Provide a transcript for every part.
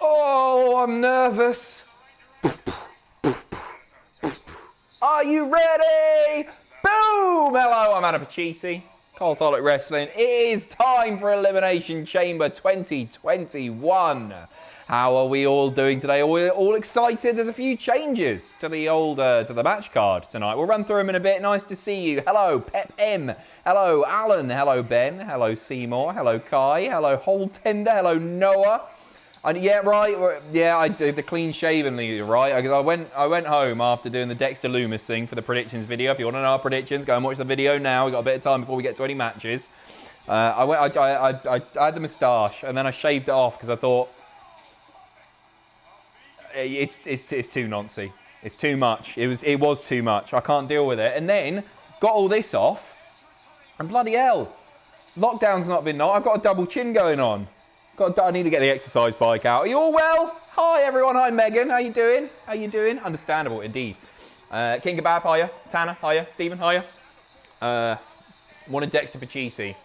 Oh, I'm nervous. Are you ready? Boom! Hello, I'm Adam Pacitti. Cultaholic Wrestling. It is time for Elimination Chamber 2021. How are we all doing today? Are we all excited? There's a few changes to the match card tonight. We'll run through them in a bit. Nice to see you. Hello, Pep M. Hello, Alan. Hello, Ben. Hello, Seymour. Hello, Kai. Hello, Hold Tender. Hello, Noah. Yeah, right. Yeah, I did the clean shaven leader, right? I went home after doing the Dexter Loomis thing for the predictions video. If you want to know our predictions, go and watch the video now. We've got a bit of time before we get to any matches. I had the moustache and then I shaved it off because I thought it's too noncy. It's too much. It was too much. I can't deal with it. And then got all this off, and bloody hell, lockdown's not been nice. I've got a double chin going on. I need to get the exercise bike out. Are you all well? Hi everyone. Hi Megan. How you doing? How you doing? Understandable indeed. King Kebab, hiya. Tanner, hiya. Stephen, hiya. Wanted Dexter Pacitti.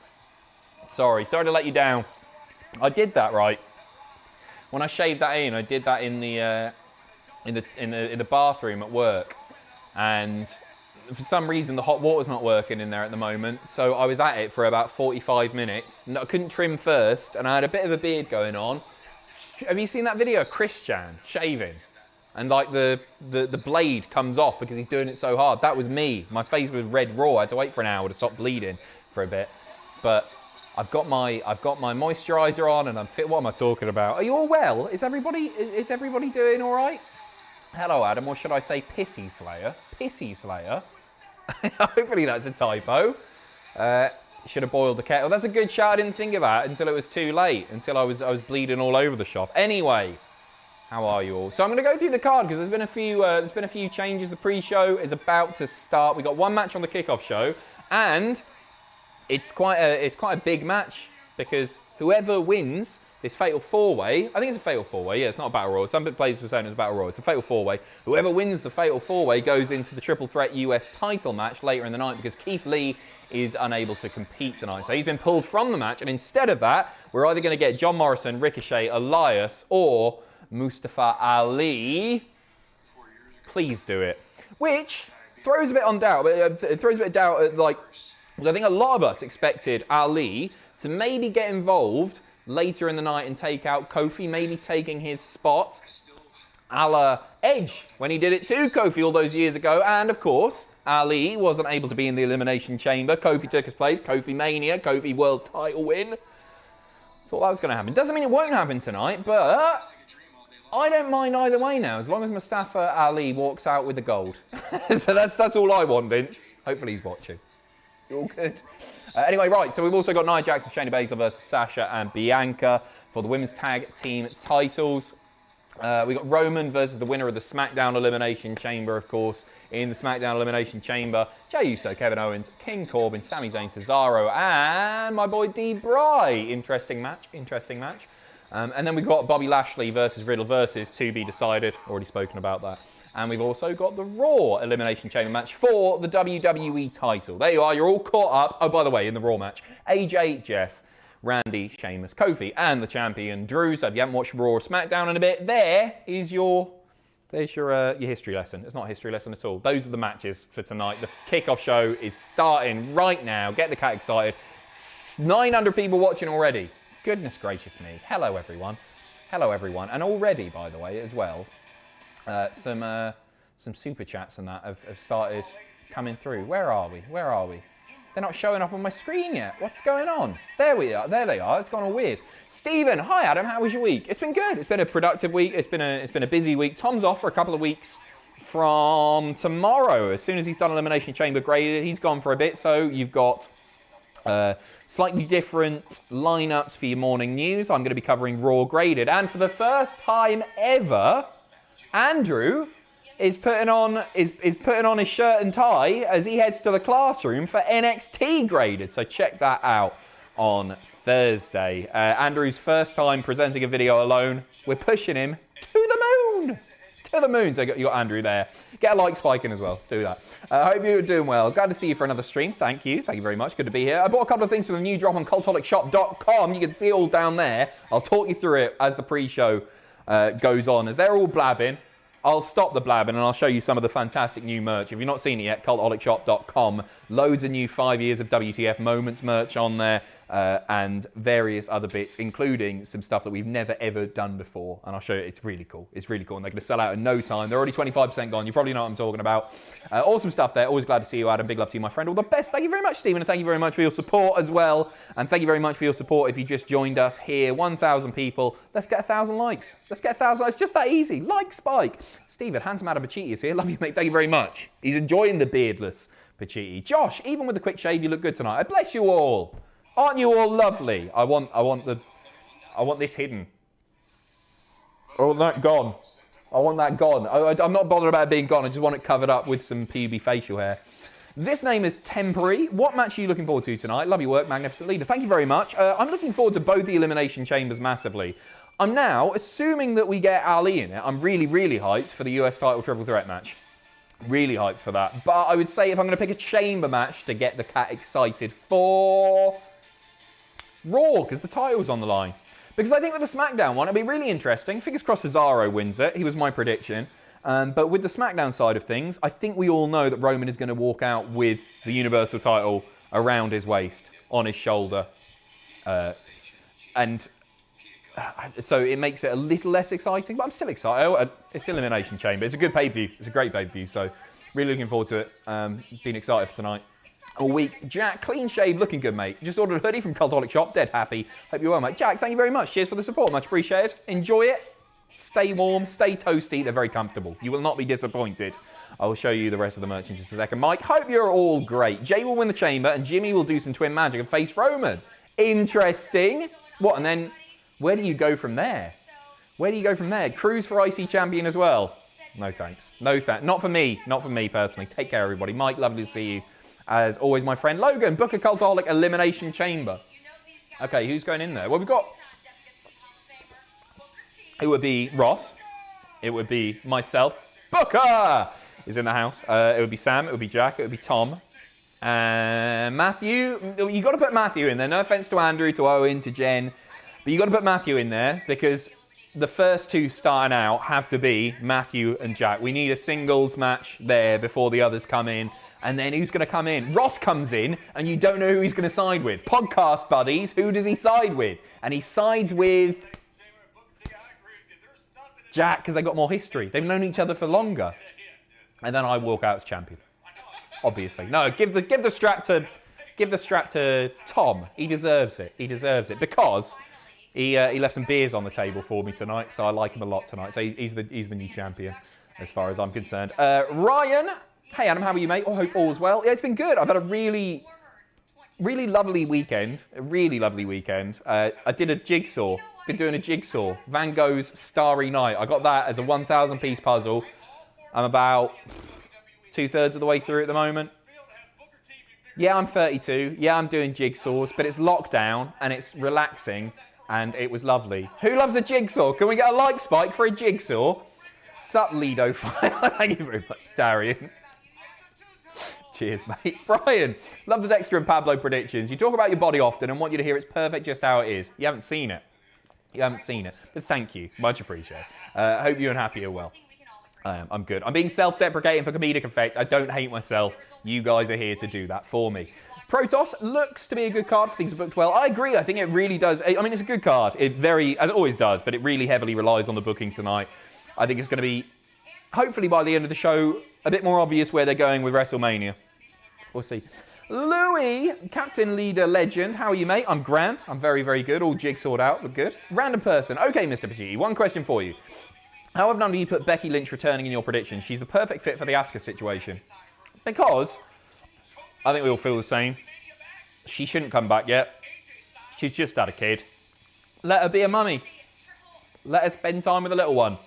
Sorry to let you down. I did that right. When I shaved that in, I did that in the bathroom at work, and for some reason the hot water's not working in there at the moment, so I was at it for about 45 minutes. I couldn't trim first, and I had a bit of a beard going on. Have you seen that video of Christian shaving? And like the blade comes off because he's doing it so hard. That was me. My face was red raw. I had to wait for an hour to stop bleeding for a bit. But I've got my moisturiser on and I'm fit. What am I talking about? Are you all well? Is everybody doing all right? Hello, Adam, or should I say Pissy Slayer? Pissy Slayer? Hopefully that's a typo. Should have boiled the kettle. That's a good shout. I didn't think of that until it was too late, until I was bleeding all over the shop. Anyway, how are you all? So I'm going to go through the card because there's been a few changes. The pre-show is about to start. We got one match on the kickoff show, and it's quite a big match because whoever wins this Fatal 4-Way, I think it's a Fatal 4-Way, yeah, it's not a Battle Royal. Some places were saying it's a Battle Royal. It's a Fatal 4-Way. Whoever wins the Fatal 4-Way goes into the Triple Threat US title match later in the night because Keith Lee is unable to compete tonight. So he's been pulled from the match, and instead of that, we're either going to get John Morrison, Ricochet, Elias, or Mustafa Ali. Please do it. Which throws a bit on doubt, but it throws a bit of doubt at, like, because I think a lot of us expected Ali to maybe get involved later in the night and take out Kofi, maybe taking his spot a la Edge when he did it to Kofi all those years ago. And of course, Ali wasn't able to be in the Elimination Chamber. Kofi took his place. Kofi Mania, Kofi World Title win. Thought that was going to happen. Doesn't mean it won't happen tonight, but I don't mind either way now, as long as Mustafa Ali walks out with the gold. So that's all I want, Vince. Hopefully he's watching. All good. Anyway, right, so we've also got Nia Jax and Shayna Baszler versus Sasha and Bianca for the women's tag team titles. We got Roman versus the winner of the SmackDown Elimination Chamber, of course. In the SmackDown Elimination Chamber, Jey Uso, Kevin Owens, King Corbin, Sami Zayn, Cesaro, and my boy Bry. Interesting match. And then we've got Bobby Lashley versus Riddle versus to be decided. Already spoken about that. And we've also got the Raw Elimination Chamber match for the WWE title. There you are, you're all caught up. Oh, by the way, in the Raw match, AJ, Jeff, Randy, Sheamus, Kofi, and the champion, Drew. So if you haven't watched Raw or SmackDown in a bit, there's your history lesson. It's not a history lesson at all. Those are the matches for tonight. The kickoff show is starting right now. Get the cat excited. 900 people watching already. Goodness gracious me. Hello, everyone. Hello, everyone. And already, by the way, as well, some super chats and that have started coming through. Where are we? They're not showing up on my screen yet. What's going on? There we are. There they are. It's gone all weird. Stephen, hi Adam. How was your week? It's been good. It's been a productive week. It's been a busy week. Tom's off for a couple of weeks from tomorrow. As soon as he's done Elimination Chamber graded, he's gone for a bit. So you've got slightly different lineups for your morning news. I'm going to be covering Raw graded, and for the first time ever, Andrew is putting on his shirt and tie as he heads to the classroom for NXT graded. So check that out on Thursday. Andrew's first time presenting a video alone. We're pushing him to the moon. To the moon. So you got Andrew there. Get a like spike in as well. Do that. I hope you're doing well. Glad to see you for another stream. Thank you. Thank you very much. Good to be here. I bought a couple of things from the new drop on cultaholicshop.com. You can see it all down there. I'll talk you through it as the pre-show goes on. As they're all blabbing, I'll stop the blabbing and I'll show you some of the fantastic new merch. If you've not seen it yet, cultaholicshop.com. Loads of new 5 years of WTF Moments merch on there. And various other bits, including some stuff that we've never ever done before. And I'll show you, it's really cool. It's really cool. And they're going to sell out in no time. They're already 25% gone. You probably know what I'm talking about. Awesome stuff there. Always glad to see you, Adam. Big love to you, my friend. All the best. Thank you very much, Stephen. And thank you very much for your support as well. And thank you very much for your support if you just joined us here. 1,000 people. Let's get 1,000 likes. Let's get 1,000 likes. Just that easy. Like spike. Stephen, handsome Adam Pacitti is here. Love you, mate. Thank you very much. He's enjoying the beardless Pacitti. Josh, even with the quick shave, you look good tonight. I bless you all. Aren't you all lovely? I want this hidden. I want that gone. I want that gone. I'm not bothered about it being gone. I just want it covered up with some PB facial hair. This name is Temporary. What match are you looking forward to tonight? Love your work, Magnificent Leader. Thank you very much. I'm looking forward to both the Elimination Chambers massively. I'm now, assuming that we get Ali in it, I'm really, really hyped for the US title triple threat match. Really hyped for that. But I would say if I'm going to pick a chamber match to get the cat excited for Raw, because the title's on the line. Because I think with the SmackDown one, it'll be really interesting. Fingers crossed Cesaro wins it. He was my prediction. But with the SmackDown side of things, I think we all know that Roman is going to walk out with the Universal title around his waist, on his shoulder. So it makes it a little less exciting, but I'm still excited. It's Elimination Chamber. It's a good pay-per-view. It's a great pay-per-view, so really looking forward to it. Been excited for tonight. All week. Jack, clean shave, looking good, mate. Just ordered a hoodie from Cultaholic Shop. Dead happy. Hope you're well, mate. Jack, thank you very much. Cheers for the support. Much appreciated. Enjoy it. Stay warm. Stay toasty. They're very comfortable. You will not be disappointed. I will show you the rest of the merch in just a second. Mike, hope you're all great. Jay will win the chamber and Jimmy will do some twin magic and face Roman. Interesting. What? And then where do you go from there? Where do you go from there? Cruz for IC champion as well. No thanks. No thanks. Not for me. Not for me personally. Take care, everybody. Mike, lovely to see you. As always, my friend Logan, book a Cultaholic Elimination Chamber. Okay, who's going in there? Well, we've got... It would be Ross. It would be myself. Booker is in the house. It would be Sam. It would be Jack. It would be Tom. And Matthew. You've got to put Matthew in there. No offense to Andrew, to Owen, to Jen. But you've got to put Matthew in there because the first two starting out have to be Matthew and Jack. We need a singles match there before the others come in. And then who's going to come in? Ross comes in, and you don't know who he's going to side with. Podcast buddies, who does he side with? And he sides with Jack, because they got more history. They've known each other for longer. And then I walk out as champion. Obviously. No, give the strap to Tom. He deserves it. He deserves it. Because he left some beers on the table for me tonight, so I like him a lot tonight. So he's the new champion, as far as I'm concerned. Ryan... Hey Adam, how are you, mate? I hope all's well. Yeah, it's been good. I've had a really, really lovely weekend. A really lovely weekend. I did a jigsaw. Been doing a jigsaw. Van Gogh's Starry Night. I got that as a 1,000-piece puzzle. I'm about 2/3 of the way through at the moment. Yeah, I'm 32. Yeah, I'm doing jigsaws, but it's lockdown and it's relaxing and it was lovely. Who loves a jigsaw? Can we get a like spike for a jigsaw? Sup, Lido Fire. Thank you very much, Darian. Cheers, mate. Brian, love the Dexter and Pablo predictions. You talk about your body often and want you to hear it's perfect just how it is. You haven't seen it. You haven't seen it. But thank you. Much appreciated. I hope you and Happy are well. I'm good. I'm being self-deprecating for comedic effect. I don't hate myself. You guys are here to do that for me. Protoss looks to be a good card for things are booked well. I agree. I think it really does. I mean, it's a good card. It as it always does, but it really heavily relies on the booking tonight. I think it's going to be, hopefully by the end of the show, a bit more obvious where they're going with WrestleMania. We'll see. Louis, Captain Leader Legend. How are you, mate? I'm grand. I'm very, very good. All jigsawed out, but good. Random person. Okay, Mr. Pacitti, one question for you. How have none of you put Becky Lynch returning in your predictions? She's the perfect fit for the Asuka situation. Because I think we all feel the same. She shouldn't come back yet. She's just had a kid. Let her be a mummy. Let her spend time with a little one.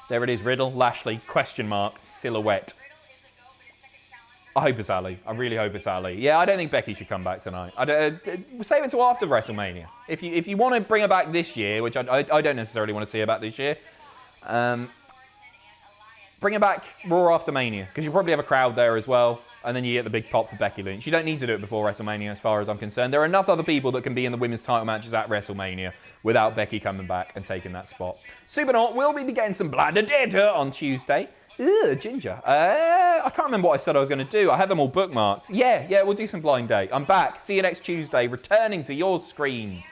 There it is, Riddle, Lashley, question mark, silhouette. I hope it's Ali. I really hope it's Ali. Yeah, I don't think Becky should come back tonight. We'll save it until after WrestleMania. If you want to bring her back this year, which I don't necessarily want to see her back this year, bring her back Raw after Mania, because you'll probably have a crowd there as well. and then you get the big pop for Becky Lynch. You don't need to do it before WrestleMania as far as I'm concerned. There are enough other people that can be in the women's title matches at WrestleMania without Becky coming back and taking that spot. Supernaut will be getting some bladder data on Tuesday. Ugh, Ginger. I can't remember what I said I was going to do. I had them all bookmarked. Yeah, we'll do some blind date. I'm back. See you next Tuesday, returning to your screen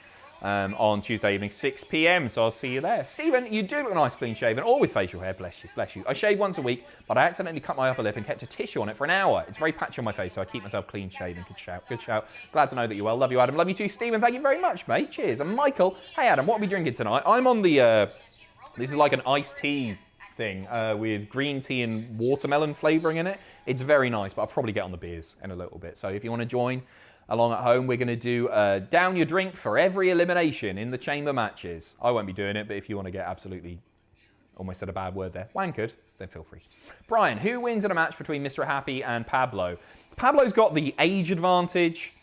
on Tuesday evening, 6 p.m. So I'll see you there. Stephen, you do look nice, clean shaven, or with facial hair. Bless you, bless you. I shave once a week, but I accidentally cut my upper lip and kept a tissue on it for an hour. It's very patchy on my face, so I keep myself clean shaven. Good shout, good shout. Glad to know that you're well. Love you, Adam. Love you too, Stephen. Thank you very much, mate. Cheers. And Michael, hey, Adam, what are we drinking tonight? I'm on the, this is like an iced tea thing with green tea and watermelon flavouring in it. It's very nice, but I'll probably get on the beers in a little bit. So if you want to join along at home, we're going to do down your drink for every elimination in the chamber matches. I won't be doing it, but if you want to get absolutely, almost said a bad word there, wankered, then feel free. Brian, who wins in a match between Mr. Happy and Pablo? Pablo's got the age advantage.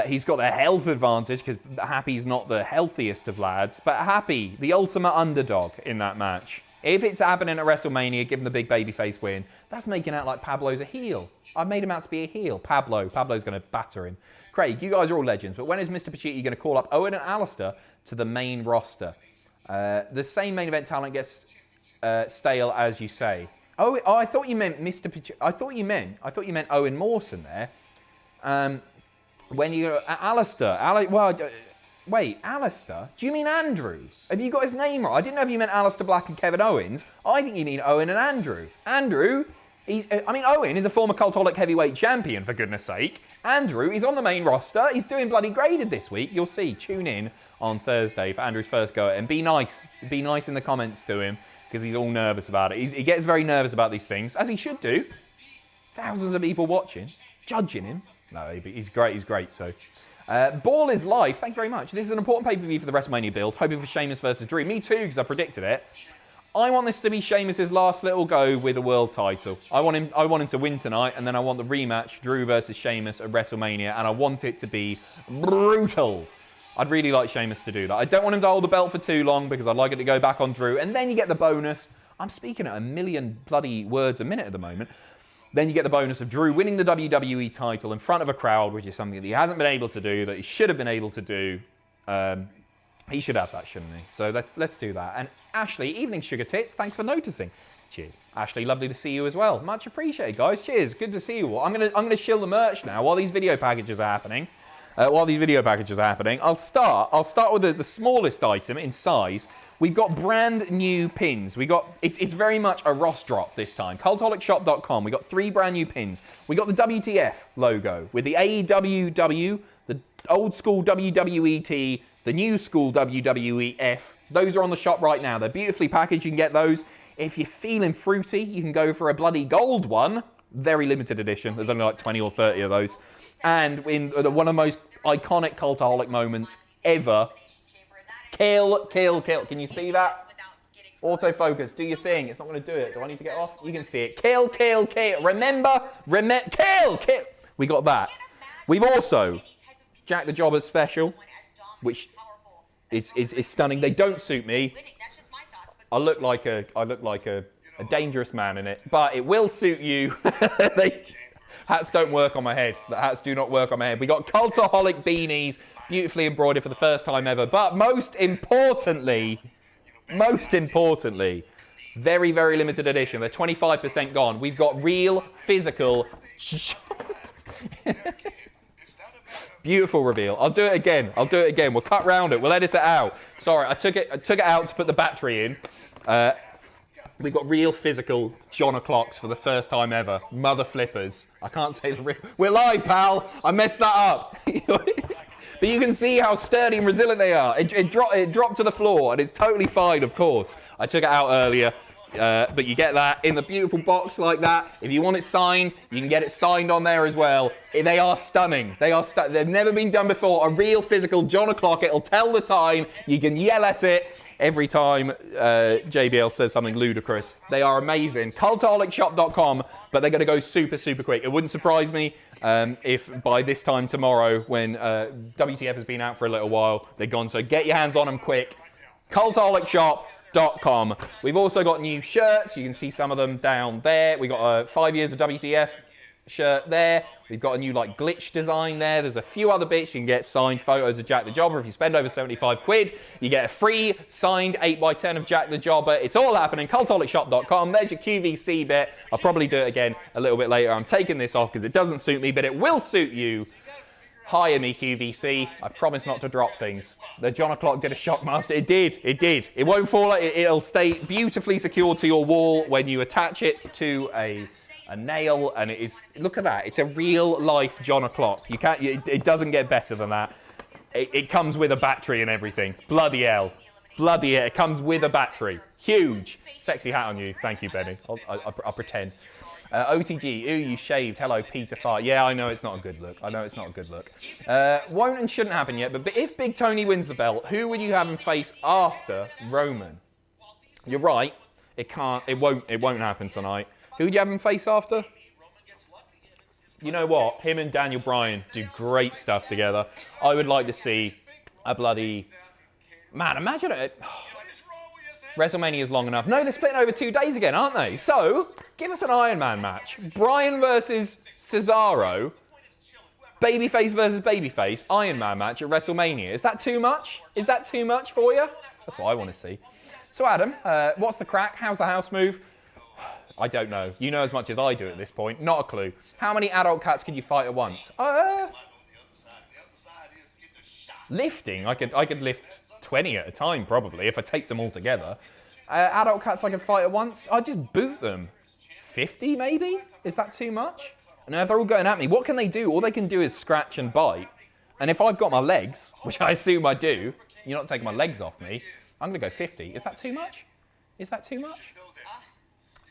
He's got the health advantage because Happy's not the healthiest of lads, but Happy, the ultimate underdog in that match. If it's happening at WrestleMania, give him the big babyface win. That's making out like Pablo's a heel. I've made him out to be a heel. Pablo's going to batter him. Craig, you guys are all legends, but when is Mr. Pacitti going to call up Owen and Alistair to the main roster? The same main event talent gets stale, as you say. Oh, I thought you meant Mr. Pacitti. I thought you meant Owen Mawson there. When you Alistair, wait, Alistair? Do you mean Andrew? Have you got his name right? I didn't know if you meant Alistair Black and Kevin Owens. I think you mean Owen and Andrew. Andrew, Owen is a former Cultaholic heavyweight champion, for goodness sake. Andrew is on the main roster. He's doing bloody graded this week. You'll see. Tune in on Thursday for Andrew's first go at it. And be nice. Be nice in the comments to him, because he's all nervous about it. He gets very nervous about these things, as he should do. Thousands of people watching, judging him. No, he's great, so... Ball is live. Thank you very much. This is an important pay-per-view for the WrestleMania build. Hoping for Sheamus versus Drew. Me too, because I predicted it. I want this to be Sheamus's last little go with a world title. I want him to win tonight, and then I want the rematch, Drew versus Sheamus at WrestleMania, and I want it to be brutal. I'd really like Sheamus to do that. I don't want him to hold the belt for too long, because I'd like it to go back on Drew, and then you get the bonus. I'm speaking at a million bloody words a minute at the moment. Then you get the bonus of Drew winning the WWE title in front of a crowd, which is something that he hasn't been able to do, that he should have been able to do. He should have that, shouldn't he? So let's do that. And Ashley, evening sugar tits, thanks for noticing. Cheers. Ashley, lovely to see you as well. Much appreciated, guys. Cheers. Good to see you all. I'm gonna shill the merch now while these video packages are happening. I'll start with the smallest item in size. We've got brand new pins. It's very much a Ross drop this time. Cultaholicshop.com. We got 3 brand new pins. We got the WTF logo with the AWW, the old school WWET, the new school WWEF. Those are on the shop right now. They're beautifully packaged. You can get those. If you're feeling fruity, you can go for a bloody gold one. Very limited edition. There's only like 20 or 30 of those. And in one of the most iconic Cultaholic moments ever. Kill. Can you see that? Autofocus, do your thing. It's not going to do it. Do I need to get off? You can see it. Kill. Remember, kill. We got that. We've also Jack the Jobber special, which is stunning. They don't suit me. I look like a dangerous man in it, but it will suit you. Hats don't work on my head. The hats do not work on my head. We got Cultaholic beanies, beautifully embroidered for the first time ever. But most importantly, very, very limited edition. They're 25% gone. We've got real, physical... Beautiful reveal. I'll do it again. We'll cut round it. We'll edit it out. Sorry, I took it out to put the battery in. We've got real physical John O'Clocks for the first time ever. Mother flippers. I can't say the real... We're live, pal. I messed that up. But you can see how sturdy and resilient they are. It dropped to the floor, and it's totally fine, of course. I took it out earlier. But you get that in the beautiful box like that. If you want it signed, you can get it signed on there as well. They are stunning. They've never been done before. A real physical John O'Clock. It'll tell the time. You can yell at it every time JBL says something ludicrous. They are amazing. Cultaholicshop.com, but they're going to go super, super quick. It wouldn't surprise me if by this time tomorrow, when WTF has been out for a little while, they're gone. So get your hands on them quick. Cultaholicshop.com. We've also got new shirts. You can see some of them down there. We got 5 years of WTF shirt there. We've got a new like glitch design there. There's a few other bits. You can get signed photos of Jack the Jobber. If you spend over 75 quid, you get a free signed 8x10 of Jack the Jobber. It's all happening. Cultaholicshop.com. There's your QVC bit. I'll probably do it again a little bit later. I'm taking this off because it doesn't suit me, but it will suit you. Hire me, QVC. I promise not to drop things. The John O'Clock did a Shockmaster. It did. It did. It won't fall. It'll stay beautifully secured to your wall when you attach it to a nail. And it is. Look at that. It's a real life John O'Clock. You can't. It doesn't get better than that. It comes with a battery and everything. Bloody hell. Bloody hell. It comes with a battery. Huge. Sexy hat on you. Thank you, Benny. I'll pretend. OTG, ooh, you shaved. Hello, Peter Fart. Yeah, I know it's not a good look. I know it's not a good look. Won't and shouldn't happen yet, but if Big Tony wins the belt, who would you have him face after Roman? You're right. It won't happen tonight. Who would you have him face after? You know what? Him and Daniel Bryan do great stuff together. I would like to see a bloody... Man, imagine it. WrestleMania is long enough. No, they're splitting over 2 days again, aren't they? So, give us an Iron Man match. Bryan versus Cesaro. Babyface versus babyface. Iron Man match at WrestleMania. Is that too much? Is that too much for you? That's what I want to see. So, Adam, what's the crack? How's the house move? I don't know. You know as much as I do at this point. Not a clue. How many adult cats can you fight at once? Lifting. I could lift 20 at a time, probably, if I taped them all together. Adult cats I can fight at once, I'd just boot them. 50, maybe? Is that too much? And if they're all going at me, what can they do? All they can do is scratch and bite. And if I've got my legs, which I assume I do, you're not taking my legs off me, I'm going to go 50. Is that too much? Is that too much?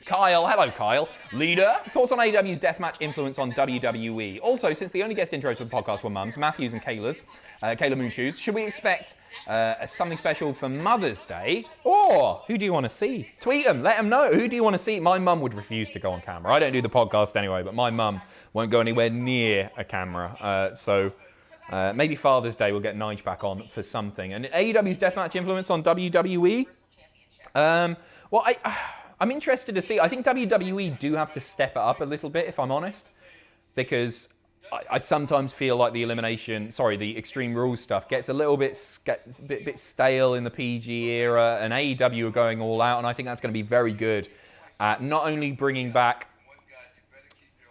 Kyle, hello Kyle. Leader, thoughts on AEW's deathmatch influence on WWE? Also, since the only guest intros for the podcast were mums, Matthews and Kayla Moonshoes, should we expect something special for Mother's Day? Or who do you want to see? Tweet them, let them know. Who do you want to see? My mum would refuse to go on camera. I don't do the podcast anyway, but my mum won't go anywhere near a camera. So maybe Father's Day we'll get Nige back on for something. And AEW's deathmatch influence on WWE? Well, I'm interested to see. I think WWE do have to step it up a little bit, if I'm honest, because I sometimes feel like the Extreme Rules stuff gets a little bit stale in the PG era, and AEW are going all out, and I think that's going to be very good at not only bringing back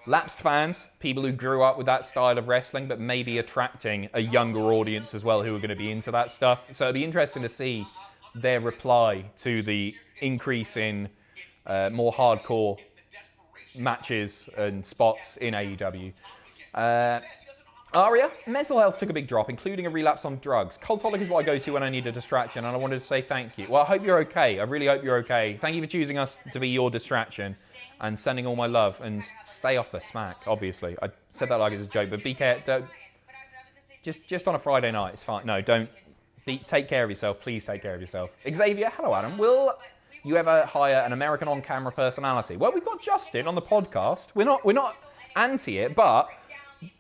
lapsed fans, people who grew up with that style of wrestling, but maybe attracting a younger audience as well who are going to be into that stuff. So it'll be interesting to see their reply to the increase in more hardcore matches and spots in AEW. Aria, mental health took a big drop, including a relapse on drugs. Cultaholic is what I go to when I need a distraction, and I wanted to say thank you. Well, I hope you're okay. I really hope you're okay. Thank you for choosing us to be your distraction and sending all my love. And stay off the smack, obviously. I said that like it's a joke, but be careful. Just on a Friday night, it's fine. No, don't. Take care of yourself. Please take care of yourself. Xavier, hello, Adam. Will you ever hire an American on-camera personality? Well, we've got Justin on the podcast. We're not anti it, but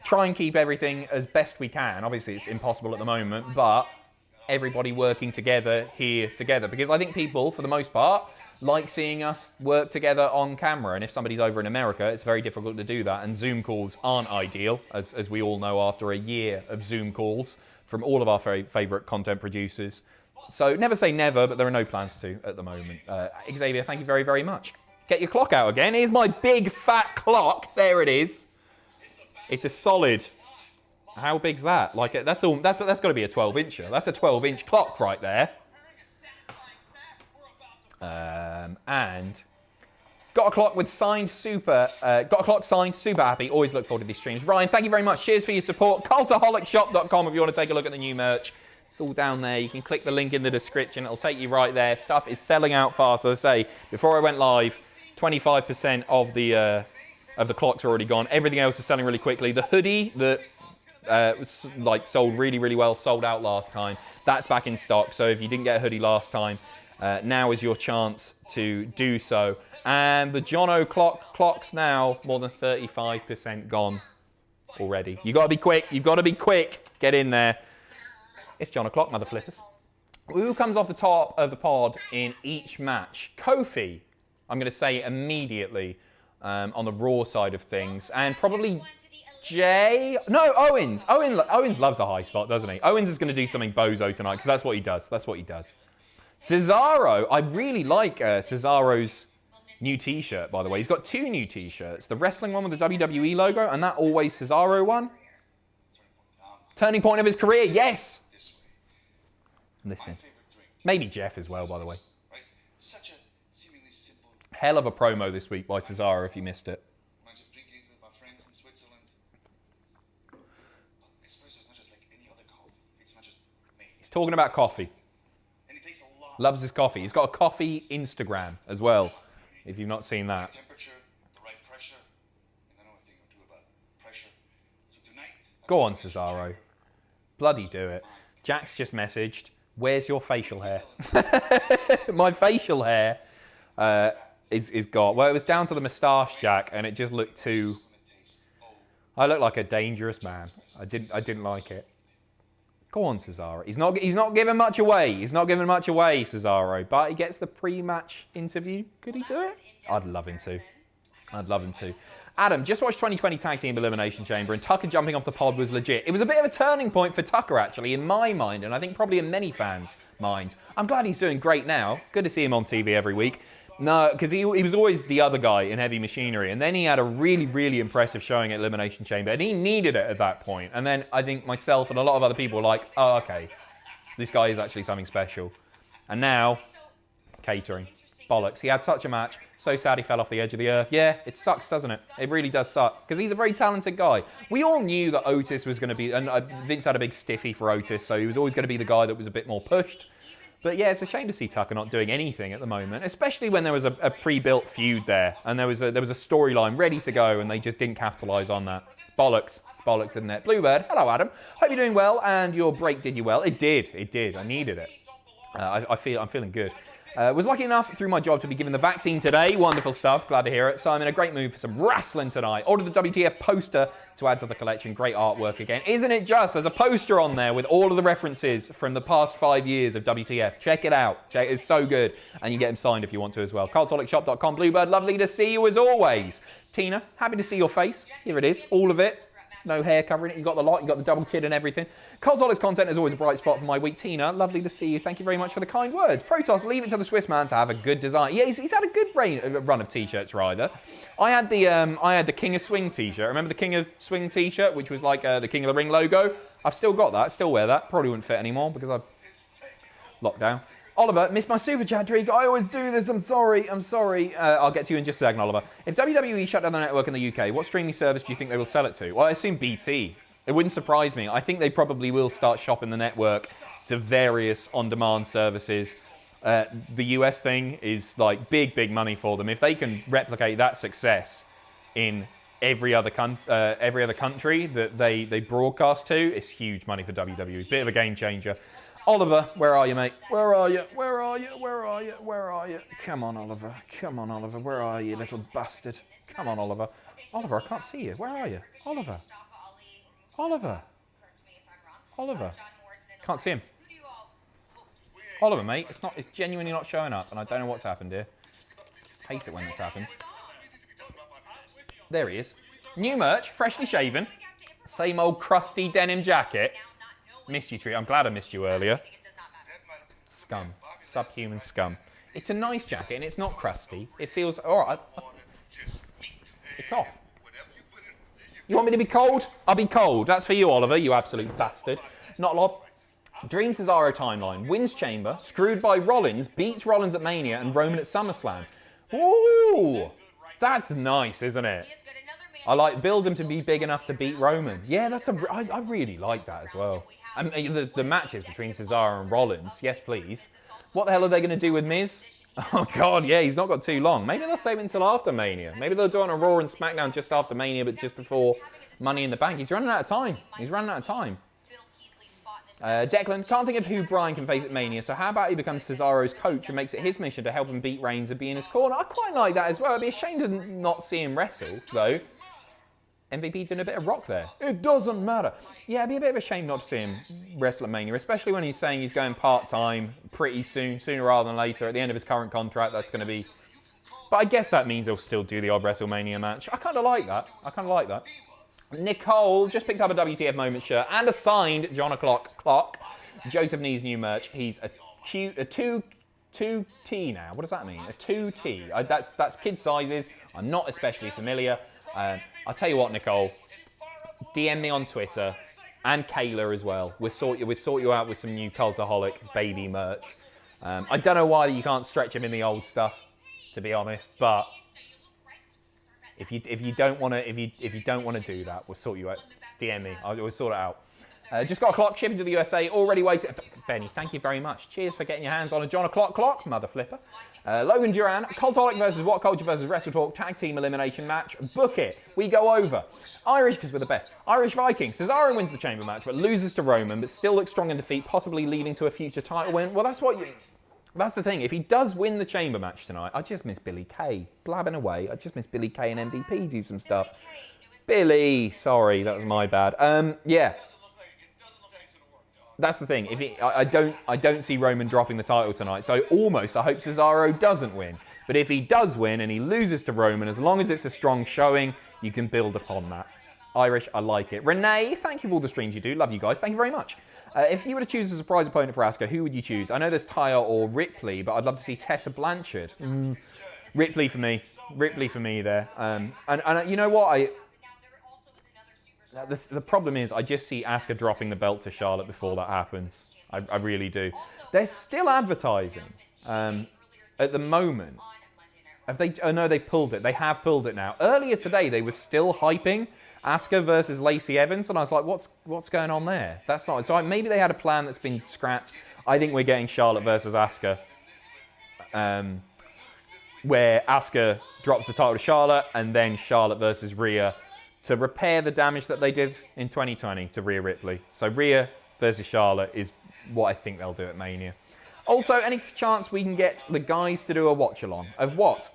try and keep everything as best we can. Obviously, it's impossible at the moment, but everybody working together here together. Because I think people, for the most part, like seeing us work together on camera. And if somebody's over in America, it's very difficult to do that. And Zoom calls aren't ideal, as we all know after a year of Zoom calls from all of our favourite content producers. So never say never, but there are no plans to at the moment. Xavier, thank you very, very much. Get your clock out again. Here's my big fat clock. There it is. It's a solid. How big's that? Like that's got to be a 12-incher. That's a 12-inch clock right there. And got a clock with signed super. Got a clock signed. Super happy. Always look forward to these streams. Ryan, thank you very much. Cheers for your support. Cultaholicshop.com if you want to take a look at the new merch. It's all down there. You can click the link in the description. It'll take you right there. Stuff is selling out fast. As I say, before I went live, 25% of the clocks are already gone. Everything else is selling really quickly. The hoodie that was sold really, really well, sold out last time. That's back in stock. So if you didn't get a hoodie last time, now is your chance to do so. And the John O'Clock clocks now more than 35% gone already. You got to be quick. You've got to be quick. Get in there. It's John O'Clock, mother flippers. Who comes off the top of the pod in each match? Kofi, I'm going to say immediately. on the Raw side of things. And probably Owens. Owens loves a high spot, doesn't he? Owens is going to do something bozo tonight because that's what he does. That's what he does. Cesaro. I really like Cesaro's new t-shirt, by the way. He's got 2 new t-shirts. The wrestling one with the WWE logo and that Always Cesaro one. Turning point of his career, yes. I'm listening. Maybe Jeff as well, by the way. Hell of a promo this week by Cesaro if you missed it. He's talking about coffee. Loves his coffee. He's got a coffee Instagram as well, if you've not seen that. Go on, Cesaro. Bloody do it. Jack's just messaged, where's your facial hair? My facial hair is got... Well, it was down to the moustache, Jack, and it just looked too... I look like a dangerous man. I didn't like it. Go on, Cesaro. He's not giving much away. He's not giving much away, Cesaro. But he gets the pre-match interview. Could he do it? I'd love him to. I'd love him to. Adam, just watched 2020 Tag Team Elimination Chamber, and Tucker jumping off the pod was legit. It was a bit of a turning point for Tucker, actually, in my mind, and I think probably in many fans' minds. I'm glad he's doing great now. Good to see him on TV every week. No, because he was always the other guy in Heavy Machinery, and then he had a really, really impressive showing at Elimination Chamber, and he needed it at that point. And then I think myself and a lot of other people were like, oh, okay, this guy is actually something special. And now, catering. Bollocks. He had such a match. So sad he fell off the edge of the earth. Yeah, it sucks, doesn't it? It really does suck. Because he's a very talented guy. We all knew that Otis was going to be... And Vince had a big stiffy for Otis, so he was always going to be the guy that was a bit more pushed. But yeah, it's a shame to see Tucker not doing anything at the moment, especially when there was a pre-built feud there, and there was a storyline ready to go, and they just didn't capitalise on that. Bollocks. It's bollocks, isn't it? Bluebird, hello, Adam. Hope you're doing well, and your break did you well. It did. It did. I needed it. I'm feeling good. Was lucky enough through my job to be given the vaccine today. Wonderful stuff. Glad to hear it. So I'm in a great mood for some wrestling tonight. Ordered the WTF poster to add to the collection. Great artwork again. Isn't it just? There's a poster on there with all of the references from the past 5 years of WTF. Check it out. It's so good. And you get them signed if you want to as well. Cultaholicshop.com. Bluebird, lovely to see you as always. Tina, happy to see your face. Here it is. All of it. No hair covering it. You got the lot. You got the double kid and everything. Cultaholic's content is always a bright spot for my week. Tina, lovely to see you. Thank you very much for the kind words. Protoss, leave it to the Swiss man to have a good design. Yeah, he's had a good run of t-shirts, Ryder. I had the King of Swing t-shirt. Remember the King of Swing t-shirt, which was like the King of the Ring logo? I've still got that. Still wear that. Probably wouldn't fit anymore because I've locked down. Oliver, missed my super chat trick. I always do this. I'm sorry. I'll get to you in just a second, Oliver. If WWE shut down the network in the UK, what streaming service do you think they will sell it to? Well, I assume BT. It wouldn't surprise me. I think they probably will start shopping the network to various on-demand services. The US thing is like big money for them. If they can replicate that success in every other country that they broadcast to, it's huge money for WWE. Bit of a game changer. Oliver, where are you, mate? Where are you? Where are you? Where are you? Where are you? Come on, Oliver. Come on, Oliver. Where are you, little bastard? Come on, Oliver. Oliver, I can't see you. Where are you? Oliver. Oliver. Oliver. Can't see him. Oliver, mate. It's genuinely not showing up, and I don't know what's happened here. Hate it when this happens. There he is. New merch, freshly shaven. Same old crusty denim jacket. Missed you, Tree. I'm glad I missed you earlier. Scum. Subhuman scum. It's a nice jacket, and it's not crusty. It feels... All right. It's off. You want me to be cold? I'll be cold. That's for you, Oliver, you absolute bastard. Not a lot. Dream Cesaro timeline. Wins Chamber. Screwed by Rollins. Beats Rollins at Mania and Roman at SummerSlam. Ooh! That's nice, isn't it? I like build him to be big enough to beat Roman. Yeah, I really like that as well. I mean, the matches between Cesaro and Rollins, yes please. What the hell are they going to do with Miz? Oh god, yeah, he's not got too long. Maybe they'll save it until after Mania. Maybe they'll do it on a Raw and SmackDown just after Mania, but just before Money in the Bank. He's running out of time. Declan, can't think of who Bryan can face at Mania, so how about he becomes Cesaro's coach and makes it his mission to help him beat Reigns and be in his corner? I quite like that as well. It'd be a shame to not see him wrestle, though. MVP doing a bit of rock there. It doesn't matter. Yeah, it'd be a bit of a shame not to see him wrestle at Mania, especially when he's saying he's going part-time pretty soon, sooner rather than later. At the end of his current contract, that's going to be But I guess that means they'll still do the odd WrestleMania match. I kind of like that. Nicole just picked up a WTF Moment shirt and a signed John O'Clock clock. Joseph needs new merch. He's a 2T now. What does that mean? A 2T. That's kid sizes. I'm not especially familiar. I'll tell you what, Nicole. DM me on Twitter and Kayla as well. We'll sort you out with some new Cultaholic baby merch. I don't know why you can't stretch him in the old stuff, to be honest, but if you don't want to do that, we'll sort you out. DM me. We'll sort it out. Just got a clock shipping to the USA. Already waiting. Benny, thank you very much. Cheers for getting your hands on a John O'Clock clock, mother flipper. Logan Duran, Cultaholic versus What Culture versus Wrestle Talk tag team elimination match. Book it. We go over. Irish, because we're the best. Irish Viking. Cesaro wins the chamber match, but loses to Roman, but still looks strong in defeat, possibly leading to a future title win. Well, that's the thing. If he does win the chamber match tonight, I just miss Billy Kay. Blabbing away. I just miss Billy Kay and MVP do some stuff. Billy, sorry, that was my bad. Yeah. That's the thing. I don't see Roman dropping the title tonight. So almost, I hope Cesaro doesn't win. But if he does win and he loses to Roman, as long as it's a strong showing, you can build upon that. Irish, I like it. Renee, thank you for all the streams you do. Love you guys. Thank you very much. If you were to choose a surprise opponent for Asuka, who would you choose? I know there's Taya or Ripley, but I'd love to see Tessa Blanchard. Ripley for me. Ripley for me there. And you know what? The problem is, I just see Asuka dropping the belt to Charlotte before that happens. I really do. They're still advertising at the moment. Have they? Oh no, they pulled it. They have pulled it now. Earlier today, they were still hyping Asuka versus Lacey Evans, and I was like, what's going on there? That's not. So maybe they had a plan that's been scrapped. I think we're getting Charlotte versus Asuka, where Asuka drops the title to Charlotte, and then Charlotte versus Rhea, to repair the damage that they did in 2020 to Rhea Ripley. So Rhea versus Charlotte is what I think they'll do at Mania. Also, any chance we can get the guys to do a watch-along? Of what?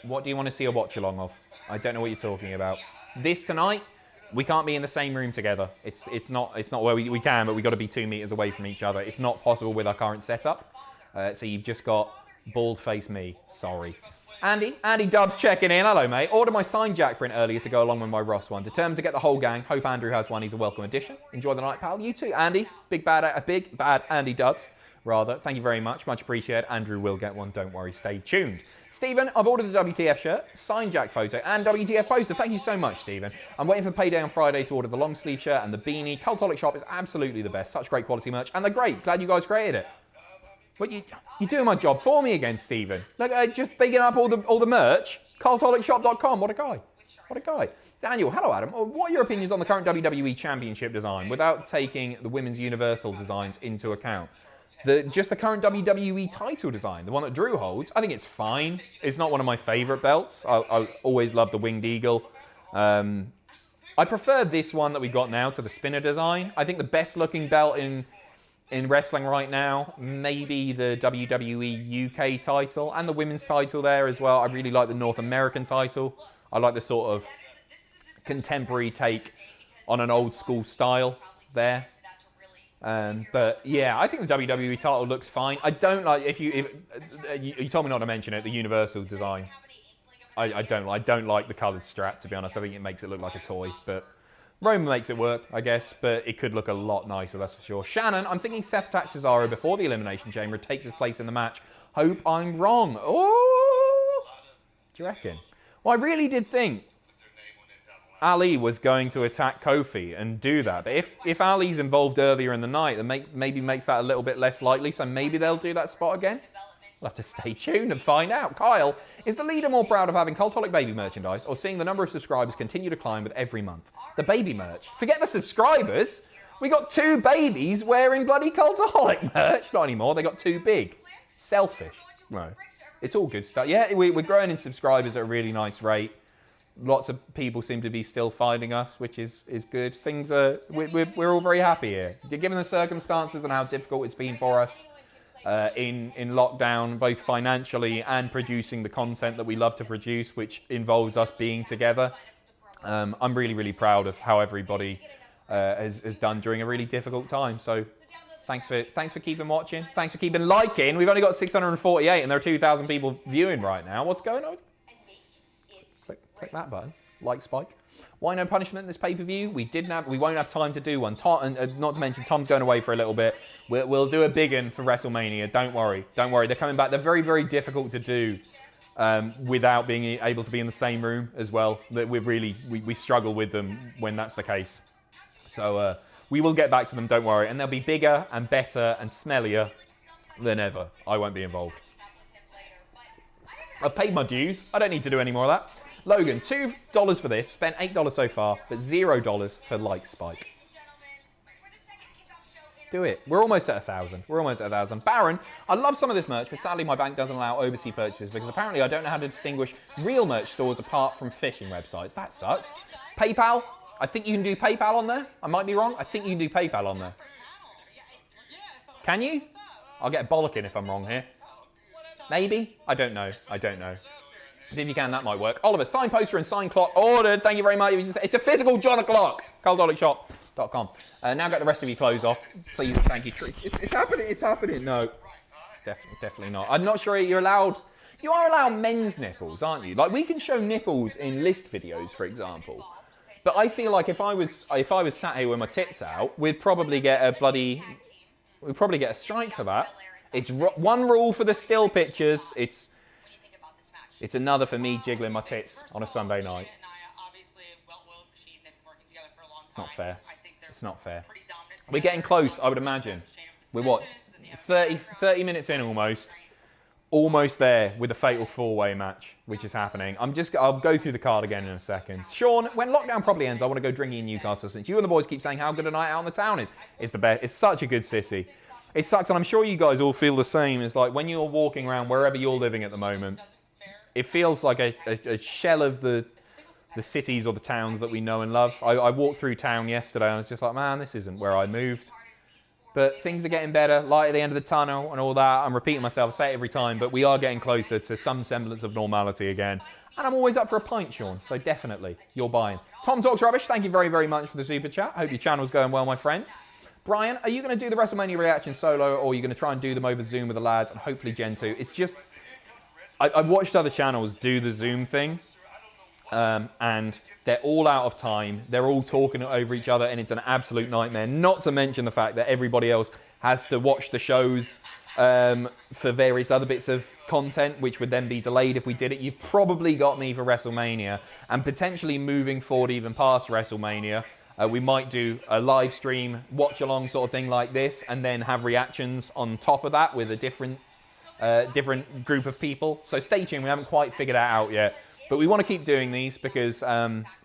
What do you want to see a watch-along of? I don't know what you're talking about. This tonight, we can't be in the same room together. It's not where we can, but we've got to be 2 meters away from each other. It's not possible with our current setup. So you've just got bald-faced me. Sorry. Andy Dubs checking in. Hello, mate. Ordered my signed Jack print earlier to go along with my Ross one. Determined to get the whole gang. Hope Andrew has one. He's a welcome addition. Enjoy the night, pal. You too, Andy. Big bad Andy Dubs, rather. Thank you very much. Much appreciated. Andrew will get one. Don't worry. Stay tuned. Stephen, I've ordered the WTF shirt, signed Jack photo, and WTF poster. Thank you so much, Stephen. I'm waiting for payday on Friday to order the long sleeve shirt and the beanie. Cultaholic shop is absolutely the best. Such great quality merch, and they're great. Glad you guys created it. What you're doing my job for me again, Stephen. Look, just bigging up all the merch. Cultaholicshop.com. What a guy. What a guy. Daniel, hello, Adam. What are your opinions on the current WWE Championship design without taking the Women's Universal designs into account? Just the current WWE title design, the one that Drew holds. I think it's fine. It's not one of my favourite belts. I always love the Winged Eagle. I prefer this one that we got now to the spinner design. I think the best looking belt in wrestling right now, maybe the WWE UK title and the women's title there as well. I really like the North American title. I like the sort of contemporary take on an old school style there. But yeah, I think the WWE title looks fine. I don't like, if you told me not to mention it, the Universal design. I don't like the coloured strap, to be honest. I think it makes it look like a toy, but Roman makes it work, I guess, but it could look a lot nicer, that's for sure. Shannon, I'm thinking Seth attacks Cesaro before the Elimination Chamber, takes his place in the match. Hope I'm wrong. Oh, do you reckon? Well, I really did think Ali was going to attack Kofi and do that. But if Ali's involved earlier in the night, then maybe makes that a little bit less likely, so maybe they'll do that spot again. We'll have to stay tuned and find out. Kyle, is the leader more proud of having Cultaholic baby merchandise or seeing the number of subscribers continue to climb with every month? The baby merch. Forget the subscribers. We got 2 babies wearing bloody Cultaholic merch. Not anymore. They got too big. Selfish. No. It's all good stuff. Yeah, we're growing in subscribers at a really nice rate. Lots of people seem to be still finding us, which is good. Things are... We're all very happy here. Given the circumstances and how difficult it's been for us, in lockdown, both financially and producing the content that we love to produce, which involves us being together. I'm really, really proud of how everybody has done during a really difficult time. So Thanks for keeping watching. Thanks for keeping liking. We've only got 648 and there are 2,000 people viewing right now. What's going on? Click that button. Like Spike. Why no punishment in this pay-per-view? We won't have time to do one. Not to mention Tom's going away for a little bit. We'll do a big one for WrestleMania. Don't worry. Don't worry. They're coming back. They're very, very difficult to do without being able to be in the same room as well. That we struggle with them when that's the case. So we will get back to them. Don't worry. And they'll be bigger and better and smellier than ever. I won't be involved. I've paid my dues. I don't need to do any more of that. Logan, $2 for this, spent $8 so far, but $0 for Like Spike. Do it. We're almost at 1,000. We're almost at 1,000. Baron, I love some of this merch, but sadly my bank doesn't allow overseas purchases because apparently I don't know how to distinguish real merch stores apart from phishing websites. That sucks. PayPal, I think you can do PayPal on there. I might be wrong. I think you can do PayPal on there. Can you? I'll get a bollocking if I'm wrong here. Maybe? I don't know. I don't know. But if you can, that might work. Oliver, sign poster and sign clock ordered. Thank you very much. It's a physical John o'clock. Cultaholic.com. Now get the rest of your clothes off. Please, thank you. It's happening. It's happening. No, definitely not. I'm not sure you're allowed. You are allowed men's nipples, aren't you? Like we can show nipples in list videos, for example. But I feel like if I was sat here with my tits out, we'd probably get a strike for that. It's one rule for the still pictures. It's another for me jiggling my tits on a Sunday night. It's not fair. It's not fair. We're getting close, I would imagine. We're what? 30 minutes in almost. Almost there with the fatal four-way match, which is happening. I'll go through the card again in a second. Sean, when lockdown probably ends, I want to go drinking in Newcastle since you and the boys keep saying how good a night out in the town is. It's the best. It's such a good city. It sucks, and I'm sure you guys all feel the same. It's like when you're walking around wherever you're living at the moment, it feels like a shell of the cities or the towns that we know and love. I walked through town yesterday and I was just like, man, this isn't where I moved. But things are getting better, light at the end of the tunnel and all that. I'm repeating myself, I say it every time, but we are getting closer to some semblance of normality again. And I'm always up for a pint, Sean, so definitely, you're buying. Tom Talks Rubbish, thank you very, very much for the super chat. Hope your channel's going well, my friend. Brian, are you going to do the WrestleMania reaction solo or are you going to try and do them over Zoom with the lads and hopefully Gen 2? It's just... I've watched other channels do the Zoom thing, and they're all out of time. They're all talking over each other, and it's an absolute nightmare. Not to mention the fact that everybody else has to watch the shows for various other bits of content, which would then be delayed if we did it. You've probably got me for WrestleMania, and potentially moving forward even past WrestleMania, we might do a live stream, watch-along sort of thing like this, and then have reactions on top of that with a different group of people. So stay tuned, we haven't quite figured that out yet. But we want to keep doing these because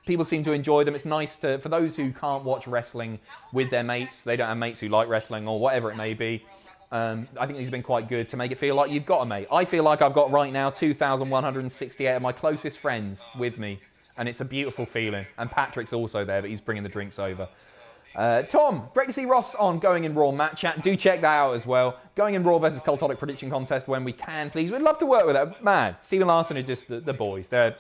people seem to enjoy them. It's nice for those who can't watch wrestling with their mates, they don't have mates who like wrestling or whatever it may be. I think these have been quite good to make it feel like you've got a mate. I feel like I've got right now 2,168 of my closest friends with me. And it's a beautiful feeling. And Patrick's also there, but he's bringing the drinks over. Tom, great to see Ross on Going in Raw Match Chat. Do check that out as well. Going in Raw versus Cultaholic prediction contest when we can, please. We'd love to work with that. Man, Stephen Larson are just the boys. They're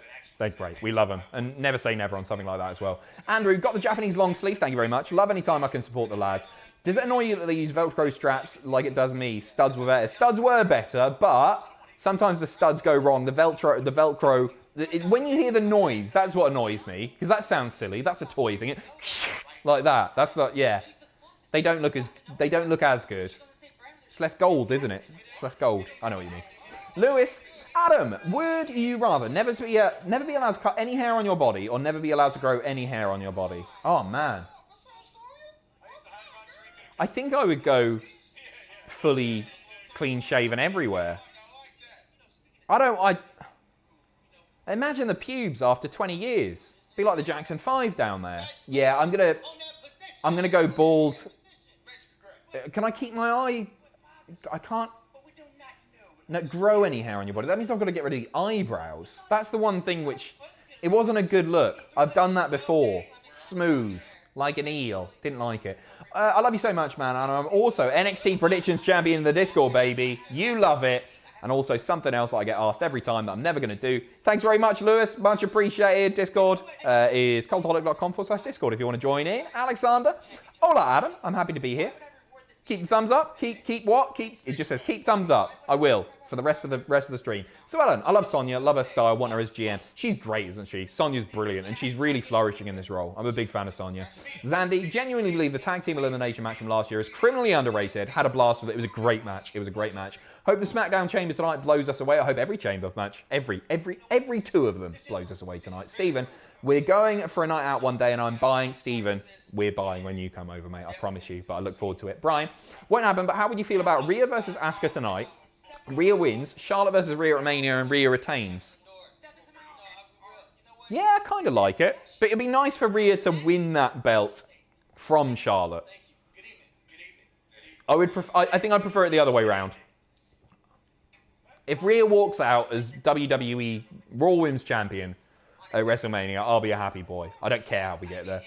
great. We love them. And never say never on something like that as well. Andrew, got the Japanese long sleeve. Thank you very much. Love any time I can support the lads. Does it annoy you that they use Velcro straps like it does me? Studs were better. Studs were better, but sometimes the studs go wrong. The Velcro when you hear the noise, that's what annoys me. Because that sounds silly. That's a toy thing. Like that. That's not, yeah. They don't look as good. It's less gold, isn't it? It's less gold. I know what you mean. Lewis, Adam, would you rather never be allowed to cut any hair on your body or never be allowed to grow any hair on your body? Oh man. I think I would go fully clean shaven everywhere. Imagine the pubes after 20 years. Be like the Jackson 5 down there. Yeah, I'm gonna go bald. Can I keep my eye? I can't grow any hair on your body. That means I've got to get rid of the eyebrows. That's the one thing which, it wasn't a good look. I've done that before. Smooth, like an eel. Didn't like it. I love you so much, man. And I'm also NXT Predictions Champion in the Discord, baby. You love it. And also something else that I get asked every time that I'm never going to do. Thanks very much, Lewis. Much appreciated. Discord is cultaholic.com/Discord if you want to join in. Alexander. Hola, Adam. I'm happy to be here. Keep the thumbs up. Keep what? It just says keep thumbs up. I will for the rest of the stream. So Ellen, I love Sonya, love her style, want her as GM. She's great, isn't she? Sonya's brilliant, and she's really flourishing in this role. I'm a big fan of Sonya. Zandy, genuinely believe the tag team elimination match from last year is criminally underrated. Had a blast with it. It was a great match. It was a great match. Hope the SmackDown chamber tonight blows us away. I hope every chamber match, every two of them blows us away tonight. Stephen, we're going for a night out one day and I'm buying. Stephen, we're buying when you come over, mate. I promise you, but I look forward to it. Brian, won't happen, but how would you feel about Rhea versus Asuka tonight? Rhea wins, Charlotte versus Rhea at Mania, and Rhea retains. Yeah, I kind of like it. But it'd be nice for Rhea to win that belt from Charlotte. I think I'd prefer it the other way around. If Rhea walks out as WWE Raw Women's Champion at WrestleMania, I'll be a happy boy. I don't care how we get there.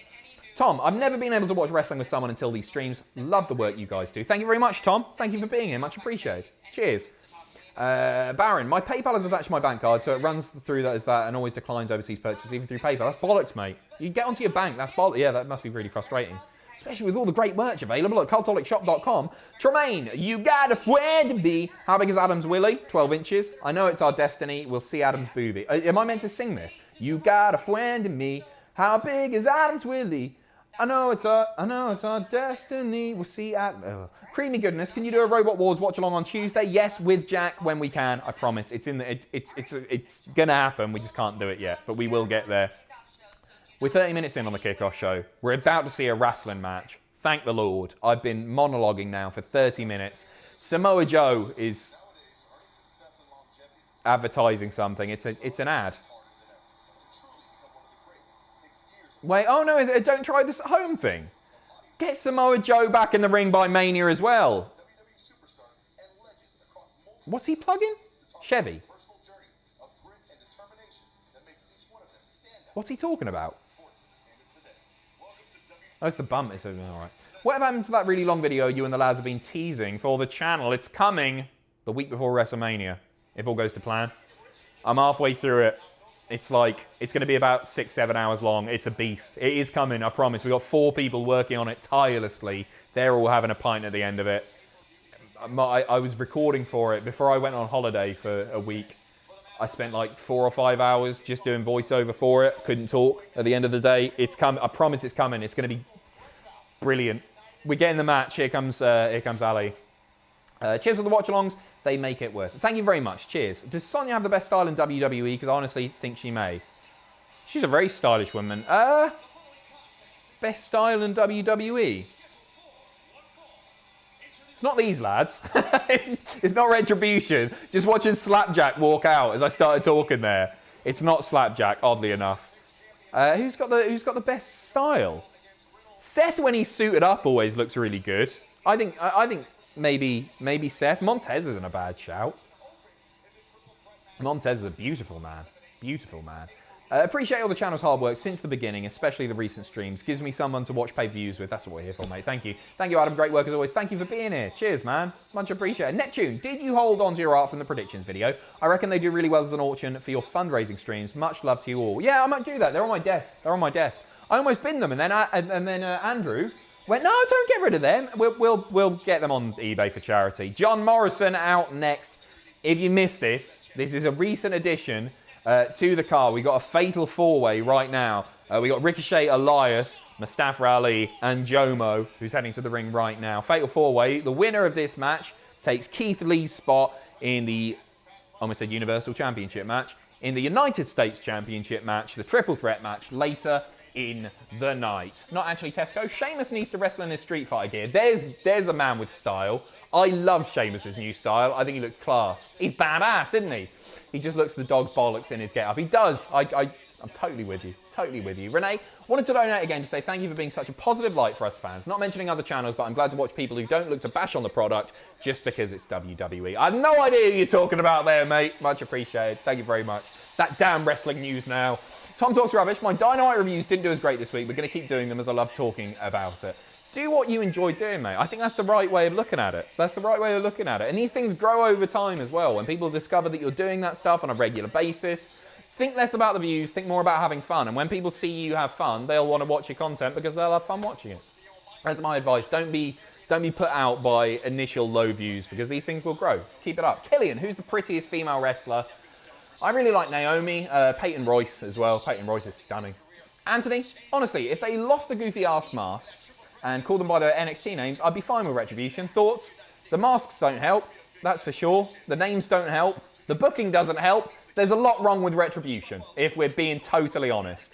Tom, I've never been able to watch wrestling with someone until these streams. Love the work you guys do. Thank you very much, Tom. Thank you for being here. Much appreciated. Cheers. Baron, my PayPal is attached to my bank card, so it runs through that as that and always declines overseas purchases, even through PayPal. That's bollocks, mate. You get onto your bank, that's bollocks. Yeah, that must be really frustrating. Especially with all the great merch available at cultaholicshop.com. Tremaine, you got a where to be. How big is Adam's willy? 12 inches. I know it's our destiny. We'll see Adam's boobie. Am I meant to sing this? You got a friend in me. How big is Adam's willy? I know it's our destiny. We'll see creamy goodness. Can you do a Robot Wars watch along on Tuesday? Yes, with Jack when we can. I promise. It's gonna happen. We just can't do it yet, but we will get there. We're 30 minutes in on the kickoff show. We're about to see a wrestling match. Thank the Lord. I've been monologuing now for 30 minutes. Samoa Joe is advertising something. It's an ad. Wait, oh no, is it a don't try this at home thing? Get Samoa Joe back in the ring by Mania as well. What's he plugging? Chevy. What's he talking about? Oh, it's the bump. It's all right. Whatever happened to that really long video you and the lads have been teasing for the channel? It's coming the week before WrestleMania, if all goes to plan. I'm halfway through it. It's going to be about 6-7 hours long. It's a beast. It is coming, I promise. We've got 4 people working on it tirelessly. They're all having a pint at the end of it. I was recording for it before I went on holiday for a week. I spent like 4 or 5 hours just doing voiceover for it. Couldn't talk at the end of the day. It's coming. I promise it's coming. It's going to be brilliant. We're getting the match. Here comes Ali. Cheers for the watch-alongs. They make it worth it. Thank you very much. Cheers. Does Sonya have the best style in WWE? Because I honestly think she may. She's a very stylish woman. Best style in WWE? It's not these lads. It's not Retribution. Just watching Slapjack walk out as I started talking there. It's not Slapjack, oddly enough. Who's got the best style? Seth, when he's suited up, always looks really good. I think maybe Seth. Montez isn't a bad shout. Montez is a beautiful man. Beautiful man. Appreciate all the channel's hard work since the beginning, especially the recent streams. Gives me someone to watch pay-per-views with. That's what we're here for, mate. Thank you. Thank you, Adam. Great work as always. Thank you for being here. Cheers, man. Much appreciated. Neptune, did you hold on to your art from the predictions video? I reckon they do really well as an auction for your fundraising streams. Much love to you all. Yeah, I might do that. They're on my desk. I almost binned them, and then Andrew went, no, don't get rid of them. We'll get them on eBay for charity. John Morrison out next. If you missed this is a recent addition to the card. We got a fatal 4-way right now. We got Ricochet, Elias, Mustafa Ali, and Jomo, who's heading to the ring right now. Fatal 4-way. The winner of this match takes Keith Lee's spot in the, I almost said Universal Championship match, in the United States Championship match, the Triple Threat match, later in the night. Not actually Tesco. Sheamus needs to wrestle in his Street Fighter gear. There's a man with style. I love Sheamus' new style. I think he looks class. He's badass, isn't he? He just looks the dog bollocks in his get-up. He does. I'm totally with you. Totally with you. Renee, wanted to donate again to say thank you for being such a positive light for us fans. Not mentioning other channels, but I'm glad to watch people who don't look to bash on the product just because it's WWE. I have no idea who you're talking about there, mate. Much appreciated. Thank you very much. That damn wrestling news now. Tom talks rubbish. My Dynamite reviews didn't do as great this week. We're going to keep doing them as I love talking about it. Do what you enjoy doing, mate. I think that's the right way of looking at it. That's the right way of looking at it. And these things grow over time as well. When people discover that you're doing that stuff on a regular basis, think less about the views, think more about having fun. And when people see you have fun, they'll want to watch your content because they'll have fun watching it. That's my advice. Don't be Don't be put out by initial low views because these things will grow. Keep it up. Killian, who's the prettiest female wrestler? I really like Naomi. Peyton Royce as well. Peyton Royce is stunning. Anthony, honestly, if they lost the goofy ass masks and called them by their NXT names, I'd be fine with Retribution. Thoughts? The masks don't help, that's for sure. The names don't help. The booking doesn't help. There's a lot wrong with Retribution, if we're being totally honest.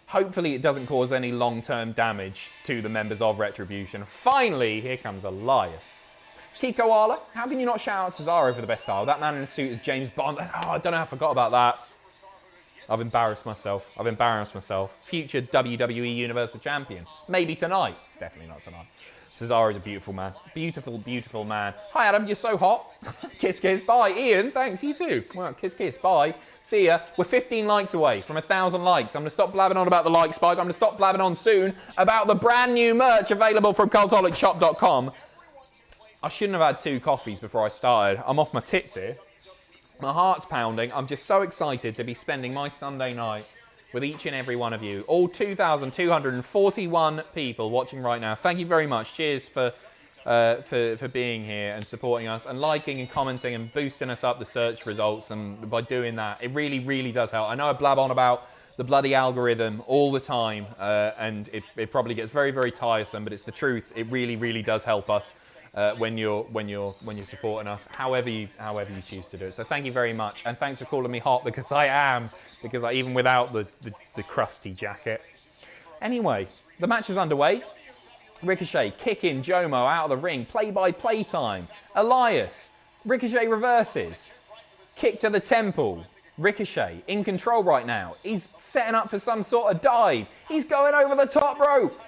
Hopefully it doesn't cause any long-term damage to the members of Retribution. Finally, here comes Elias. Kiko Ala, how can you not shout out Cesaro for the best style? That man in a suit is James Bond. Oh, I don't know, I forgot about that. I've embarrassed myself. Future WWE Universal Champion. Maybe tonight. Definitely not tonight. Cesaro is a beautiful man. Beautiful, beautiful man. Hi, Adam. You're so hot. Kiss, kiss. Bye. Ian, thanks. You too. Well, kiss, kiss. Bye. See ya. We're 15 likes away from 1,000 likes. I'm going to stop blabbing on about the like spike. I'm going to stop blabbing on soon about the brand new merch available from cultaholicshop.com. I shouldn't have had 2 coffees before I started. I'm off my tits here. My heart's pounding. I'm just so excited to be spending my Sunday night with each and every one of you. All 2,241 people watching right now. Thank you very much. Cheers for being here and supporting us and liking and commenting and boosting us up the search results. And by doing that, it really, really does help. I know I blab on about the bloody algorithm all the time, and it probably gets very, very tiresome, but it's the truth. It really, really does help us. When you're supporting us, however you choose to do it. So thank you very much, and thanks for calling me hot because I am, even without the crusty jacket. Anyway, the match is underway. Ricochet kicking Jomo out of the ring. Play-by-play time. Elias. Ricochet reverses. Kick to the temple. Ricochet in control right now. He's setting up for some sort of dive. He's going over the top rope.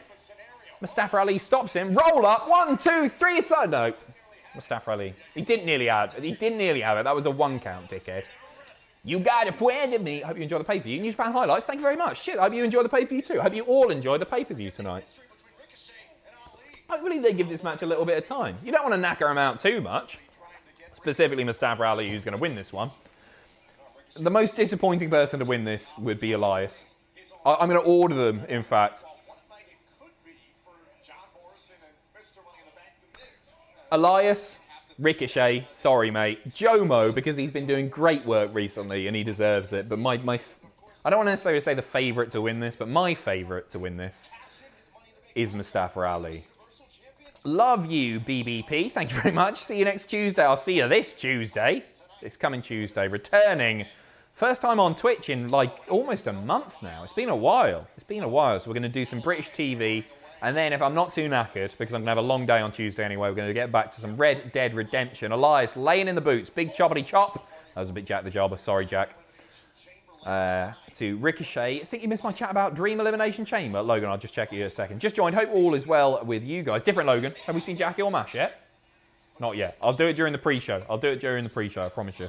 Mustafa Ali stops him. Roll up. 1, 2, 3. It's no. Mustafa Ali. He didn't nearly have it. That was a 1 count, dickhead. You got a friend of me. I hope you enjoy the pay-per-view. New Japan highlights. Thank you very much. Shit. I hope you enjoy the pay-per-view too. I hope you all enjoy the pay-per-view tonight. Hopefully they give this match a little bit of time. You don't want to knacker him out too much. Specifically Mustafa Ali, who's going to win this one. The most disappointing person to win this would be Elias. I'm going to order them, in fact. Elias, Ricochet, sorry mate. Jomo, because he's been doing great work recently and he deserves it. But I don't want to necessarily say the favourite to win this, but my favourite to win this is Mustafa Ali. Love you, BBP. Thank you very much. See you next Tuesday. I'll see you this Tuesday. This coming Tuesday. Returning. First time on Twitch in like almost a month now. It's been a while. So we're going to do some British TV. And then if I'm not too knackered, because I'm going to have a long day on Tuesday anyway, we're going to get back to some Red Dead Redemption. Elias laying in the boots. Big choppity chop. That was a bit Jack the Jobber. Sorry, Jack. To Ricochet. I think you missed my chat about Dream Elimination Chamber. Logan, I'll just check you in a second. Just joined. Hope all is well with you guys. Different Logan. Have we seen Jackie or Mash yet? Not yet. I'll do it during the pre-show. I promise you.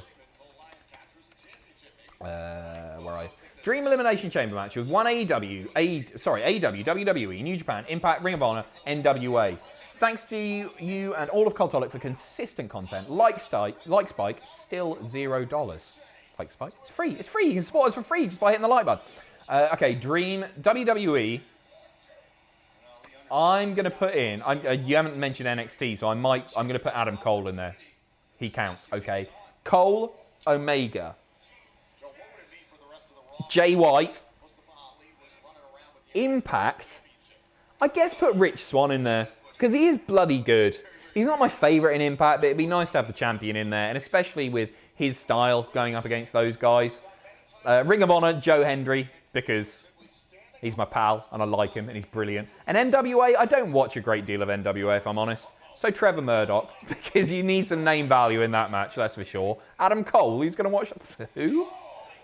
Where are you? Dream Elimination Chamber match with one AEW, WWE, New Japan, Impact, Ring of Honor, NWA. Thanks to you and all of Cultaholic for consistent content. Like Spike, still $0. Like Spike? It's free. You can support us for free just by hitting the like button. Okay, Dream, WWE. I'm going to put in, you haven't mentioned NXT, so I'm going to put Adam Cole in there. He counts, okay. Cole, Omega. Jay White, Impact, I guess put Rich Swann in there, because he is bloody good. He's not my favourite in Impact, but it'd be nice to have the champion in there, and especially with his style going up against those guys. Ring of Honor, Joe Hendry, because he's my pal, and I like him, and he's brilliant. And NWA, I don't watch a great deal of NWA, if I'm honest. So Trevor Murdoch, because you need some name value in that match, that's for sure. Adam Cole, who's going to watch? Who?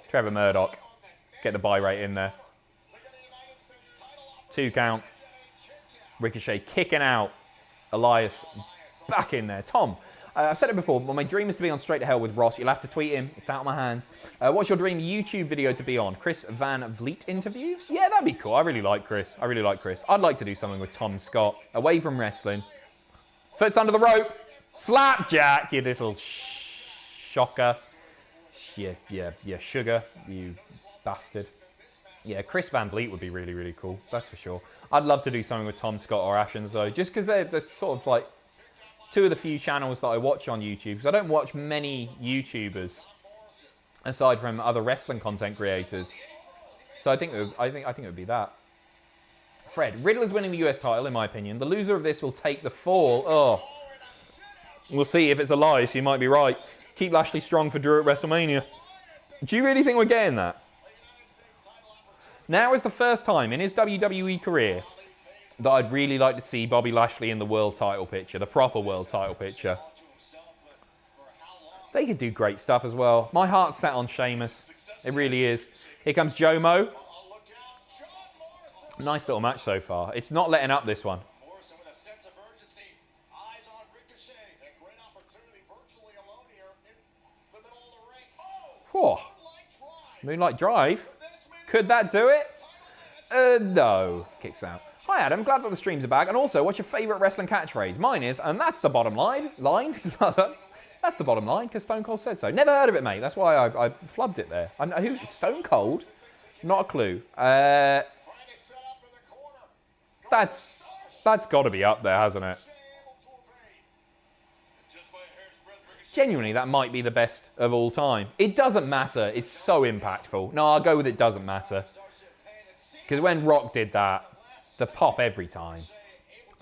Trevor Murdoch. Get the buy rate in there. 2 count. Ricochet kicking out. Elias back in there. Tom, I've said it before, but my dream is to be on Straight to Hell with Ross. You'll have to tweet him. It's out of my hands. What's your dream YouTube video to be on? Chris Van Vliet interview? Yeah, that'd be cool. I really like Chris. I'd like to do something with Tom Scott. Away from wrestling. Foot's under the rope. Slapjack, you little shocker. Yeah, sugar, you bastard. Yeah, Chris Van Vliet would be really, really cool. That's for sure. I'd love to do something with Tom Scott or Ashens, though, just because they're sort of like two of the few channels that I watch on YouTube. Because I don't watch many YouTubers aside from other wrestling content creators. So I think it would be that. Fred, Riddle is winning the US title, in my opinion. The loser of this will take the fall. Oh. We'll see if it's a lie, so you might be right. Keep Lashley strong for Drew at WrestleMania. Do you really think we're getting that? Now is the first time in his WWE career that I'd really like to see Bobby Lashley in the world title picture, the proper world title picture. They could do great stuff as well. My heart's set on Sheamus. It really is. Here comes Jomo. Nice little match so far. It's not letting up, this one. Whew. Moonlight Drive. Could that do it? No. Kicks out. Hi Adam, glad that the streams are back. And also, what's your favourite wrestling catchphrase? Mine is, and that's the bottom line. That's the bottom line, because Stone Cold said so. Never heard of it, mate. That's why I flubbed it there. Who? Stone Cold? Not a clue. That's got to be up there, hasn't it? Genuinely, that might be the best of all time. It doesn't matter. It's so impactful. No, I'll go with it doesn't matter. Because when Rock did that, the pop every time.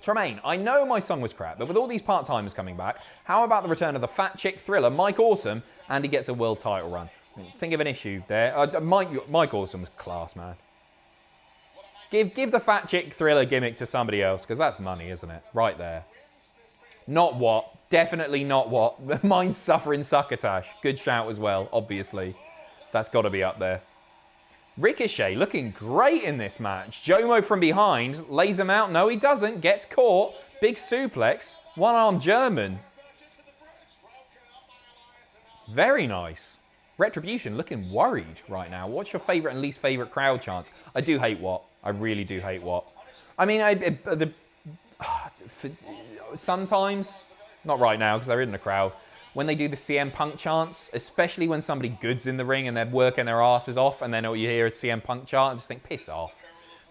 Tremaine, I know my song was crap, but with all these part-timers coming back, how about the return of the fat chick thriller, Mike Awesome, and he gets a world title run? Think of an issue there. Mike Awesome was class, man. Give the fat chick thriller gimmick to somebody else, because that's money, isn't it? Right there. Not what. Definitely not what. Mine's Suffering Succotash. Good shout as well, obviously. That's got to be up there. Ricochet looking great in this match. Jomo from behind lays him out. No, he doesn't. Gets caught. Big suplex. One-armed German. Very nice. Retribution looking worried right now. What's your favourite and least favourite crowd chants? I do hate what. I really do hate what. I mean, sometimes, not right now because they're in the crowd, when they do the CM Punk chants, especially when somebody good's in the ring and they're working their asses off and then all you hear is CM Punk chant, I just think, piss off.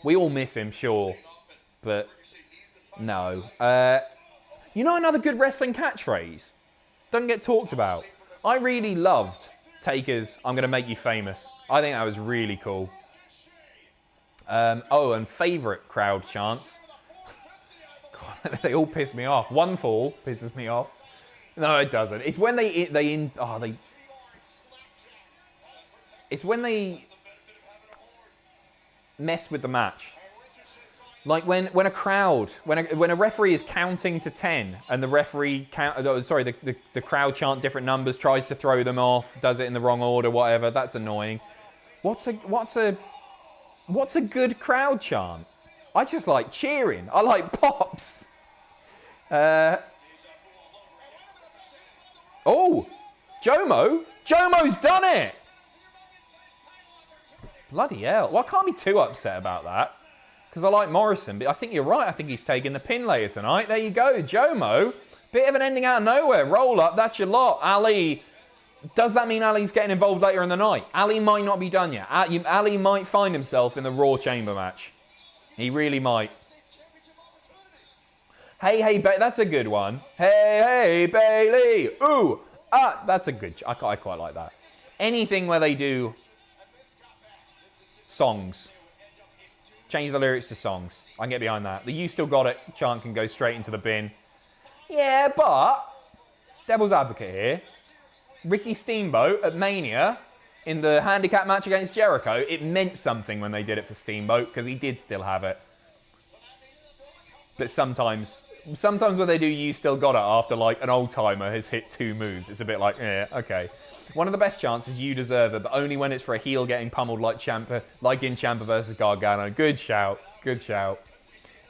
We all miss him, sure, but no. You know another good wrestling catchphrase? Doesn't get talked about. I really loved Taker's I'm Gonna Make You Famous. I think that was really cool. Oh, and favourite crowd chants. God, they all piss me off. One Fall pisses me off. No, it doesn't. It's when it's when they mess with the match. Like when a crowd, when a referee is counting to 10 and the referee the crowd chant different numbers, tries to throw them off, does it in the wrong order, whatever. That's annoying. What's a good crowd chant? I just like cheering. I like pops. Oh, Jomo's done it. Bloody hell. Well, I can't be too upset about that because I like Morrison, but I think you're right. I think he's taking the pin later tonight. There you go, Jomo. Bit of an ending out of nowhere. Roll up, that's your lot. Ali, does that mean Ali's getting involved later in the night? Ali might not be done yet. Ali might find himself in the Raw Chamber match. He really might. Hey, that's a good one. Hey, Bailey. Ooh, that's a good. I quite like that. Anything where they do songs. Change the lyrics to songs. I can get behind that. The You Still Got It chant can go straight into the bin. Yeah, but devil's advocate here. Ricky Steamboat at Mania in the handicap match against Jericho, it meant something when they did it for Steamboat because he did still have it. But sometimes when they do You Still Got It after like an old timer has hit 2 moves, it's a bit like, yeah, okay. One of the best chances is You Deserve It, but only when it's for a heel getting pummeled like Ciampa, like in Ciampa versus Gargano. Good shout. Good shout.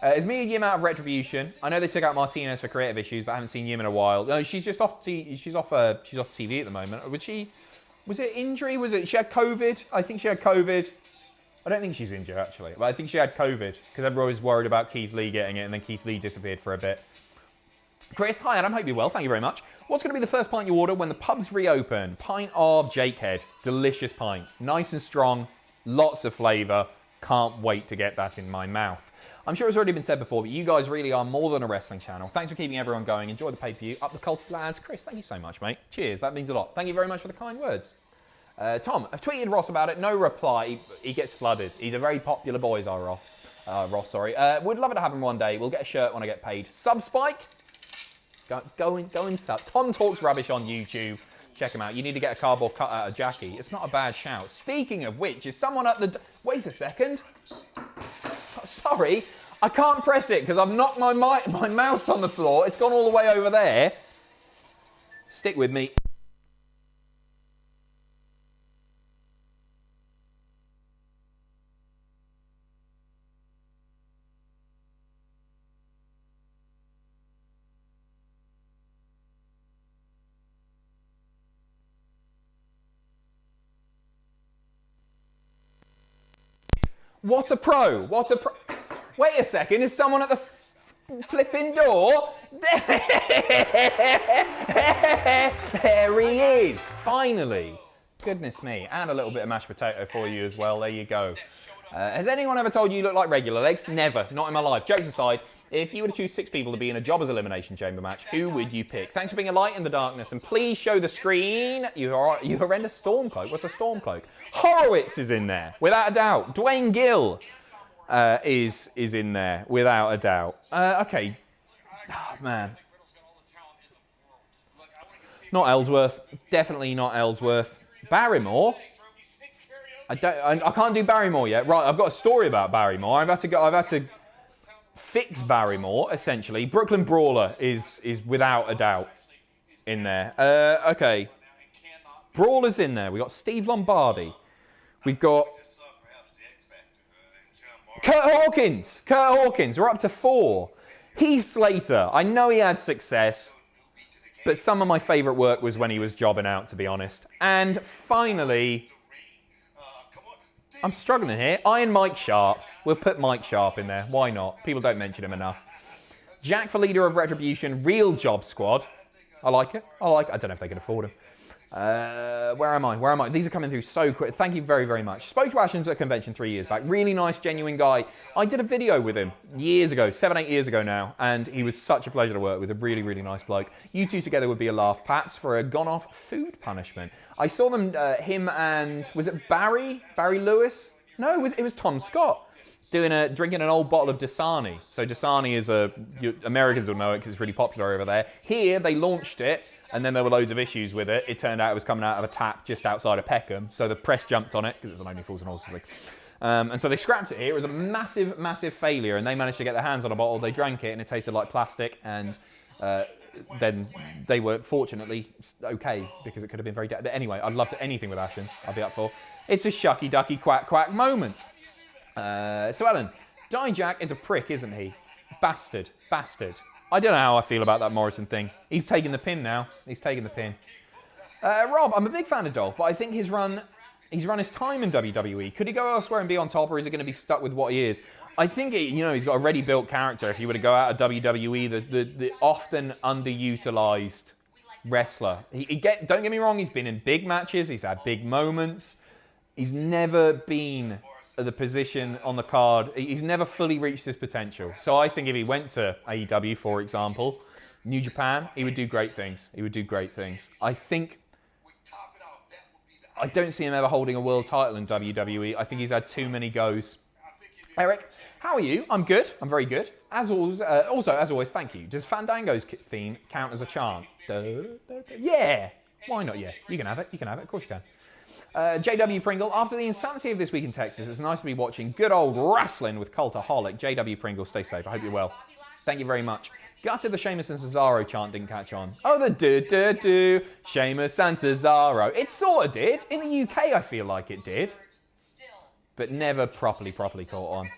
Is Mia Yim out of Retribution? I know they took out Martinez for creative issues, but I haven't seen Yim in a while. No, she's just off. She's off TV at the moment. Was it injury? She had COVID? I think she had COVID. I don't think she's injured actually, but I think she had COVID because everyone was worried about Keith Lee getting it, and then Keith Lee disappeared for a bit. Chris, hi Adam, hope you're well. Thank you very much. What's going to be the first pint you order when the pubs reopen? Pint of Jakehead. Delicious pint. Nice and strong. Lots of flavour. Can't wait to get that in my mouth. I'm sure it's already been said before, but you guys really are more than a wrestling channel. Thanks for keeping everyone going. Enjoy the pay-per-view. Up the culty lads. Chris, thank you so much, mate. Cheers. That means a lot. Thank you very much for the kind words. Tom, I've tweeted Ross about it. No reply. He gets flooded. He's a very popular boy, is our Ross. Ross, sorry. Would love it to happen one day. We'll get a shirt when I get paid. Subspike. Go and sub. Tom talks rubbish on YouTube. Check him out. You need to get a cardboard cut out of Jackie. It's not a bad shout. Speaking of which, is someone at the... Wait a second. Sorry, I can't press it because I've knocked my mouse on the floor. It's gone all the way over there. Stick with me. What a pro. What a pro. Wait a second, is someone at the flipping door? There he is, finally. Goodness me, and a little bit of mashed potato for you as well, there you go. Has anyone ever told you you look like regular legs? Never, not in my life. Jokes aside, if you were to choose 6 people to be in a Jobbers Elimination Chamber match, who would you pick? Thanks for being a light in the darkness, and please show the screen. You horrendous Stormcloak. What's a Stormcloak? Horowitz is in there, without a doubt. Dwayne Gill is in there, without a doubt. Okay. Oh, man. Not Ellsworth. Definitely not Ellsworth. Barrymore? I can't do Barrymore yet. Right, I've got a story about Barrymore. I've had to fix Barrymore, essentially. Brooklyn Brawler is without a doubt in there. Okay. Brawler's in there. We've got Steve Lombardi. We've got Kurt Hawkins. Kurt Hawkins. We're up to 4. Heath Slater. I know he had success, but some of my favourite work was when he was jobbing out, to be honest. And finally, I'm struggling here. Iron Mike Sharp. We'll put Mike Sharp in there. Why not? People don't mention him enough. Jack for leader of Retribution. Real Job Squad. I like it. I don't know if they can afford him. Where am I? These are coming through so quick. Thank you very, very much. Spoke to Ashens at a convention 3 years back. Really nice, genuine guy. I did a video with him years ago, 7, 8 years ago now, and he was such a pleasure to work with. A really, really nice bloke. You two together would be a laugh. Pats for a gone-off food punishment. I saw them, him and, was it Barry Lewis? No, it was Tom Scott. Drinking an old bottle of Dasani. So Dasani is Americans will know it because it's really popular over there. Here, they launched it, and then there were loads of issues with it. It turned out it was coming out of a tap just outside of Peckham, so the press jumped on it, because it's an Only Fools and Horses league. And so they scrapped it here. It was a massive, massive failure, and they managed to get their hands on a bottle. They drank it, and it tasted like plastic, and then they were fortunately okay, because it could have been very... But anyway, I'd love to anything with Ashens. I'd be up for. It's a shucky ducky quack quack moment. So Ellen, Dijak is a prick, isn't he? Bastard. I don't know how I feel about that Morrison thing. He's taking the pin now. Rob, I'm a big fan of Dolph, but I think he's run his time in WWE. Could he go elsewhere and be on top, or is he going to be stuck with what he is? I think he's got a ready-built character. If he were to go out of WWE, the often underutilized wrestler. Don't get me wrong, he's been in big matches. He's had big moments. He's never been at the position on the card. He's never fully reached his potential. So I think if he went to AEW, for example, New Japan, he would do great things. I don't see him ever holding a world title in WWE. I think he's had too many goes. Eric, how are you? I'm good. I'm very good. As always, as always, thank you. Does Fandango's theme count as a chant? Yeah. Why not? Yeah. You can have it. Of course you can. JW Pringle, after the insanity of this week in Texas, it's nice to be watching good old wrestling with Cultaholic. JW Pringle, stay safe. I hope you're well. Thank you very much. Gutted the Sheamus and Cesaro chant didn't catch on. Oh, the do-do-do, Sheamus and Cesaro. It sort of did. In the UK, I feel like it did. But never properly caught on.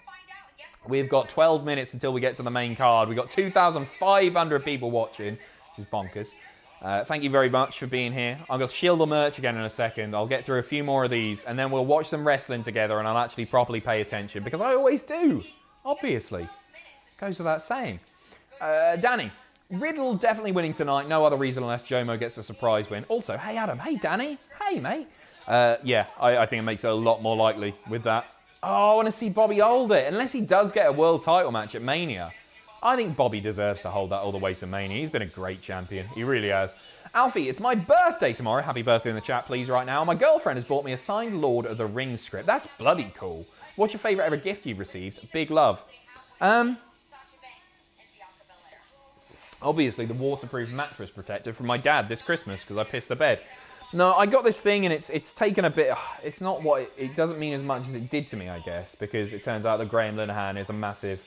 We've got 12 minutes until we get to the main card. We've got 2,500 people watching, which is bonkers. Thank you very much for being here. I'm going to shield the merch again in a second. I'll get through a few more of these, and then we'll watch some wrestling together, and I'll actually properly pay attention, because I always do, obviously. Goes without saying. Danny, Riddle definitely winning tonight. No other reason unless Jomo gets a surprise win. Also, hey Adam, hey Danny, hey mate. Yeah, I think it makes it a lot more likely with that. Oh, I want to see Bobby hold it. Unless he does get a world title match at Mania. I think Bobby deserves to hold that all the way to Mania. He's been a great champion. He really has. Alfie, it's my birthday tomorrow. Happy birthday in the chat, please, right now. My girlfriend has bought me a signed Lord of the Rings script. That's bloody cool. What's your favourite ever gift you've received? Big love. Obviously, the waterproof mattress protector from my dad this Christmas because I pissed the bed. No, I got this thing and it's taken a bit... It's not what... It doesn't mean as much as it did to me, I guess, because it turns out that Graham Linehan is a massive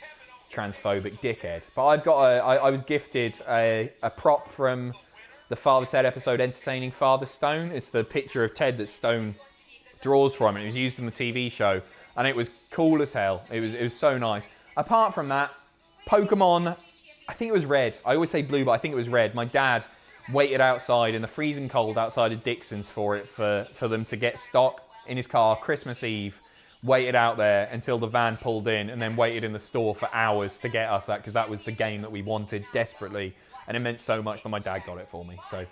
transphobic dickhead. But I've got I was gifted a prop from the Father Ted episode Entertaining Father Stone. It's the picture of Ted that Stone draws from, and it was used in the TV show, and it was cool as hell. It was so nice. Apart from that, Pokemon, I think it was red. I always say blue, but I think it was red. My dad waited outside in the freezing cold outside of Dixon's for them to get stock in his car Christmas Eve. Waited out there until the van pulled in, and then waited in the store for hours to get us that, because that was the game that we wanted desperately, and it meant so much that my dad got it for me. So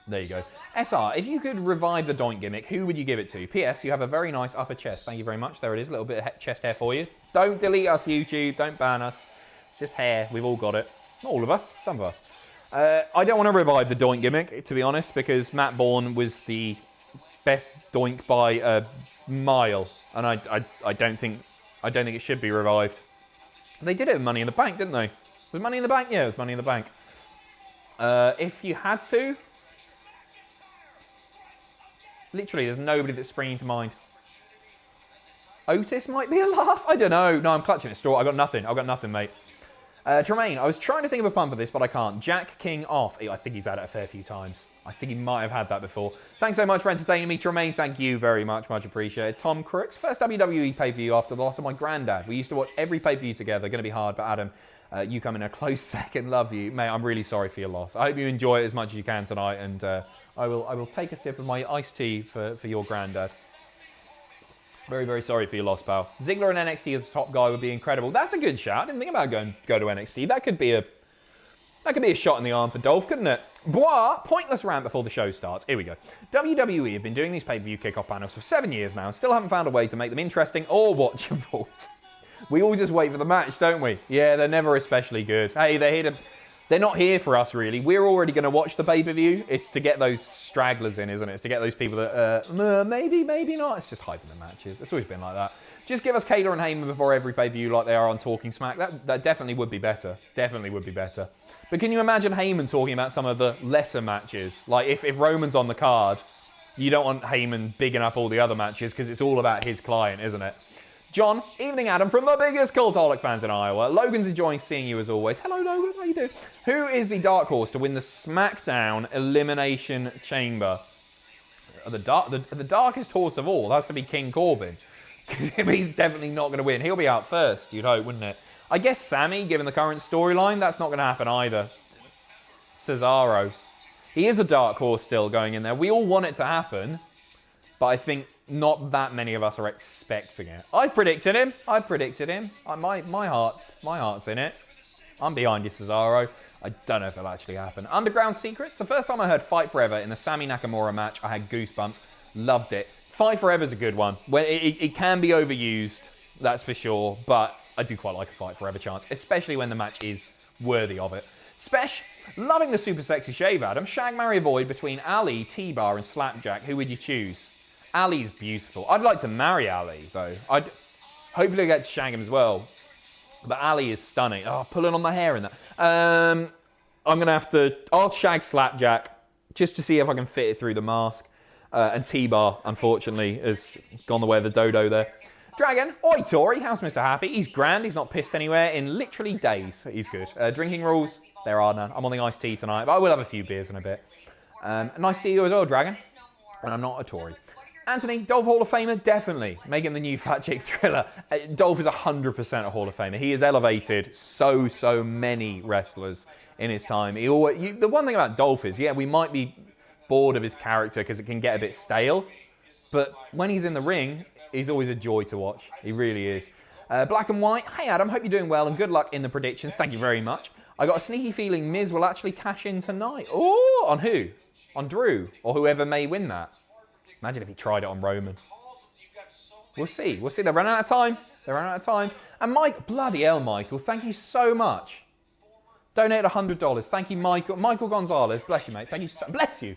there you go. SR, if you could revive the doink gimmick, who would you give it to? PS, you have a very nice upper chest. Thank you very much. There it is, a little bit of chest hair for you. Don't delete us, YouTube. Don't ban us. It's just hair. We've all got it. Not all of us. Some of us. I don't want to revive the doink gimmick, to be honest, because Matt Bourne was the best doink by a mile, and I don't think it should be revived. They did it with Money in the Bank, didn't they? Was Money in the Bank? Yeah, it was Money in the Bank. If you had to, literally, there's nobody that's springing to mind. Otis might be a laugh. I don't know. No, I'm clutching at straw. I got nothing, mate. Tremaine, I was trying to think of a pun for this, but I can't. Jack King off. I think he's had it a fair few times. I think he might have had that before. Thanks so much for entertaining me, Tremaine. Thank you very much. Much appreciated. Tom Crooks, first WWE pay-per-view after the loss of my granddad. We used to watch every pay-per-view together. Going to be hard, but Adam, you come in a close second. Love you. Mate, I'm really sorry for your loss. I hope you enjoy it as much as you can tonight, and I will take a sip of my iced tea for your granddad. Very, very sorry for your loss, pal. Ziggler in NXT as a top guy would be incredible. That's a good shout. I didn't think about go to NXT. That could be a shot in the arm for Dolph, couldn't it? Bois, pointless rant before the show starts. Here we go. WWE have been doing these pay-per-view kickoff panels for 7 years now and still haven't found a way to make them interesting or watchable. We all just wait for the match, don't we? Yeah, they're never especially good. Hey, they're not here for us, really. We're already going to watch the pay-per-view. It's to get those stragglers in, isn't it? It's to get those people that, maybe not. It's just hyping the matches. It's always been like that. Just give us Kayla and Heyman before every pay-per-view like they are on Talking Smack. That definitely would be better. Definitely would be better. But can you imagine Heyman talking about some of the lesser matches? Like, if Roman's on the card, you don't want Heyman bigging up all the other matches because it's all about his client, isn't it? John, evening Adam, from the biggest Cultaholic fans in Iowa. Logan's enjoying seeing you as always. Hello Logan, how you doing? Who is the dark horse to win the SmackDown Elimination Chamber? The darkest horse of all has to be King Corbin. He's definitely not going to win. He'll be out first, you'd hope, wouldn't it? I guess Sami, given the current storyline, that's not going to happen either. Cesaro. He is a dark horse still going in there. We all want it to happen, but I think not that many of us are expecting it. I predicted him. My heart's in it. I'm behind you, Cesaro. I don't know if it'll actually happen. Underground Secrets. The first time I heard Fight Forever in the Sami Nakamura match, I had goosebumps. Loved it. Fight Forever's a good one. When it can be overused, that's for sure, but I do quite like a Fight Forever chance, especially when the match is worthy of it. Spesh, loving the super sexy shave, Adam. Shag, marry, avoid between Ali, T-Bar, and Slapjack. Who would you choose? Ali's beautiful. I'd like to marry Ali, though. Hopefully I get to shag him as well. But Ali is stunning. Oh, pulling on the hair in that. I'm going to have to... I'll shag Slapjack just to see if I can fit it through the mask. And T-Bar, unfortunately, has gone the way of the dodo there. Dragon, oi Tori, how's Mr. Happy? He's grand, he's not pissed anywhere in literally days. He's good. Drinking rules, there are none. I'm on the iced tea tonight, but I will have a few beers in a bit. Nice to see you as well, Dragon. And I'm not a Tory. Anthony, Dolph Hall of Famer, definitely. Making the new Fat Chick Thriller. Dolph is 100% a Hall of Famer. He has elevated so many wrestlers in his time. The one thing about Dolph is, yeah, we might be bored of his character because it can get a bit stale, but when he's in the ring, he's always a joy to watch. He really is. Black and White, hey Adam, hope you're doing well and good luck in the predictions. Thank you very much. I got a sneaky feeling Miz will actually cash in tonight. Oh, on who? On Drew, or whoever may win that. Imagine if he tried it on Roman. We'll see. We'll see. They're running out of time. They're running out of time. And Mike, bloody hell, Michael, thank you so much. Donated $100. Thank you, Michael. Michael Gonzalez. Bless you, mate. Thank you so bless you.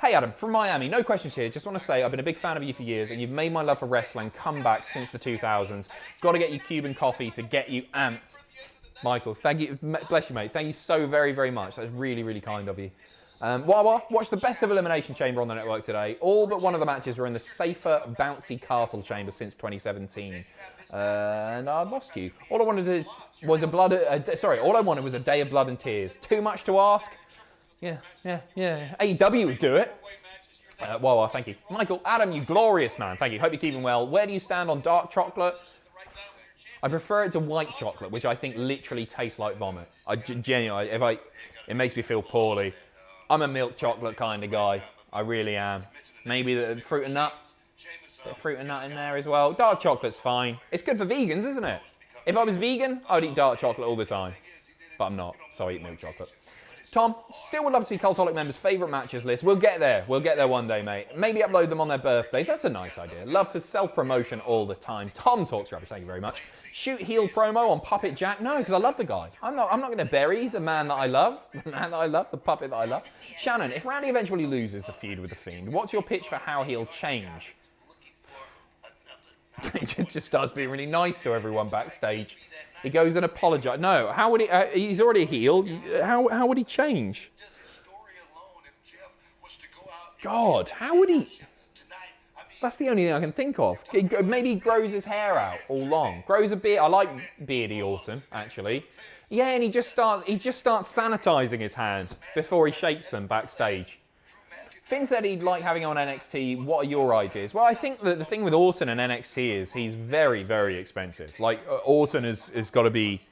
Hey, Adam, from Miami. No questions here. Just want to say I've been a big fan of you for years, and you've made my love for wrestling come back since the 2000s. Got to get you Cuban coffee to get you amped. Michael, thank you. Bless you, mate. Thank you so very, very much. That's really, really kind of you. Wawa, watched the best of Elimination Chamber on the network today. All but one of the matches were in the safer, bouncy castle chamber since 2017. And I lost you. All I wanted was all I wanted was a day of blood and tears. Too much to ask? Yeah. AEW would do it. Wawa, thank you. Michael, Adam, you glorious man. Thank you. Hope you're keeping well. Where do you stand on dark chocolate? I prefer it to white chocolate, which I think literally tastes like vomit. Genuinely, it makes me feel poorly. I'm a milk chocolate kind of guy. I really am. Maybe the fruit and nut. Bit of fruit and nut in there as well. Dark chocolate's fine. It's good for vegans, isn't it? If I was vegan, I'd eat dark chocolate all the time. But I'm not, so I eat milk chocolate. Tom, still would love to see Cultaholic members' favourite matches list. We'll get there. We'll get there one day, mate. Maybe upload them on their birthdays. That's a nice idea. Love for self-promotion all the time. Tom talks rubbish. Thank you very much. Shoot heel promo on Puppet Jack. No, because I love the guy. I'm not going to bury the man that I love. The man that I love. The puppet that I love. Shannon, if Randy eventually loses the feud with The Fiend, what's your pitch for how he'll change? He just starts being really nice to everyone backstage. He goes and apologizes. No, how would he? He's already a heel. How would he change? God, how would he? That's the only thing I can think of. Maybe he grows his hair out all long. Grows a beard. I like beardy Orton, actually. Yeah, and he just starts sanitizing his hand before he shakes them backstage. Finn said he'd like having on NXT. What are your ideas? Well, I think that the thing with Orton and NXT is he's very, very expensive. Like, Orton has got to be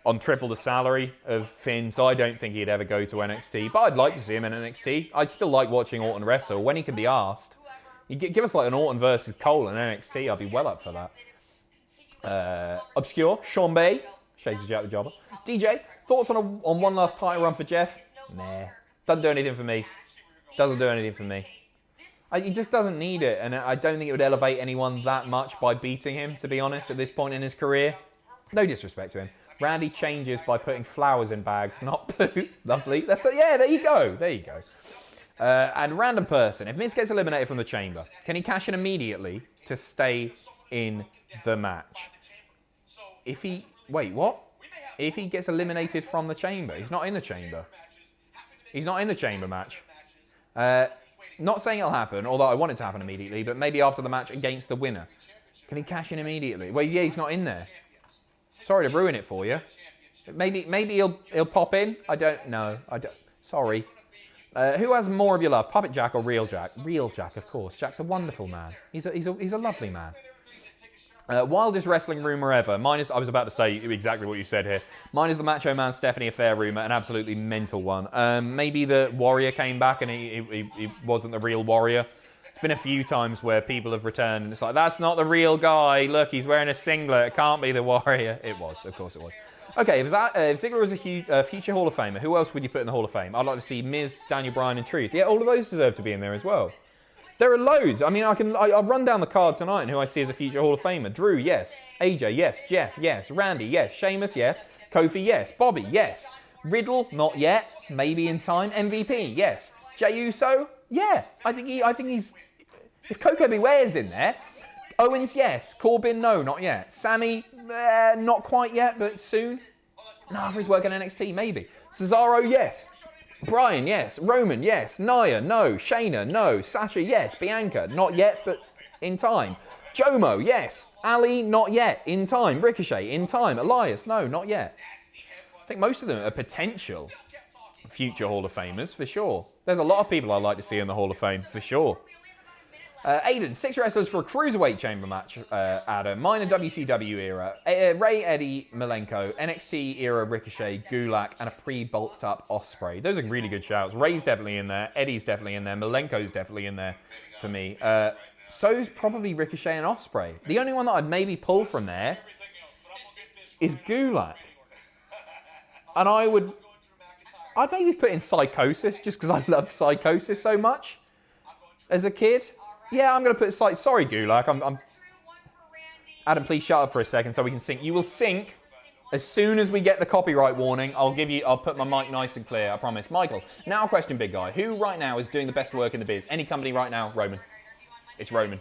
on triple the salary of Finn, so I don't think he'd ever go to NXT. But I'd like to see him in NXT. I still like watching Orton wrestle when he can be asked. You give us like an Orton versus Cole in NXT, I'd be well up for that. Obscure, Sean Bay, Shades of Jack the Jobber. DJ, thoughts on one last title run for Jeff? Nah, doesn't do anything for me. Doesn't do anything for me. He just doesn't need it, and I don't think it would elevate anyone that much by beating him, to be honest, at this point in his career. No disrespect to him. Randy changes by putting flowers in bags, not poo. Lovely. Yeah, there you go. There you go. And random person. If Miz gets eliminated from the chamber, can he cash in immediately to stay in the match? Wait, what? If he gets eliminated from the chamber, he's not in the chamber. He's not in the chamber match. Not saying it'll happen, although I want it to happen immediately, but maybe after the match against the winner. Can he cash in immediately? Well, yeah, he's not in there. Sorry to ruin it for you. Maybe he'll pop in. I don't know. Sorry. Who has more of your love, Puppet Jack or Real Jack? Real Jack, of course. Jack's a wonderful man. He's a lovely man. Wildest wrestling rumour ever. Mine is, I was about to say exactly what you said here. Mine is the Macho Man Stephanie affair rumour, an absolutely mental one. Maybe the Warrior came back and he wasn't the real Warrior. It's been a few times where people have returned and it's like, that's not the real guy. Look, he's wearing a singlet. It can't be the Warrior. It was, of course it was. Okay, if Ziggler was a future Hall of Famer, who else would you put in the Hall of Fame? I'd like to see Miz, Daniel Bryan and Truth. Yeah, all of those deserve to be in there as well. There are loads. I mean, I'll run down the card tonight and who I see as a future Hall of Famer. Drew, yes. AJ, yes. Jeff, yes. Randy, yes. Sheamus, yes. Kofi, yes. Bobby, yes. Riddle, not yet. Maybe in time. MVP, yes. Jey Uso, yeah. I think he's... If Coco Beware's in there... Owens, yes. Corbin, no, not yet. Sami, not quite yet, but soon. No, for his work in NXT, maybe. Cesaro, yes. Bryan, yes. Roman, yes. Nia, no. Shayna, no. Sasha, yes. Bianca, not yet, but in time. Jomo, yes. Ali, not yet, in time. Ricochet, in time. Elias, no, not yet. I think most of them are potential future Hall of Famers, for sure. There's a lot of people I'd like to see in the Hall of Fame, for sure. Aiden, 6 wrestlers for a Cruiserweight Chamber match, Adam. Mine are WCW era. Ray, Eddie, Malenko, NXT era Ricochet, Gulak, and a pre-bulked up Ospreay. Those are really good shouts. Ray's definitely in there. Eddie's definitely in there. Malenko's definitely in there for me. So's probably Ricochet and Ospreay. The only one that I'd maybe pull from there is Gulak. And I'd maybe put in Psychosis, just because I loved Psychosis so much. as a kid. Yeah, I'm going to put it like, sorry, Gulak. Adam, please shut up for a second so we can sync. You will sync as soon as we get the copyright warning. I'll put my mic nice and clear, I promise. Michael, now a question, big guy. Who right now is doing the best work in the biz? Any company right now? Roman. It's Roman.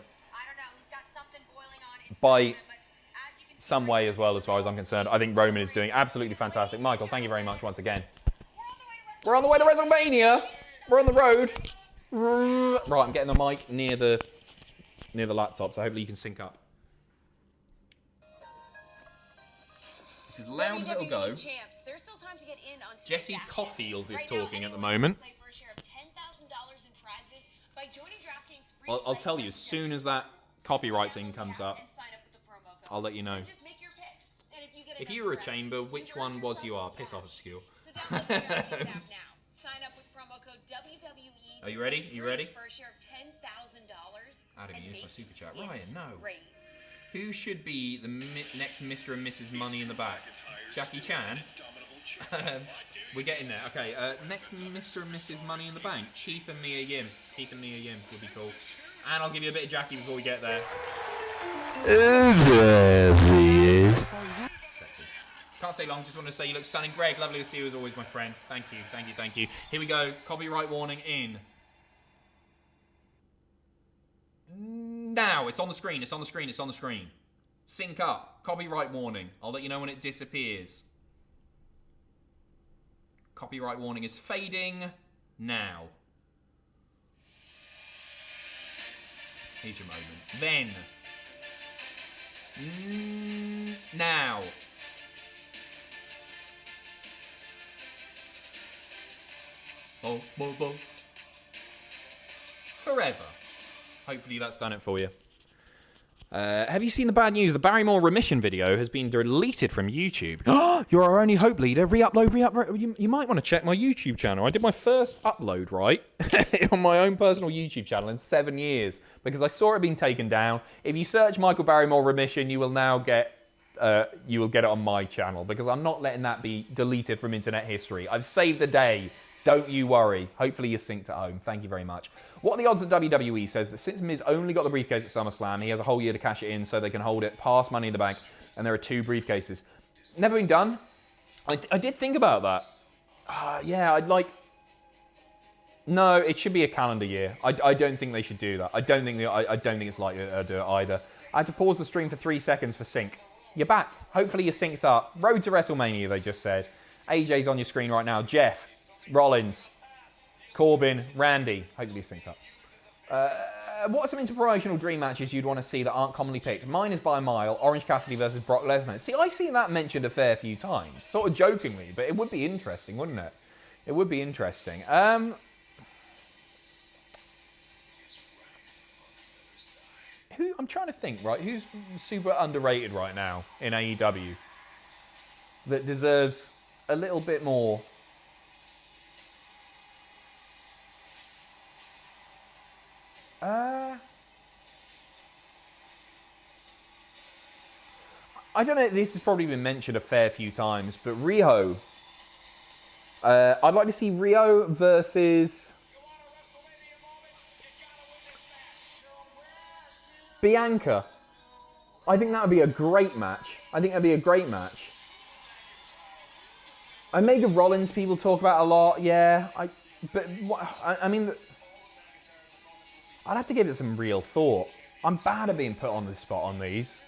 By some way as well, as far as I'm concerned. I think Roman is doing absolutely fantastic. Michael, thank you very much once again. We're on the way to WrestleMania. We're on the road. Right, I'm getting the mic near the laptop, so hopefully you can sync up. It's as loud as it'll go. Jesse Caulfield is talking at the moment. I'll tell you, as soon as that copyright thing comes up, I'll let you know. If you were a chamber, which one was you are? Piss off, obscure. Are you ready? Are you ready? Adam, use my super chat. Ryan, no. Who should be the next Mr. and Mrs. Money in the Bank? Jackie Chan? We're getting there. Okay, next Mr. and Mrs. Money in the Bank. Keith and Mia Yim. Keith and Mia Yim would be cool. And I'll give you a bit of Jackie before we get there. There he is. Sexy. Can't stay long, just want to say you look stunning. Greg, lovely to see you as always, my friend. Thank you, thank you, thank you. Here we go. Copyright warning in. Now, it's on the screen, it's on the screen, it's on the screen. Sync up. Copyright warning. I'll let you know when it disappears. Copyright warning is fading now. Here's your moment. Then. Now. Oh, oh, oh. Forever. Hopefully that's done it for you. Have you seen the bad news? The Barrymore remission video has been deleted from YouTube. You're our only hope leader. Re-upload. You might want to check my YouTube channel. I did my first upload, right? On my own personal YouTube channel in 7 years. Because I saw it being taken down. If you search Michael Barrymore remission, you will now get... you will get it on my channel. Because I'm not letting that be deleted from internet history. I've saved the day. Don't you worry. Hopefully you're synced at home. Thank you very much. What are the odds that WWE says that since Miz only got the briefcase at SummerSlam, he has a whole year to cash it in so they can hold it past Money in the Bank, and there are 2 briefcases? Never been done. I did think about that. Yeah, I'd like... No, it should be a calendar year. I don't think they should do that. I don't think it's likely to do it either. I had to pause the stream for 3 seconds for sync. You're back. Hopefully you're synced up. Road to WrestleMania, they just said. AJ's on your screen right now. Jeff. Rollins, Corbin, Randy. Hopefully synced up. What are some inspirational dream matches you'd want to see that aren't commonly picked? Mine is by a mile, Orange Cassidy versus Brock Lesnar. See, I see that mentioned a fair few times, sort of jokingly, but it would be interesting, wouldn't it? It would be interesting. I'm trying to think, right? Who's super underrated right now in AEW that deserves a little bit more... I don't know, this has probably been mentioned a fair few times, but Rio. I'd like to see Rio versus Bianca. I think that would be a great match. Omega Rollins, people talk about a lot, yeah. I mean... I'd have to give it some real thought. I'm bad at being put on the spot on these.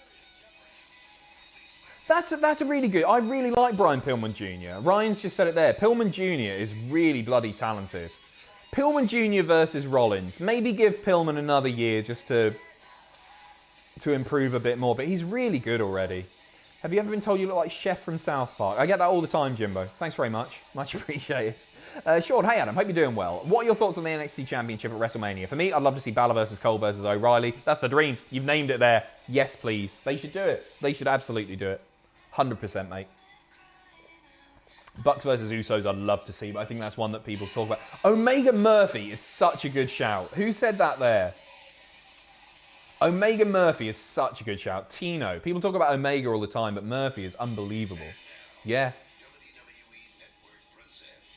That's a really good... I really like Brian Pillman Jr. Ryan's just said it there. Pillman Jr. is really bloody talented. Pillman Jr. versus Rollins. Maybe give Pillman another year just to improve a bit more. But he's really good already. Have you ever been told you look like Chef from South Park? I get that all the time, Jimbo. Thanks very much. Much appreciated. Sean, hey Adam, hope you're doing well. What are your thoughts on the NXT Championship at WrestleMania? For me, I'd love to see Balor versus Cole versus O'Reilly. That's the dream. You've named it there. Yes, please. They should do it. They should absolutely do it. 100%, mate. Bucks versus Usos, I'd love to see, but I think that's one that people talk about. Omega Murphy is such a good shout. Who said that there? Omega Murphy is such a good shout. Tino. People talk about Omega all the time, but Murphy is unbelievable. Yeah.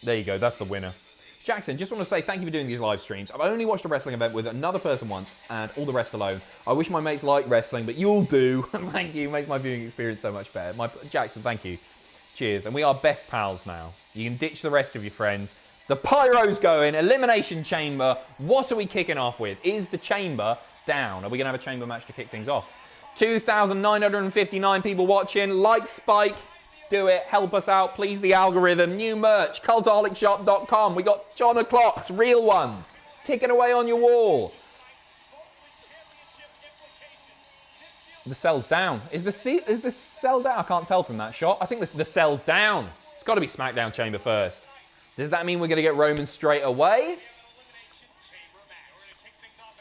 There you go, that's the winner. Jackson, just want to say thank you for doing these live streams. I've only watched a wrestling event with another person once and all the rest alone. I wish my mates liked wrestling, but you all do. Thank you. Makes my viewing experience so much better. Jackson, thank you. Cheers. And we are best pals now. You can ditch the rest of your friends. The pyro's going. Elimination Chamber. What are we kicking off with? Is the chamber down? Are we going to have a chamber match to kick things off? 2,959 people watching. Like Spike. Do it. Help us out. Please, the algorithm. New merch. Cultaholicshop.com. We got John O'Clocks. Real ones. Ticking away on your wall. The cell's down. Is the cell down? I can't tell from that shot. I think the cell's down. It's got to be SmackDown Chamber first. Does that mean we're going to get Roman straight away?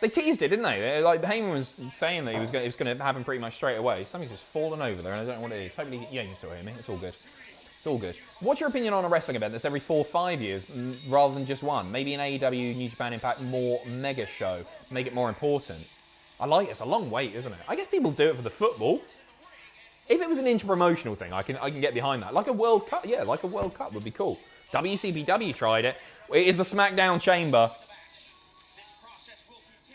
They teased it, didn't they? Like Heyman was saying that it was going to happen pretty much straight away. Something's just fallen over there, and I don't know what it is. Hopefully, yeah, you can still hear me. It's all good. It's all good. What's your opinion on a wrestling event that's every 4 or 5 years rather than just one? Maybe an AEW, New Japan Impact, more mega show. Make it more important. I like it. It's a long wait, isn't it? I guess people do it for the football. If it was an inter-promotional thing, I can get behind that. Like a World Cup. Yeah, like a World Cup would be cool. WCPW tried it. It is the SmackDown Chamber.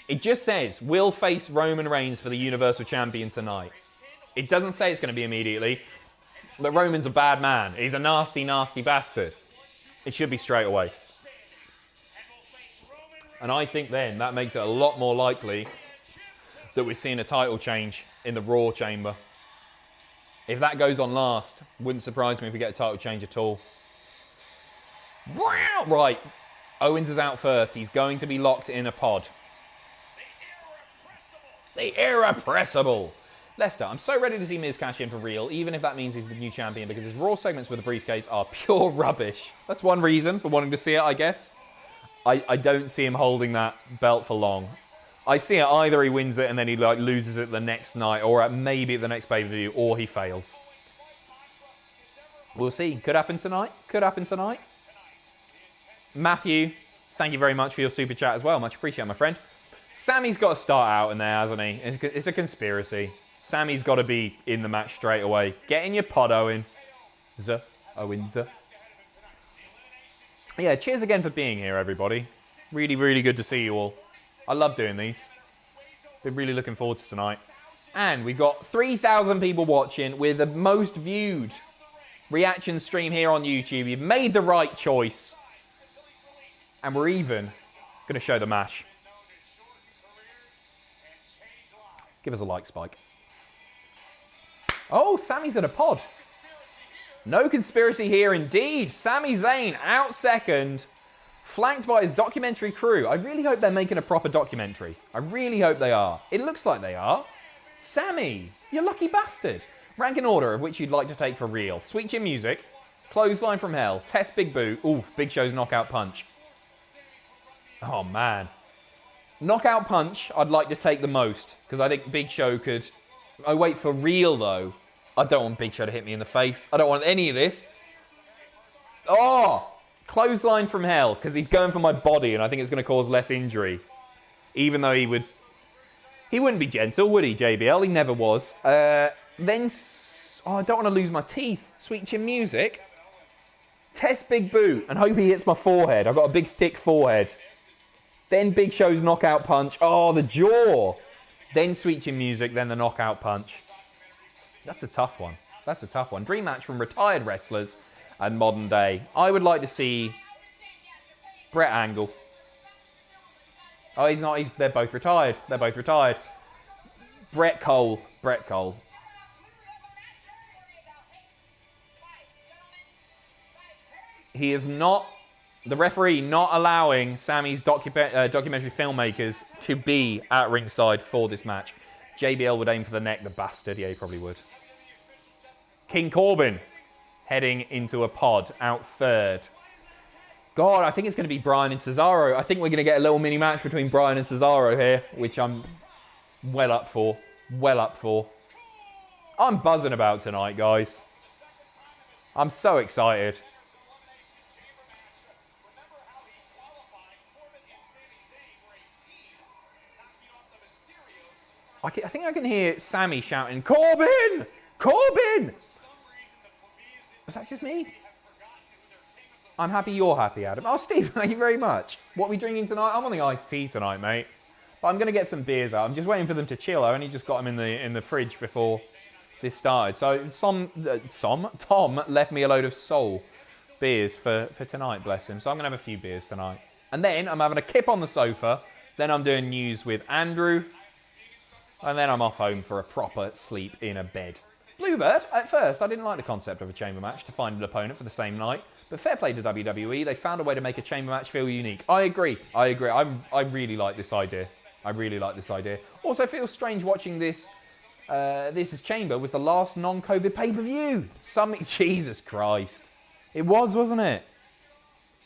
It just says, will face Roman Reigns for the Universal Champion tonight. It doesn't say it's going to be immediately. But Roman's a bad man. He's a nasty, nasty bastard. It should be straight away. And I think then that makes it a lot more likely that we're seeing a title change in the Raw chamber. If that goes on last, wouldn't surprise me if we get a title change at all. Right. Owens is out first. He's going to be locked in a pod. The irrepressible. Lester, I'm so ready to see Miz cash in for real, even if that means he's the new champion, because his Raw segments with the briefcase are pure rubbish. That's one reason for wanting to see it, I guess. I don't see him holding that belt for long. I see it either he wins it and then he loses it the next night, or maybe at the next pay-per-view, or he fails. We'll see. Could happen tonight. Could happen tonight. Matthew, thank you very much for your super chat as well. Much appreciated, my friend. Sami's got to start out in there, hasn't he? It's a conspiracy. Sami's got to be in the match straight away. Get in your pod, Owen. Owens. Yeah, cheers again for being here, everybody. Really, really good to see you all. I love doing these. Been really looking forward to tonight. And we've got 3,000 people watching with the most viewed reaction stream here on YouTube. You've made the right choice. And we're even going to show the match. Give us a like, Spike. Oh, Sami's in a pod. No conspiracy here indeed. Sami Zayn out second, flanked by his documentary crew. I really hope they're making a proper documentary. I really hope they are. It looks like they are. Sami, you lucky bastard. Rank in order of which you'd like to take for real. Sweet Chin Music, Clothesline from Hell, Test Big Boot. Ooh, Big Show's Knockout Punch. Oh, man. Knockout Punch, I'd like to take the most, because I think Big Show could... I wait for real, though. I don't want Big Show to hit me in the face. I don't want any of this. Oh! Clothesline from Hell, because he's going for my body, and I think it's going to cause less injury. Even though he would... He wouldn't be gentle, would he, JBL? He never was. Then... Oh, I don't want to lose my teeth. Sweet Chin Music. Test Big Boot, and hope he hits my forehead. I've got a big, thick forehead. Then Big Show's Knockout Punch. Oh, the jaw. Then Sweet Chin Music, then the Knockout Punch. That's a tough one. That's a tough one. Dream match from retired wrestlers and modern day. I would like to see Brett Angle. Oh, he's not. They're both retired. They're both retired. Brett Cole. Brett Cole. He is not... The referee not allowing Sami's documentary filmmakers to be at ringside for this match. JBL would aim for the neck, the bastard. Yeah, he probably would. King Corbin heading into a pod out third. God, I think it's going to be Bryan and Cesaro. I think we're going to get a little mini match between Bryan and Cesaro here, which I'm well up for. Well up for. I'm buzzing about tonight, guys. I'm so excited. I think I can hear Sami shouting, Corbin! Corbin! Was that just me? I'm happy you're happy, Adam. Oh, Steve, thank you very much. What are we drinking tonight? I'm on the iced tea tonight, mate. But I'm going to get some beers out. I'm just waiting for them to chill. I only just got them in the fridge before this started. So Tom left me a load of Soul beers for tonight, bless him. So I'm going to have a few beers tonight. And then I'm having a kip on the sofa. Then I'm doing news with Andrew. And then I'm off home for a proper sleep in a bed. Bluebird, at first, I didn't like the concept of a chamber match to find an opponent for the same night. But fair play to WWE, they found a way to make a chamber match feel unique. I agree. I really like this idea. Also, it feels strange watching this. This is Chamber was the last non-COVID pay-per-view. Jesus Christ. It was, wasn't it?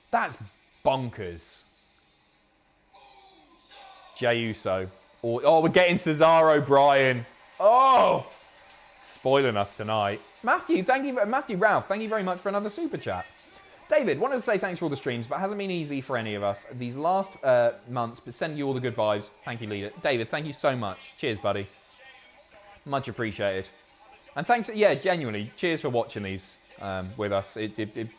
That's bonkers. Jey Uso. Oh, we're getting Cesaro, Bryan. Oh! Spoiling us tonight. Matthew Ralph, thank you very much for another super chat. David, wanted to say thanks for all the streams, but it hasn't been easy for any of us these last months, but sending you all the good vibes. Thank you, leader. David, thank you so much. Cheers, buddy. Much appreciated. And thanks, yeah, genuinely, cheers for watching these with us. It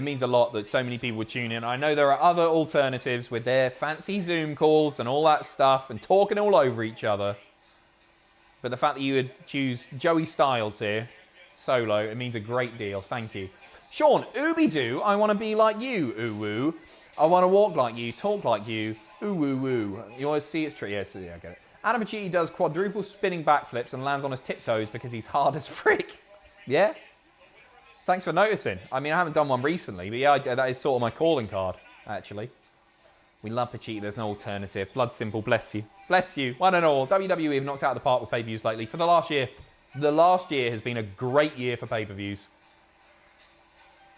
means a lot that so many people would tune in. I know there are other alternatives with their fancy Zoom calls and all that stuff and talking all over each other. But the fact that you would choose Joey Styles here, solo, it means a great deal. Thank you. Sean, Ooby-Doo, I want to be like you, ooh-woo. I want to walk like you, talk like you, ooh-woo-woo. You want to see it's true? Yeah, I get it. Adam Pacitti does quadruple spinning backflips and lands on his tiptoes because he's hard as frick. Yeah? Thanks for noticing. I mean, I haven't done one recently, but yeah, that is sort of my calling card, actually. We love Pacitti, there's no alternative. Blood simple, bless you. Bless you, one and all. WWE have knocked out of the park with pay-per-views lately. For the last year, has been a great year for pay-per-views.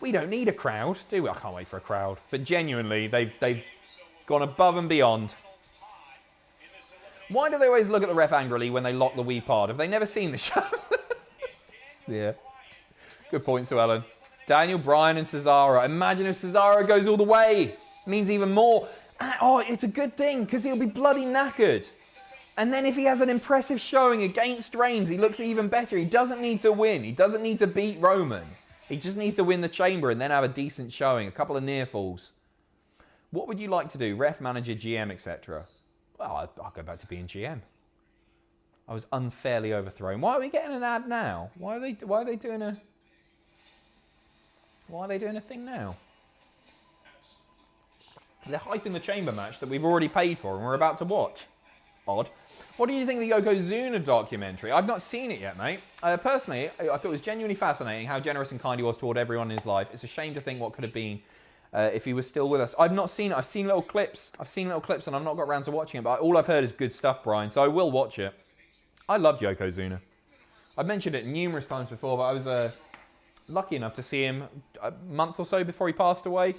We don't need a crowd, do we? I can't wait for a crowd. But genuinely, they've gone above and beyond. Why do they always look at the ref angrily when they lock the Wii pod? Have they never seen the show? Yeah. Good point, Sue Ellen. Daniel, Bryan, and Cesaro. Imagine if Cesaro goes all the way. It means even more. Oh, it's a good thing, because he'll be bloody knackered. And then if he has an impressive showing against Reigns, he looks even better. He doesn't need to win. He doesn't need to beat Roman. He just needs to win the chamber and then have a decent showing. A couple of near falls. What would you like to do? Ref, manager, GM, etc. Well, I'll go back to being GM. I was unfairly overthrown. Why are we getting an ad now? Why are they doing a thing now? They're hyping the chamber match that we've already paid for and we're about to watch. Odd. What do you think of the Yokozuna documentary? I've not seen it yet, mate. Personally, I thought it was genuinely fascinating how generous and kind he was toward everyone in his life. It's a shame to think what could have been if he was still with us. I've not seen it. I've seen little clips. And I've not got around to watching it. But all I've heard is good stuff, Brian. So I will watch it. I loved Yokozuna. I've mentioned it numerous times before, but I was lucky enough to see him a month or so before he passed away.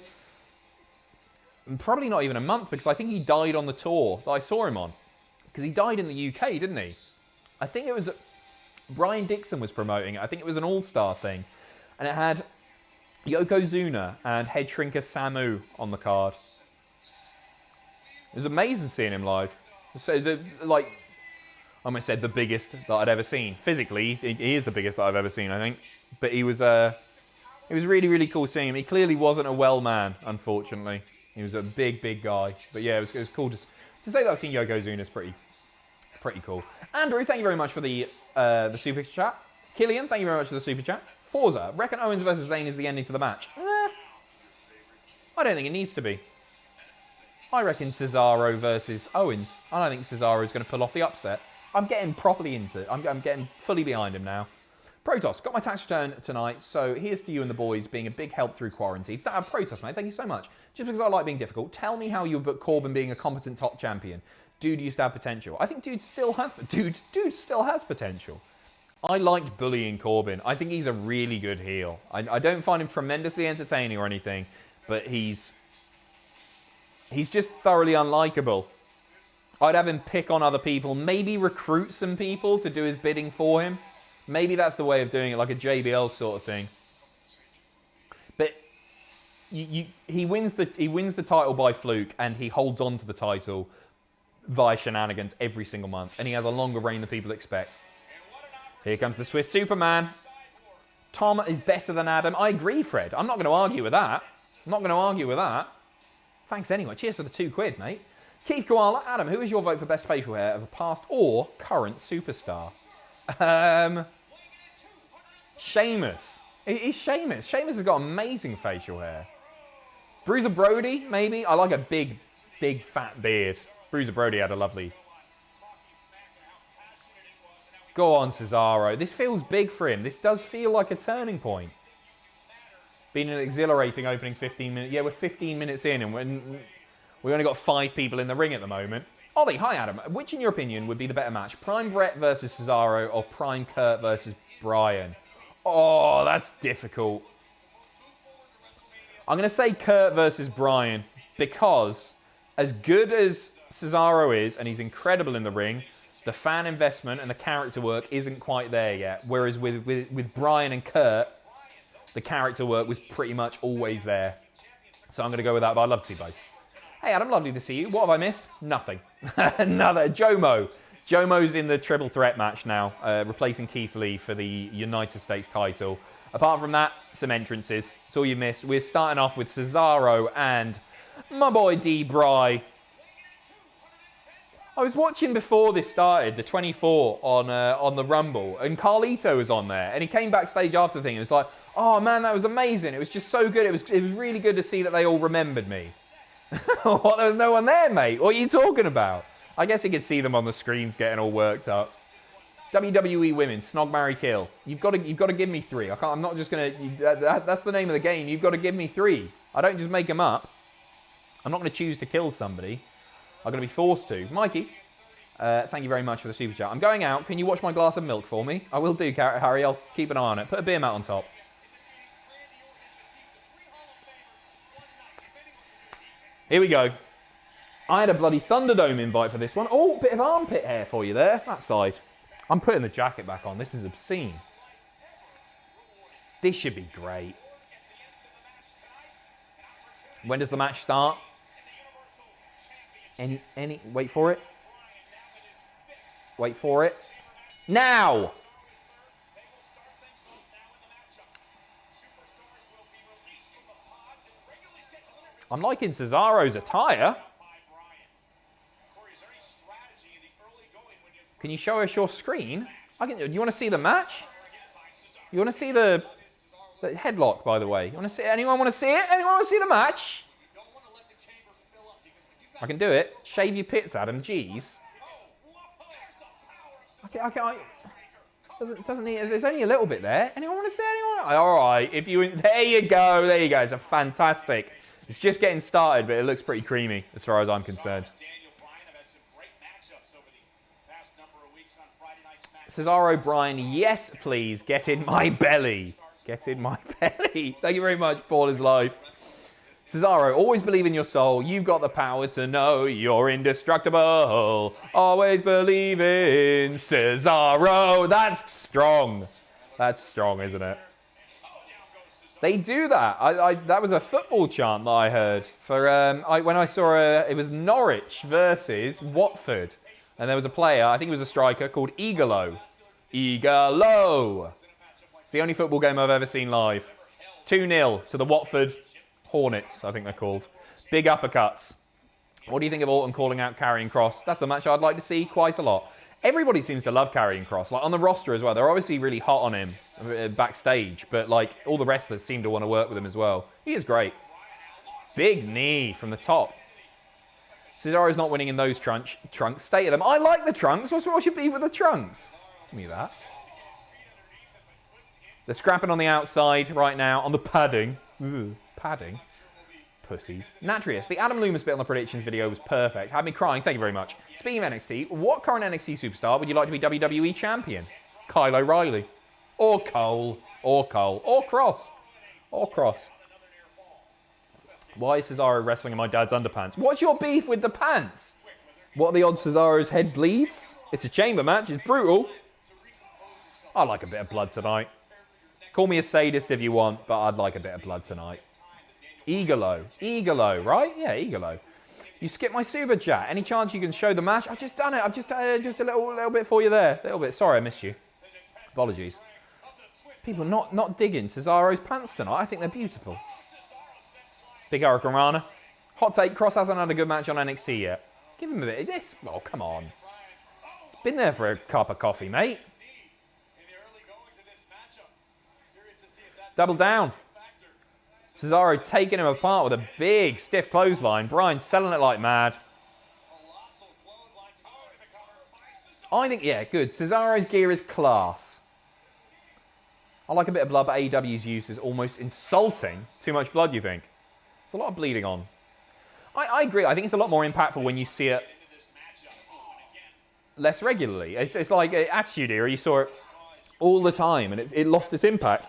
Probably not even a month, because I think he died on the tour that I saw him on. Because he died in the UK, didn't he? I think it was... Brian Dixon was promoting it. I think it was an all-star thing. And it had Yokozuna and head shrinker Samu on the card. It was amazing seeing him live. So, I almost said the biggest that I'd ever seen. Physically, he is the biggest that I've ever seen, I think. But he was... it was really, really cool seeing him. He clearly wasn't a well man, unfortunately. He was a big, big guy. But yeah, it was cool to say that I've seen Yokozuna is pretty cool. Andrew, thank you very much for the super chat. Killian, thank you very much for the super chat. Forza, reckon Owens versus Zayn is the ending to the match? I don't think it needs to be. I reckon Cesaro versus Owens. I don't think Cesaro is going to pull off the upset. I'm getting properly into it. I'm getting fully behind him now. Protoss, got my tax return tonight, so here's to you and the boys being a big help through quarantine. Protoss, mate, thank you so much. Just because I like being difficult, tell me how you would book Corbin being a competent top champion. Dude used to have potential. I think Dude still has potential. I liked bullying Corbin. I think he's a really good heel. I don't find him tremendously entertaining or anything, but he's just thoroughly unlikable. I'd have him pick on other people, maybe recruit some people to do his bidding for him. Maybe that's the way of doing it, like a JBL sort of thing. But he wins the title by fluke, and he holds on to the title via shenanigans every single month, and he has a longer reign than people expect. Here comes the Swiss Superman. Tom is better than Adam. I agree, Fred. I'm not going to argue with that. I'm not going to argue with that. Thanks anyway. Cheers for the £2, mate. Keith Koala, Adam, who is your vote for best facial hair of a past or current superstar? Sheamus. He's Sheamus. Sheamus has got amazing facial hair. Bruiser Brody, maybe. I like a big fat beard. Bruiser Brody had a lovely... Go on, Cesaro. This feels big for him. This does feel like a turning point. Been an exhilarating opening 15 minutes. Yeah, we're 15 minutes in and we only got 5 people in the ring at the moment. Ollie, hi Adam. Which, in your opinion, would be the better match? Prime Brett versus Cesaro or Prime Kurt versus Bryan? Oh, that's difficult. I'm going to say Kurt versus Bryan because as good as Cesaro is, and he's incredible in the ring, the fan investment and the character work isn't quite there yet. Whereas with Bryan and Kurt, the character work was pretty much always there. So I'm going to go with that, but I'd love to see both. Hey Adam, lovely to see you. What have I missed? Nothing. Another Jomo. Jomo's in the triple threat match now, replacing Keith Lee for the United States title. Apart from that, some entrances. That's all you missed. We're starting off with Cesaro and my boy D-Bry. I was watching before this started, the 24 on the Rumble, and Carlito was on there, and he came backstage after the thing, and it was like, oh man, that was amazing. It was just so good. It was really good to see that they all remembered me. What? There was no one there, mate. What are you talking about? I guess you could see them on the screens getting all worked up. WWE Women, Snog, Marry, Kill. You've got to give me 3. I'm not just gonna. That's the name of the game. You've got to give me 3. I don't just make them up. I'm not going to choose to kill somebody. I'm going to be forced to. Mikey, thank you very much for the super chat. I'm going out. Can you watch my glass of milk for me? I will do, Harry. I'll keep an eye on it. Put a beer mat on top. Here we go. I had a bloody Thunderdome invite for this one. Oh, bit of armpit hair for you there. That side. I'm putting the jacket back on. This is obscene. This should be great. When does the match start? Wait for it. Wait for it. Now! I'm liking Cesaro's attire. Can you show us your screen? Do you want to see the match? You want to see the headlock, by the way? You want to see? Anyone want to see it? Anyone want to see the match? I can do it. Shave your pits, Adam. Jeez. Doesn't need. There's only a little bit there. Anyone want to see? Anyone? All right. There you go. There you go. It's a fantastic. It's just getting started, but it looks pretty creamy as far as I'm concerned. Cesaro, Bryan, yes, please. Get in my belly. Get in my belly. Thank you very much, Paul is live. Cesaro, always believe in your soul. You've got the power to know you're indestructible. Always believe in Cesaro. That's strong. That's strong, isn't it? They do that. That was a football chant that I heard for when I saw it was Norwich versus Watford, and there was a player, I think it was a striker called Igalo. Igalo. It's the only football game I've ever seen live. 2-0 to the Watford Hornets, I think they're called. Big uppercuts. What do you think of Orton calling out Karrion Kross? That's a match I'd like to see quite a lot. Everybody seems to love Karrion Kross, like on the roster as well. They're obviously really hot on him backstage, but like all the wrestlers seem to want to work with him as well. He is great. Big knee from the top. Cesaro's not winning in those trunks. State of them. I like the trunks. What's your beef with the trunks? Give me that. They're scrapping on the outside right now on the padding. Ooh, padding. Pussies. Natrius, the Adam Loomis bit on the predictions video was perfect. Had me crying. Thank you very much. Speaking of NXT, what current NXT superstar would you like to be WWE champion? Kyle O'Reilly. Or Cole. Or Cole. Or Cross. Or Cross. Why is Cesaro wrestling in my dad's underpants? What's your beef with the pants? What are the odds Cesaro's head bleeds? It's a chamber match. It's brutal. I like a bit of blood tonight. Call me a sadist if you want, but I'd like a bit of blood tonight. Igalo. Igalo, right? Yeah, Igalo. You skipped my super chat. Any chance you can show the match? I've just done it. I've just a little bit for you there. A little bit. Sorry, I missed you. Apologies. People not digging Cesaro's pants tonight. I think they're beautiful. Big Hurricane Rana. Hot take, Cross hasn't had a good match on NXT yet. Give him a bit of this. Oh, come on. Been there for a cup of coffee, mate. Double down. Cesaro taking him apart with a big, stiff clothesline. Bryan selling it like mad. I think, yeah, good. Cesaro's gear is class. I like a bit of blood, but AEW's use is almost insulting. Too much blood, you think? There's a lot of bleeding on. I agree. I think it's a lot more impactful when you see it less regularly. It's like Attitude Era. You saw it all the time, and it lost its impact.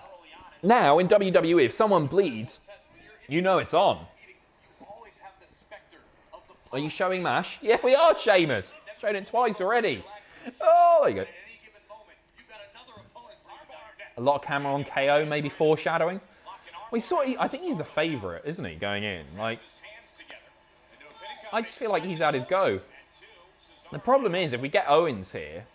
Now, in WWE, if someone bleeds, you know it's on. Are you showing MASH? Yeah, we are, Sheamus. Showed it twice already. Oh, there you go. A lot of camera on KO, maybe foreshadowing. I think he's the favourite, isn't he, going in? Like, I just feel like he's had his go. The problem is, if we get Owens here,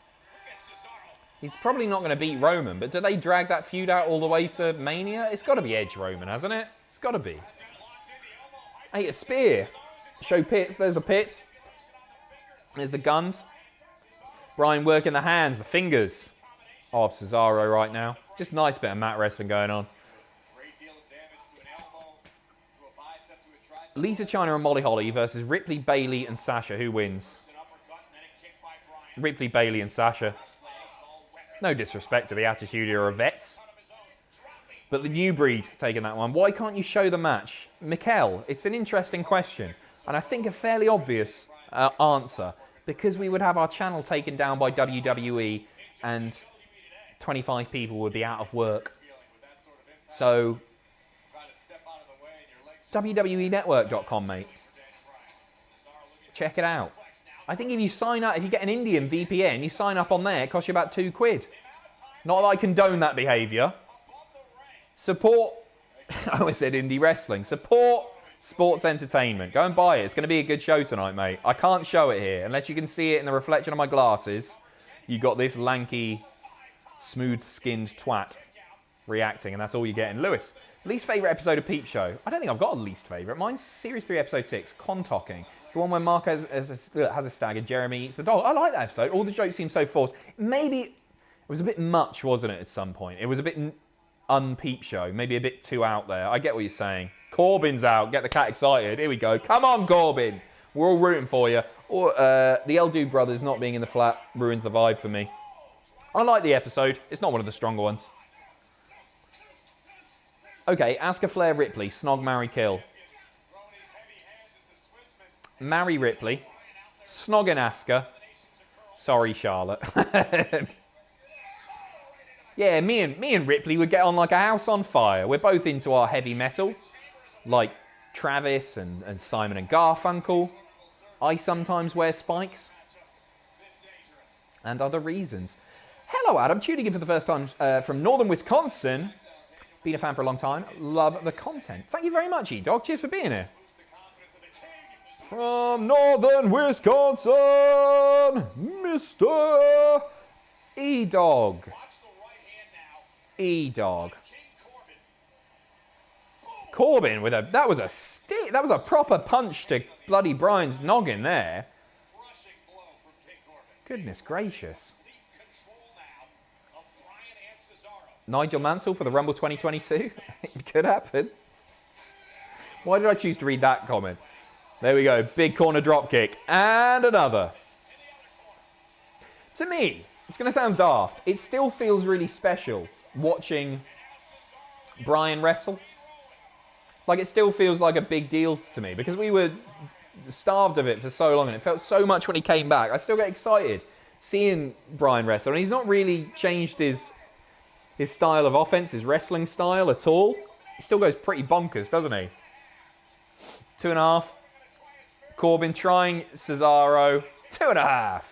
he's probably not going to beat Roman, but do they drag that feud out all the way to Mania? It's got to be Edge Roman, hasn't it? It's got to be. Hey, a spear. Show pits. There's the pits. There's the guns. Bryan working the hands, the fingers of Cesaro right now. Just nice bit of mat wrestling going on. Lisa Chyna and Molly Holly versus Ripley, Bayley, and Sasha. Who wins? Ripley, Bayley, and Sasha. No disrespect to the Attitude Era vets. But the new breed taking that one. Why can't you show the match? Mikkel, it's an interesting question. And I think a fairly obvious answer. Because we would have our channel taken down by WWE and 25 people would be out of work. So, WWEnetwork.com, mate. Check it out. I think if you sign up, if you get an Indian VPN, you sign up on there, it costs you about £2. Not that I condone that behaviour. Support, I always said indie wrestling. Support sports entertainment. Go and buy it. It's going to be a good show tonight, mate. I can't show it here. Unless you can see it in the reflection of my glasses. You got this lanky, smooth-skinned twat reacting, and that's all you're getting. Lewis, least favourite episode of Peep Show? I don't think I've got a least favourite. Mine's Series 3, Episode 6, Contocking. It's the one where Mark has a stag and Jeremy eats the dog. I like that episode. All the jokes seem so forced. Maybe it was a bit much, wasn't it, at some point? It was a bit un-Peep Show. Maybe a bit too out there. I get what you're saying. Corbin's out. Get the cat excited. Here we go. Come on, Corbin. We're all rooting for you. Or the El Dude brothers not being in the flat ruins the vibe for me. I like the episode. It's not one of the stronger ones. Okay, Asuka, Flair, Ripley. Snog, marry, kill. Marry Ripley. Snog and Asuka. Sorry, Charlotte. Yeah, me and Ripley would get on like a house on fire. We're both into our heavy metal. Like Travis and Simon and Garfunkel. I sometimes wear spikes. And other reasons. Hello, Adam. Tuning in for the first time from northern Wisconsin. Been a fan for a long time. Love the content. Thank you very much, E-Dog. Cheers for being here. From northern Wisconsin, Mr. E-Dog. E-Dog. Corbin with that was a stick. That was a proper punch to bloody Bryan's noggin there. Goodness gracious. Nigel Mansell for the Rumble 2022. It could happen. Why did I choose to read that comment? There we go. Big corner drop kick. And another. To me, it's going to sound daft. It still feels really special watching Bryan wrestle. Like, it still feels like a big deal to me because we were starved of it for so long and it felt so much when he came back. I still get excited seeing Bryan wrestle. And he's not really changed his style of offense, his wrestling style at all. He still goes pretty bonkers, doesn't he? 2.5. Corbin trying Cesaro. 2.5.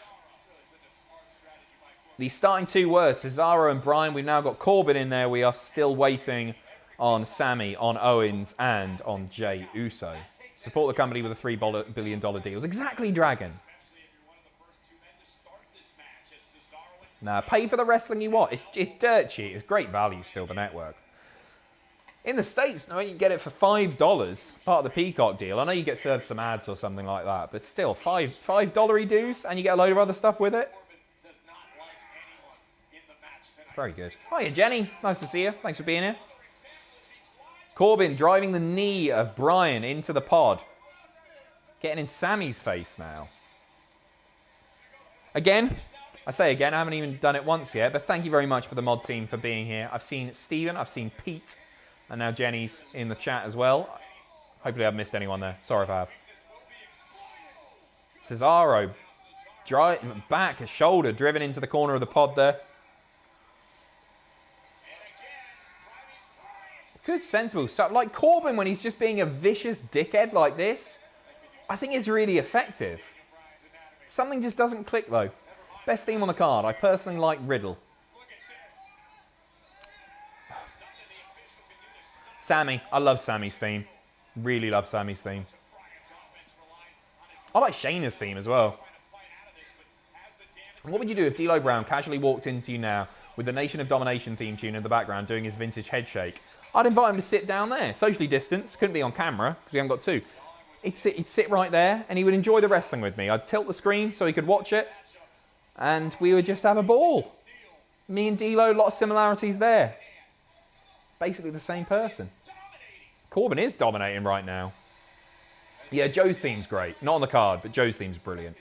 The starting two were Cesaro and Bryan. We've now got Corbin in there. We are still waiting on Sami, on Owens, and on Jey Uso. Support the company with a $3 billion deal. Exactly, Dragon. Nah, pay for the wrestling you want. It's dirt cheap. It's great value still, the network. In the States, no, you can get it for $5, part of the Peacock deal. I know you get served some ads or something like that, but still, $5 dues, and you get a load of other stuff with it. Very good. Hiya, Jenny. Nice to see you. Thanks for being here. Corbin driving the knee of Bryan into the pod. Getting in Sami's face now. Again, I say again, I haven't even done it once yet, but thank you very much for the mod team for being here. I've seen Steven, I've seen Pete, and now Jenny's in the chat as well. Hopefully I've missed anyone there. Sorry if I have. Cesaro, back, a shoulder, driven into the corner of the pod there. Good, sensible stuff. Like Corbin, when he's just being a vicious dickhead like this, I think is really effective. Something just doesn't click, though. Best theme on the card. I personally like Riddle. Sami. I love Sami's theme. Really love Sami's theme. I like Shayna's theme as well. What would you do if D'Lo Brown casually walked into you now with the Nation of Domination theme tune in the background doing his vintage head shake? I'd invite him to sit down there. Socially distanced. Couldn't be on camera because we haven't got two. He'd sit right there and he would enjoy the wrestling with me. I'd tilt the screen so he could watch it. And we would just have a ball. Me and D'Lo, a lot of similarities there. Basically the same person. Corbin is dominating right now. Yeah, Joe's theme's great. Not on the card, but Joe's theme's brilliant.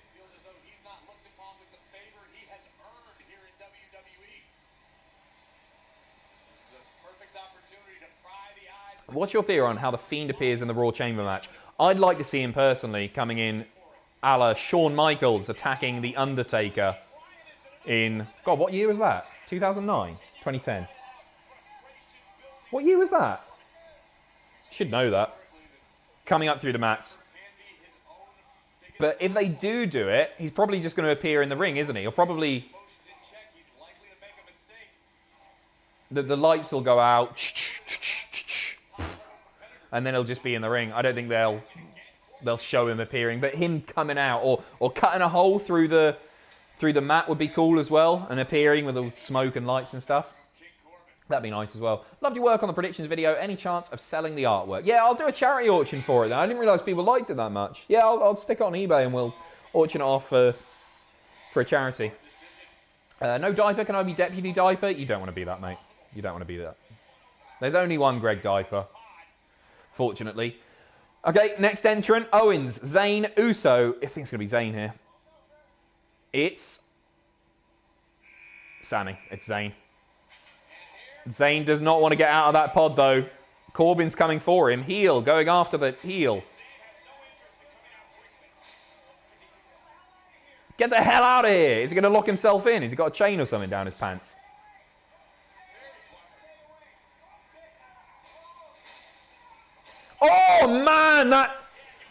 What's your theory on how The Fiend appears in the Raw Chamber match? I'd like to see him personally coming in a la Shawn Michaels attacking The Undertaker in... God, what year was that? 2009? 2010? What year was that? Should know that. Coming up through the mats. But if they do it, he's probably just going to appear in the ring, isn't he? He'll probably... The lights will go out. And then he'll just be in the ring. I don't think they'll show him appearing, but him coming out or cutting a hole through the mat would be cool as well, and appearing with all smoke and lights and stuff. That'd be nice as well. Loved your work on the predictions video. Any chance of selling the artwork? Yeah, I'll do a charity auction for it. I didn't realise people liked it that much. Yeah, I'll stick it on eBay and we'll auction it off for a charity. No diaper. Can I be deputy diaper? You don't want to be that, mate. You don't want to be that. There's only one Greg Diaper. Fortunately. Okay, next entrant, Owens, Zayn, Uso. I think it's going to be Zayn here. It's Sami. It's Zayn. Zayn does not want to get out of that pod, though. Corbin's coming for him. Heel, going after the heel. Get the hell out of here. Is he going to lock himself in? Has he got a chain or something down his pants? Oh, man,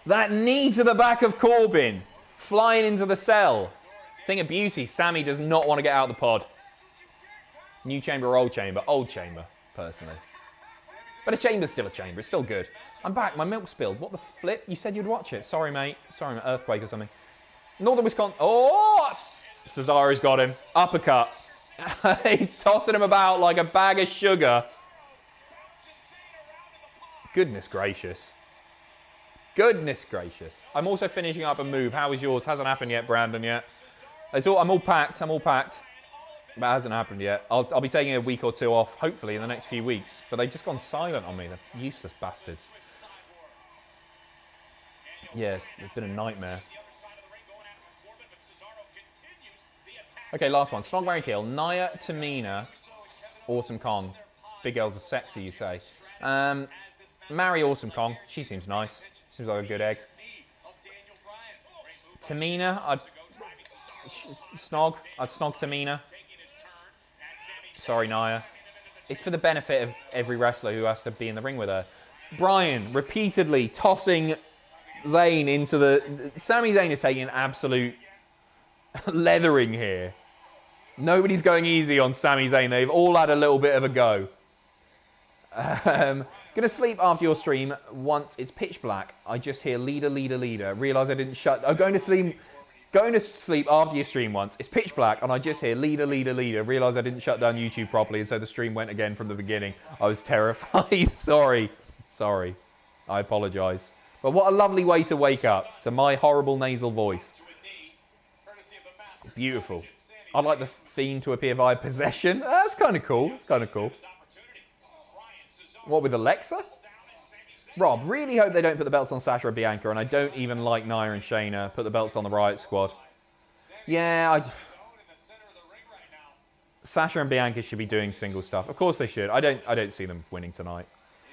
that knee to the back of Corbin. Flying into the cell. Thing of beauty, Sami does not want to get out of the pod. New chamber or old chamber? Old chamber, personally. But a chamber's still a chamber. It's still good. I'm back. My milk spilled. What the flip? You said you'd watch it. Sorry, mate. Sorry, mate. Earthquake or something. Northern Wisconsin. Oh! Cesaro's got him. Uppercut. He's tossing him about like a bag of sugar. Goodness gracious. Goodness gracious. I'm also finishing up a move. How is yours? Hasn't happened yet, Brandon, yet. I'm all packed. I'm all packed. But it hasn't happened yet. I'll be taking a week or two off, hopefully, in the next few weeks. But they've just gone silent on me. They're useless bastards. Yes, it's been a nightmare. Okay, last one. Snog, marry, kill. Nia, Tamina, Awesome Kong. Big girls are sexy, you say. Marry Awesome Kong. She seems nice. Seems like a good egg. Tamina, I'd snog Tamina. Sorry, Nia. It's for the benefit of every wrestler who has to be in the ring with her. Bryan repeatedly tossing Zayn into the... Sami Zayn is taking an absolute leathering here. Nobody's going easy on Sami Zayn. They've all had a little bit of a go. Gonna sleep after your stream once it's pitch black. I just hear leader, leader, leader. Realise I didn't shut... I'm going to sleep... Going to sleep after your stream once, it's pitch black, and I just hear leader, leader, leader. Realise I didn't shut down YouTube properly, and so the stream went again from the beginning. I was terrified. Sorry. I apologise. But what a lovely way to wake up to my horrible nasal voice. Beautiful. I'd like the theme to appear via possession. That's kind of cool. What, with Alexa? Rob, really hope they don't put the belts on Sasha or Bianca, and I don't even like Nia and Shayna put the belts on the Riot Squad. Yeah, Sasha and Bianca should be doing single stuff. Of course they should. I don't see them winning tonight.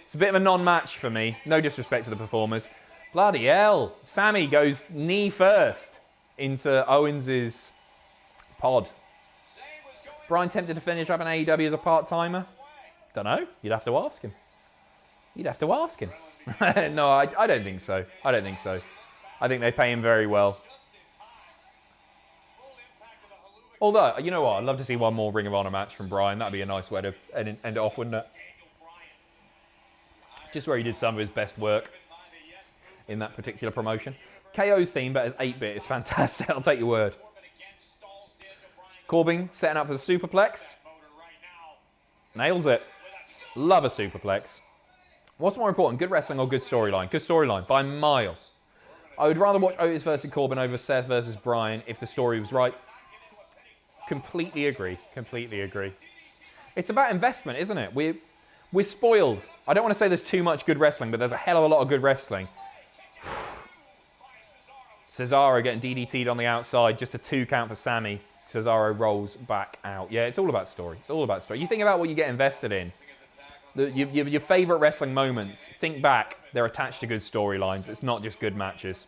It's a bit of a non-match for me. No disrespect to the performers. Bloody hell. Sami goes knee first into Owens' pod. Bryan tempted to finish up an AEW as a part-timer? Don't know. You'd have to ask him. No, I don't think so. I think they pay him very well. Although, you know what? I'd love to see one more Ring of Honor match from Bryan. That'd be a nice way to end it off, wouldn't it? Just where he did some of his best work in that particular promotion. KO's theme, but as 8-bit, is fantastic. I'll take your word. Corbin setting up for the superplex. Nails it. Love a superplex. What's more important, good wrestling or good storyline? Good storyline, by a mile. I would rather watch Otis versus Corbin over Seth versus Bryan if the story was right. Completely agree. It's about investment, isn't it? We're spoiled. I don't want to say there's too much good wrestling, but there's a hell of a lot of good wrestling. Cesaro getting DDT'd on the outside, just a 2 count for Sami. Cesaro rolls back out. Yeah, it's all about story. You think about what you get invested in. Your favourite wrestling moments, think back, they're attached to good storylines. It's not just good matches.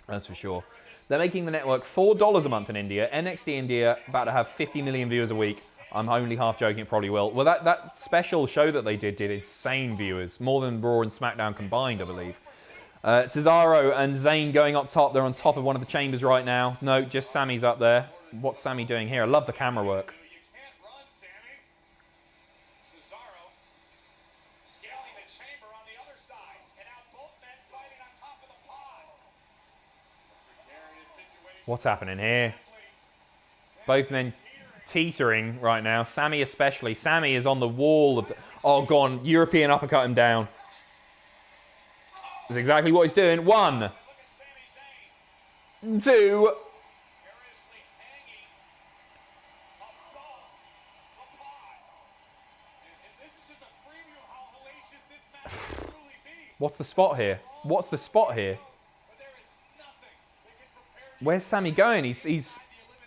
That's for sure. They're making the network $4 a month in India. NXT India, about to have 50 million viewers a week. I'm only half joking, it probably will. Well, that special show that they did insane viewers. More than Raw and SmackDown combined, I believe. Cesaro and Zayn going up top. They're on top of one of the chambers right now. No, just Sami's up there. What's Sami doing here? I love the camera work. What's happening here? Both men teetering right now. Sami especially. Sami is on the wall of the... Oh, gone. European uppercut him down. That's exactly what he's doing. 1, 2. What's the spot here? Where's Sami going? He's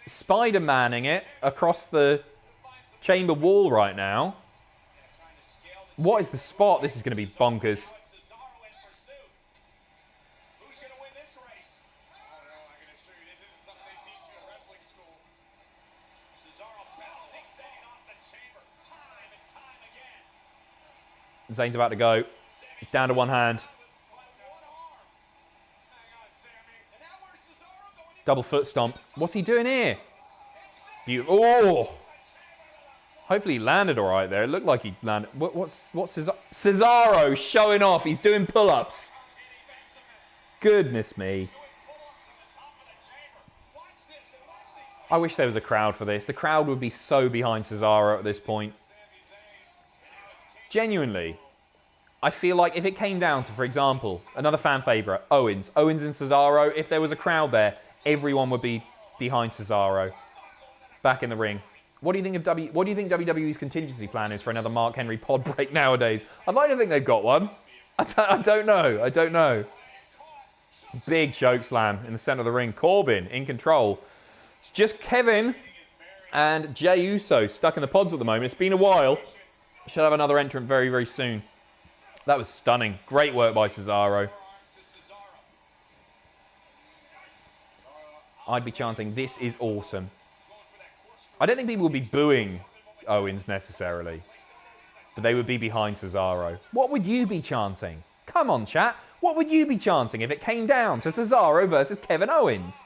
Spider-Manning it across the chamber wall right now. What is the spot? This is going to be bonkers. Zayn's about to go. He's down to one hand. Double foot stomp. What's he doing here? Oh! Hopefully he landed all right there. It looked like he landed. What's Cesaro showing off? He's doing pull-ups. Goodness me. I wish there was a crowd for this. The crowd would be so behind Cesaro at this point. Genuinely. I feel like if it came down to, for example, another fan favourite, Owens and Cesaro, if there was a crowd there, everyone would be behind Cesaro. Back in the ring. What do you think of WWE's contingency plan is for another Mark Henry pod break nowadays? I'd like to think they've got one. I don't know. Big choke slam in the centre of the ring. Corbin in control. It's just Kevin and Jey Uso stuck in the pods at the moment. It's been a while. Should have another entrant very, very soon. That was stunning. Great work by Cesaro. I'd be chanting, this is awesome. I don't think people would be booing Owens necessarily, but they would be behind Cesaro. What would you be chanting? Come on, chat. What would you be chanting if it came down to Cesaro versus Kevin Owens?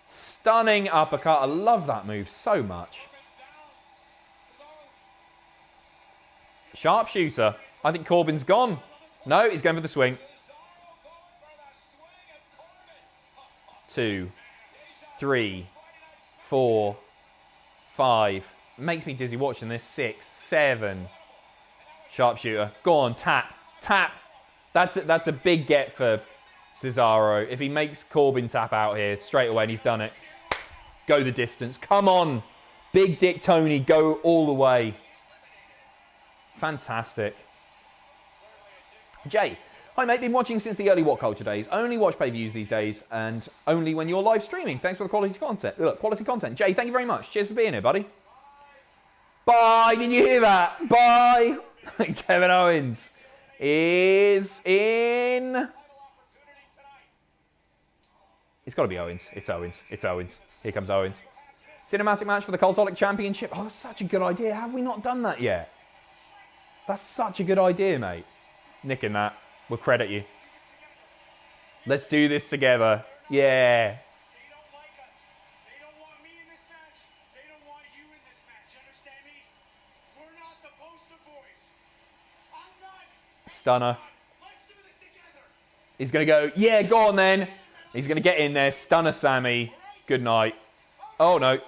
Stunning uppercut. I love that move so much. Sharpshooter. I think Corbin's gone. No, he's going for the swing. 2. 3, 4, 5. Makes me dizzy watching this. 6, 7. Sharpshooter. Go on, tap. Tap. That's a big get for Cesaro. If he makes Corbin tap out here straight away, and he's done it. Go the distance. Come on. Big Dick Tony, go all the way. Fantastic. Jay. Hi mate, been watching since the early What Culture days. Only watch pay-per-views these days and only when you're live streaming. Thanks for the quality content. Look, quality content. Jay, thank you very much. Cheers for being here, buddy. Bye. Did you hear that? Bye. Kevin Owens is in... It's got to be Owens. It's Owens. It's Owens. Here comes Owens. Cinematic match for the Cultaholic Championship. Oh, that's such a good idea. Have we not done that yet? That's such a good idea, mate. Nicking that. We'll credit you. Let's do this together. Yeah. Stunner. He's going to go, yeah, go on then. He's going to get in there. Stunner Sami. Good night. Oh, no.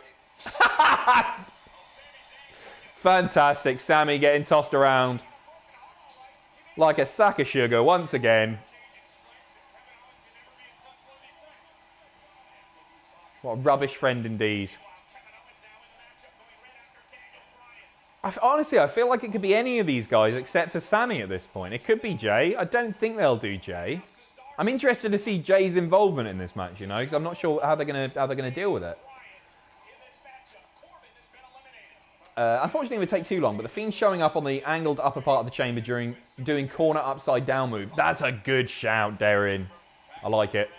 Fantastic. Sami getting tossed around like a sack of sugar once again. What a rubbish friend indeed. Honestly, I feel like it could be any of these guys except for Sami at this point. It could be Jay. I don't think they'll do Jay. I'm interested to see Jay's involvement in this match, you know, because I'm not sure how they're gonna deal with it. Unfortunately, it would take too long, but the Fiend showing up on the angled upper part of the chamber during doing corner upside down move. That's a good shout, Darren. I like it.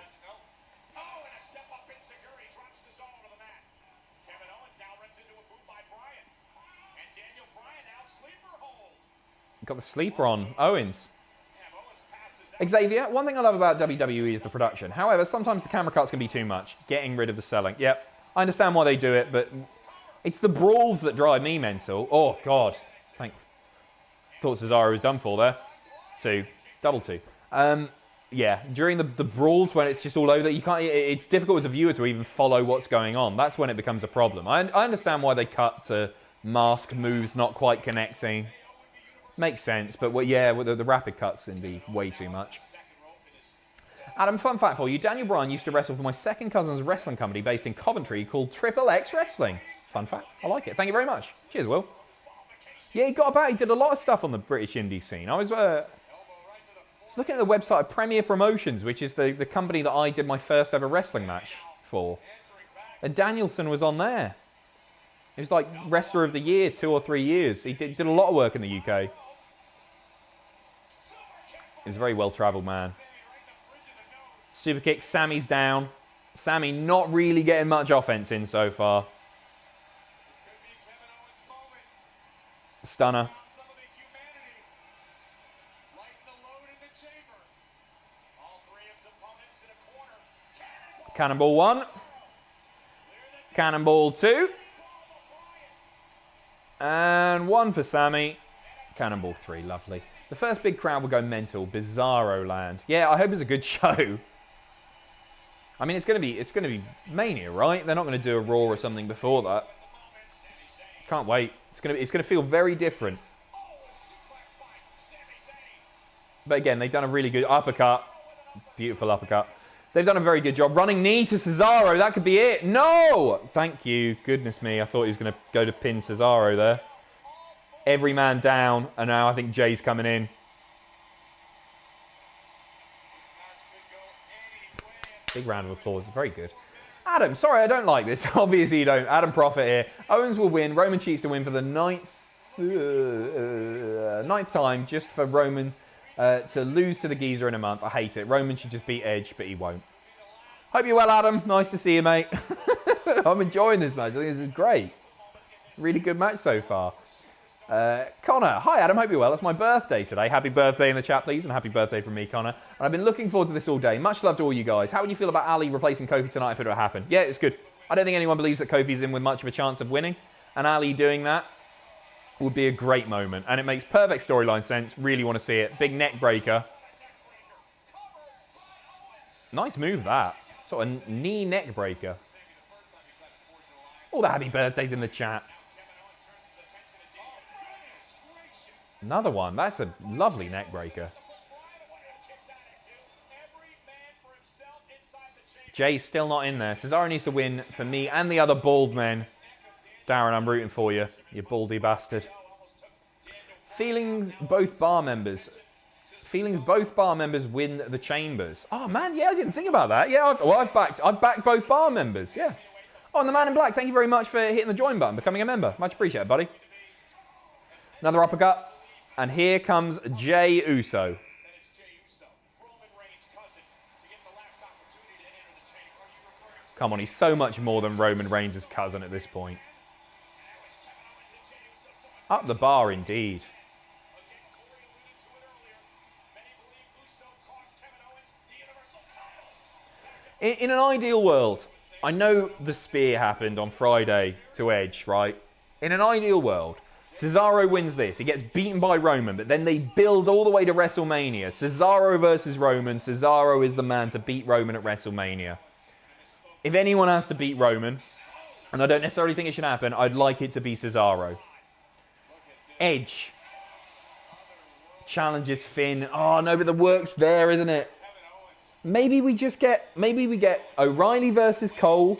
Got the sleeper on Owens. Xavier, one thing I love about WWE is the production. However, sometimes the camera cuts can be too much. Getting rid of the selling. Yep, I understand why they do it, but it's the brawls that drive me mental. Oh, God. Thought Cesaro was done for there. 2. Double 2. Yeah, during the brawls when it's just all over, you can't. It's difficult as a viewer to even follow what's going on. That's when it becomes a problem. I understand why they cut to mask moves not quite connecting. Makes sense, but yeah, the rapid cuts can be way too much. Adam, fun fact for you. Daniel Bryan used to wrestle for my second cousin's wrestling company based in Coventry called Triple X Wrestling. Fun fact. I like it. Thank you very much. Cheers, Will. Yeah, he got about. He did a lot of stuff on the British indie scene. I was looking at the website of Premier Promotions, which is the company that I did my first ever wrestling match for. And Danielson was on there. He was like Wrestler of the Year 2 or 3 years. He did a lot of work in the UK. He was a very well-travelled man. Super kick. Sami's down. Sami not really getting much offense in so far. Stunner. Cannonball 1. Cannonball 2. And 1 for Sami. Cannonball 3. Lovely. The first big crowd will go mental. Bizarro land. Yeah, I hope it's a good show. I mean, it's gonna be Mania, right? They're not gonna do a Raw or something before that. Can't wait. It's gonna feel very different. But again, they've done a really good uppercut. Beautiful uppercut. They've done a very good job. Running knee to Cesaro. That could be it. No! Thank you. Goodness me. I thought he was gonna go to pin Cesaro there. Every man down, and now I think Jay's coming in. Big round of applause. Very good. Adam, sorry, I don't like this. Obviously you don't. Adam Prophet here. Owens will win. Roman cheats to win for the ninth time, just for Roman to lose to the geezer in a month. I hate it. Roman should just beat Edge, but he won't. Hope you're well, Adam. Nice to see you, mate. I'm enjoying this match. I think this is great. Really good match so far. Connor, hi Adam, hope you're well. It's my birthday today. Happy birthday in the chat, please, and happy birthday from me, Connor. And I've been looking forward to this all day. Much love to all you guys. How would you feel about Ali replacing Kofi tonight if it were to happen? Yeah, it's good. I don't think anyone believes that Kofi's in with much of a chance of winning, and Ali doing that would be a great moment, and it makes perfect storyline sense. Really want to see it. Big neck breaker. Nice move, that. Sort of knee neck breaker. All the happy birthdays in the chat. Another one. That's a lovely neck breaker. Jay's still not in there. Cesaro needs to win for me and the other bald men. Darren, I'm rooting for you, you baldy bastard. Feelings both bar members win the chambers. Oh man, yeah, I didn't think about that. Yeah, I've backed both bar members. Yeah. Oh, and the man in black, thank you very much for hitting the join button, becoming a member. Much appreciated, buddy. Another uppercut, and here comes Jey Uso. Come on, he's so much more than Roman Reigns' cousin at this point. Up the bar, indeed. In an ideal world, I know the spear happened on Friday to Edge, right? In an ideal world, Cesaro wins this. He gets beaten by Roman, but then they build all the way to WrestleMania. Cesaro versus Roman. Cesaro is the man to beat Roman at WrestleMania. If anyone has to beat Roman, and I don't necessarily think it should happen, I'd like it to be Cesaro. Edge challenges Finn. Oh no, but the work's there, isn't it? Maybe we get O'Reilly versus Cole,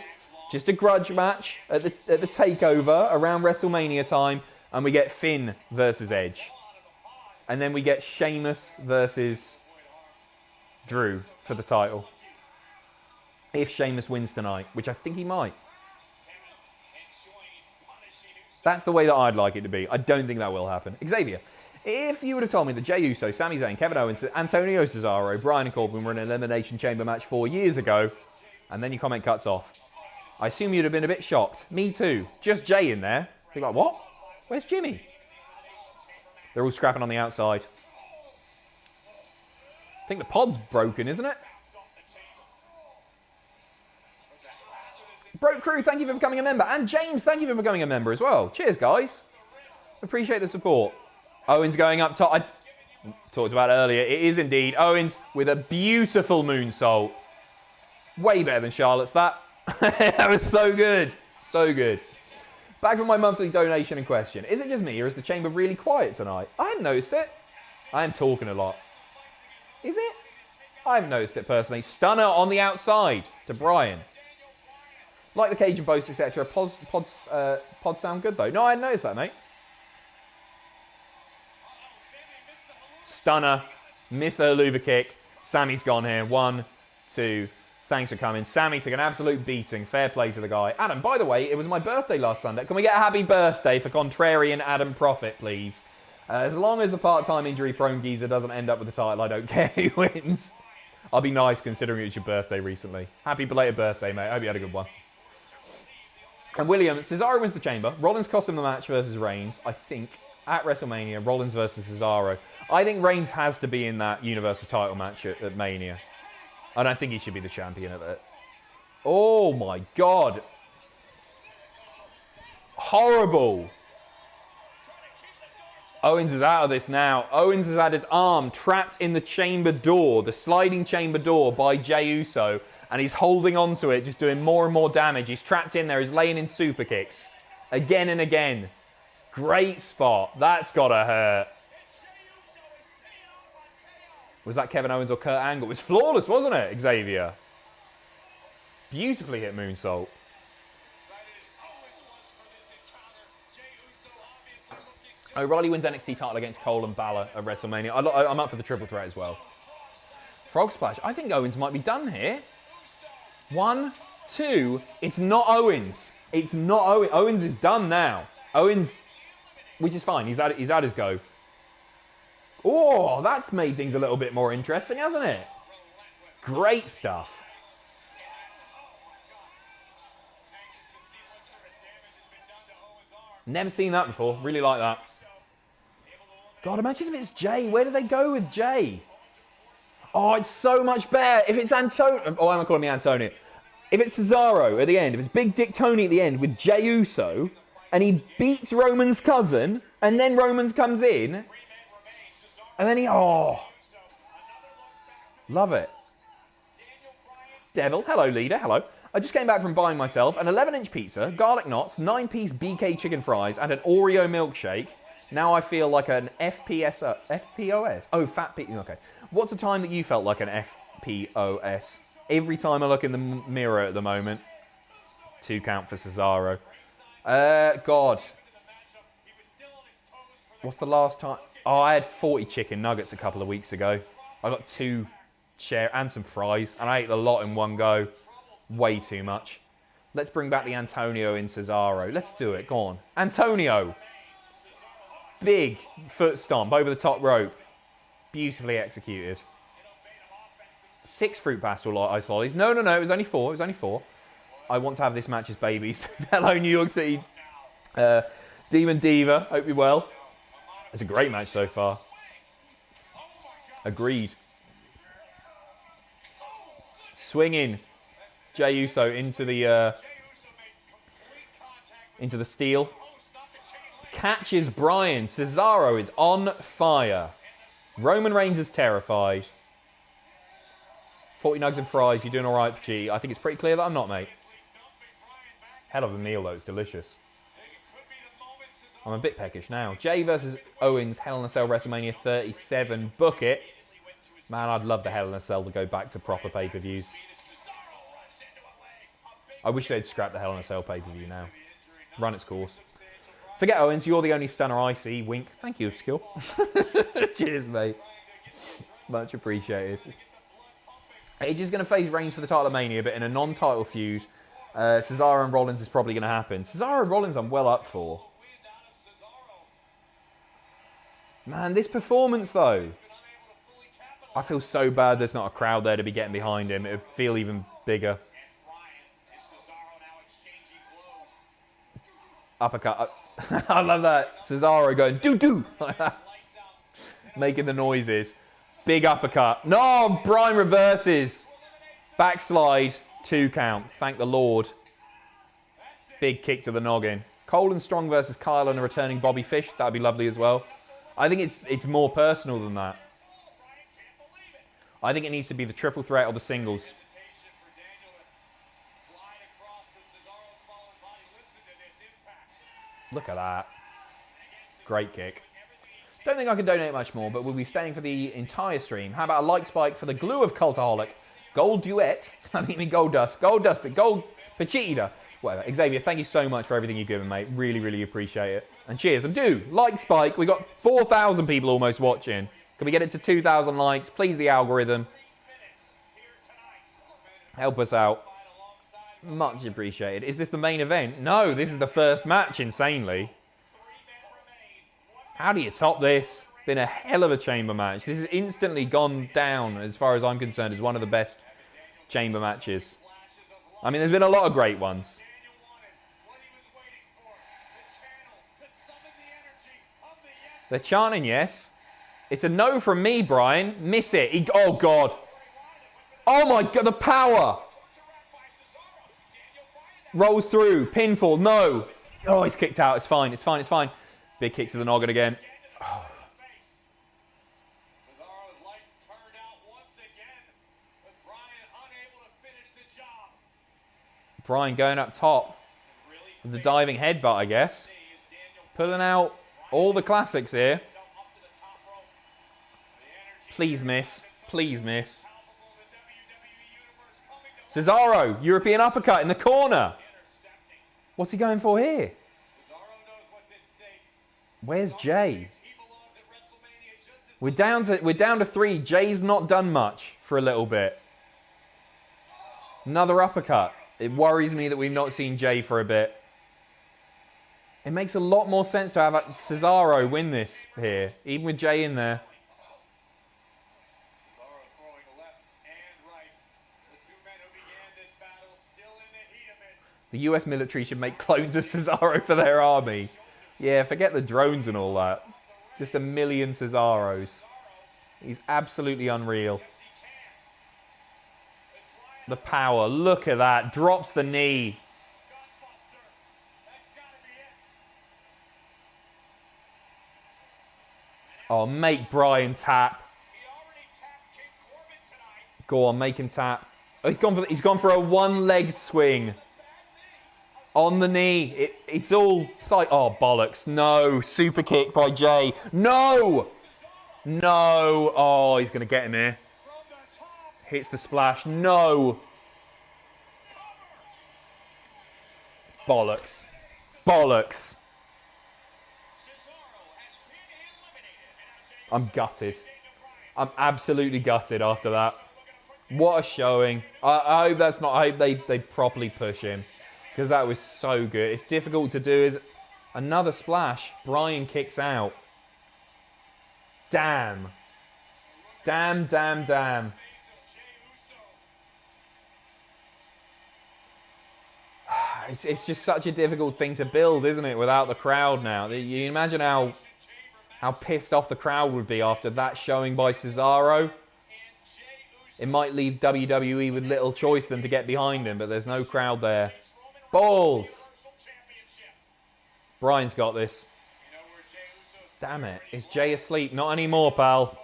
just a grudge match at the takeover around WrestleMania time, and we get Finn versus Edge. And then we get Sheamus versus Drew for the title. If Sheamus wins tonight, which I think he might. That's the way that I'd like it to be. I don't think that will happen. Xavier, if you would have told me that Jey Uso, Sami Zayn, Kevin Owens, Antonio Cesaro, Bryan and Corbin were in an Elimination Chamber match 4 years ago, and then your comment cuts off, I assume you'd have been a bit shocked. Me too. Just Jey in there. You're like, what? Where's Jimmy? They're all scrapping on the outside. I think the pod's broken, isn't it? Broke Crew, thank you for becoming a member. And James, thank you for becoming a member as well. Cheers, guys. Appreciate the support. Owens going up top. I talked about it earlier. It is indeed Owens with a beautiful moonsault. Way better than Charlotte's, that. That was so good. So good. Back from my monthly donation in question. Is it just me or is the chamber really quiet tonight? I hadn't noticed it. I am talking a lot. Is it? I haven't noticed it personally. Stunner on the outside to Bryan. Like the Cajun boast, etc. Pods sound good though. No, I hadn't noticed that, mate. Stunner. Missed the Helluva kick. Sami's gone here. 1, 2. Thanks for coming. Sami took an absolute beating. Fair play to the guy. Adam, by the way, it was my birthday last Sunday. Can we get a happy birthday for contrarian Adam Prophet, please? As long as the part-time injury-prone geezer doesn't end up with the title, I don't care who wins. I'll be nice considering it was your birthday recently. Happy belated birthday, mate. I hope you had a good one. And William, Cesaro wins the chamber. Rollins cost him the match versus Reigns, I think, at WrestleMania. Rollins versus Cesaro. I think Reigns has to be in that Universal title match at Mania. I don't think he should be the champion at that. Oh my God. Horrible. Owens is out of this now. Owens has had his arm trapped in the chamber door, the sliding chamber door by Jey Uso. And he's holding on to it, just doing more and more damage. He's trapped in there. He's laying in super kicks. Again and again. Great spot. That's got to hurt. Was that Kevin Owens or Kurt Angle? It was flawless, wasn't it, Xavier? Beautifully hit moonsault. O'Reilly wins NXT title against Cole and Balor at WrestleMania. I'm up for the triple threat as well. Frog Splash. I think Owens might be done here. 1, 2. It's not Owens. It's not Owens. Owens is done now. Owens, which is fine. He's had his go. Oh, that's made things a little bit more interesting, hasn't it? Great stuff. Never seen that before. Really like that. God, imagine if it's Jey. Where do they go with Jey? Oh, it's so much better. If it's Antonio. Oh, I'm calling me Antonio. If it's Cesaro at the end, if it's Big Dick Tony at the end with Jey Uso, and he beats Roman's cousin, and then Roman comes in, and then he. Oh. Love it. Devil. Hello, leader. Hello. I just came back from buying myself an 11-inch pizza, garlic knots, 9-piece BK chicken fries, and an Oreo milkshake. Now I feel like an FPOS. Oh, fat P. Okay. What's a time that you felt like an FPOS? Every time I look in the mirror at the moment. 2 count for Cesaro. God. What's the last time? Oh, I had 40 chicken nuggets a couple of weeks ago. I got 2 and some fries, and I ate a lot in one go. Way too much. Let's bring back the Antonio in Cesaro. Let's do it. Go on. Antonio. Big foot stomp over the top rope. Beautifully executed. 6 fruit pastel ice lollies. No. It was only 4. It was only 4. I want to have this match as babies. Hello, New York City. Demon Diva. Hope you're well. It's a great match so far. Agreed. Swinging Jey Uso into the steel. Catches Bryan. Cesaro is on fire. Roman Reigns is terrified. 40 nugs and fries. You're doing all right, G. I think it's pretty clear that I'm not, mate. Hell of a meal, though. It's delicious. I'm a bit peckish now. Jey versus Owens, Hell in a Cell, WrestleMania 37. Book it. Man, I'd love the Hell in a Cell to go back to proper pay-per-views. I wish they'd scrap the Hell in a Cell pay-per-view now. Run its course. Forget Owens, you're the only stunner I see. Wink. Thank you, Skill. Cheers, mate. Much appreciated. Edge is going to face Reigns for the title of Mania, but in a non-title feud. Cesaro and Rollins is probably going to happen. Cesaro and Rollins I'm well up for. Man, this performance, though. I feel so bad there's not a crowd there to be getting behind him. It would feel even bigger. Uppercut. I love that. Cesaro going, doo-doo. Making the noises. Big uppercut. No, Bryan reverses. Backslide. 2 count. Thank the Lord. Big kick to the noggin. Cole and Strong versus Kyle and a returning Bobby Fish. That would be lovely as well. I think it's more personal than that. I think it needs to be the triple threat or the singles. Look at that. Great kick. Don't think I can donate much more, but we'll be staying for the entire stream. How about a like spike for the glue of Cultaholic? Gold duet. I think you mean gold dust. Gold dust, but gold Pacitti. Whatever. Xavier, thank you so much for everything you've given, mate. Really, really appreciate it. And cheers. And do like spike. We got 4,000 people almost watching. Can we get it to 2,000 likes? Please, the algorithm. Help us out. Much appreciated. Is this the main event? No, this is the first match, insanely. How do you top this? Been a hell of a chamber match. This has instantly gone down, as far as I'm concerned, as one of the best chamber matches. I mean, there's been a lot of great ones. They're chanting yes. It's a no from me, Bryan. Miss it. Oh, God. Oh, my God. The power. Rolls through. Pinfall. No. Oh, he's kicked out. It's fine. It's fine. It's fine. Big kick to the noggin again. Oh. Bryan going up top with the diving headbutt, I guess. Pulling out all the classics here. Please miss. Please miss. Cesaro, European uppercut in the corner. What's he going for here? Where's Jey? We're down to 3. Jey's not done much for a little bit. Another uppercut. It worries me that we've not seen Jey for a bit. It makes a lot more sense to have Cesaro win this here, even with Jey in there. The US military should make clones of Cesaro for their army. Yeah, forget the drones and all that. Just a million Cesaros. He's absolutely unreal. The power, look at that. Drops the knee. Oh, make Bryan tap. Go on, make him tap. Oh, he's gone for a one-legged swing. On the knee. It's all sight. Oh, bollocks. No. Super kick by Jay. No! No. Oh, he's going to get him here. Hits the splash. No. Bollocks. Bollocks. I'm gutted. I'm absolutely gutted after that. What a showing. I hope that's not... I hope they properly push him. Because that was so good. It's difficult to do. Is another splash. Bryan kicks out. Damn. Damn, damn, damn. It's just such a difficult thing to build, isn't it, without the crowd now. You imagine how pissed off the crowd would be after that showing by Cesaro. It might leave WWE with little choice than to get behind him, but there's no crowd there. Balls! Bryan's got this. Damn it. Is Jay asleep? Not anymore, pal.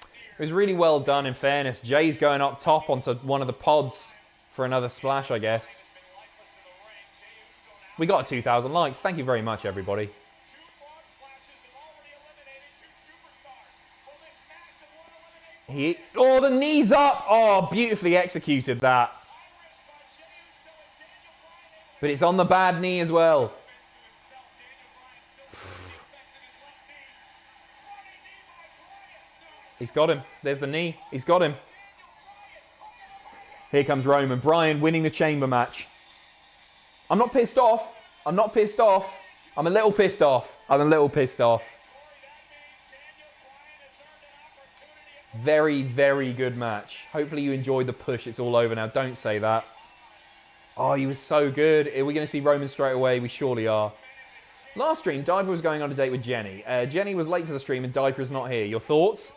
It was really well done, in fairness. Jay's going up top onto one of the pods for another splash, I guess. We got 2,000 likes. Thank you very much, everybody. Oh, the knee's up! Oh, beautifully executed that. But it's on the bad knee as well. He's got him. There's the knee. He's got him. Here comes Roman. Bryan winning the chamber match. I'm not pissed off. I'm not pissed off. I'm a little pissed off. I'm a little pissed off. Very, very good match. Hopefully you enjoyed the push. It's all over now. Don't say that. Oh, he was so good. Are we going to see Roman straight away? We surely are. Last stream, Diaper was going on a date with Jenny. Jenny was late to the stream and Diaper is not here. Your thoughts?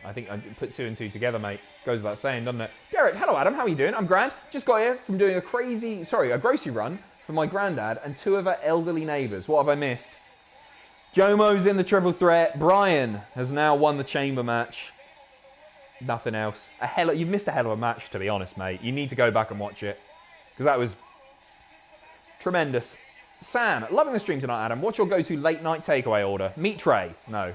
I think I put 2 and 2 together, mate. Goes without saying, doesn't it? Garrett, hello Adam, how are you doing? I'm grand. Just got here from doing a grocery run for my granddad and 2 of her elderly neighbours. What have I missed? Jomo's in the triple threat. Bryan has now won the chamber match. Nothing else. You've missed a hell of a match, to be honest, mate. You need to go back and watch it. Because that was tremendous. Sam, loving the stream tonight, Adam. What's your go-to late night takeaway order? Meat tray? No.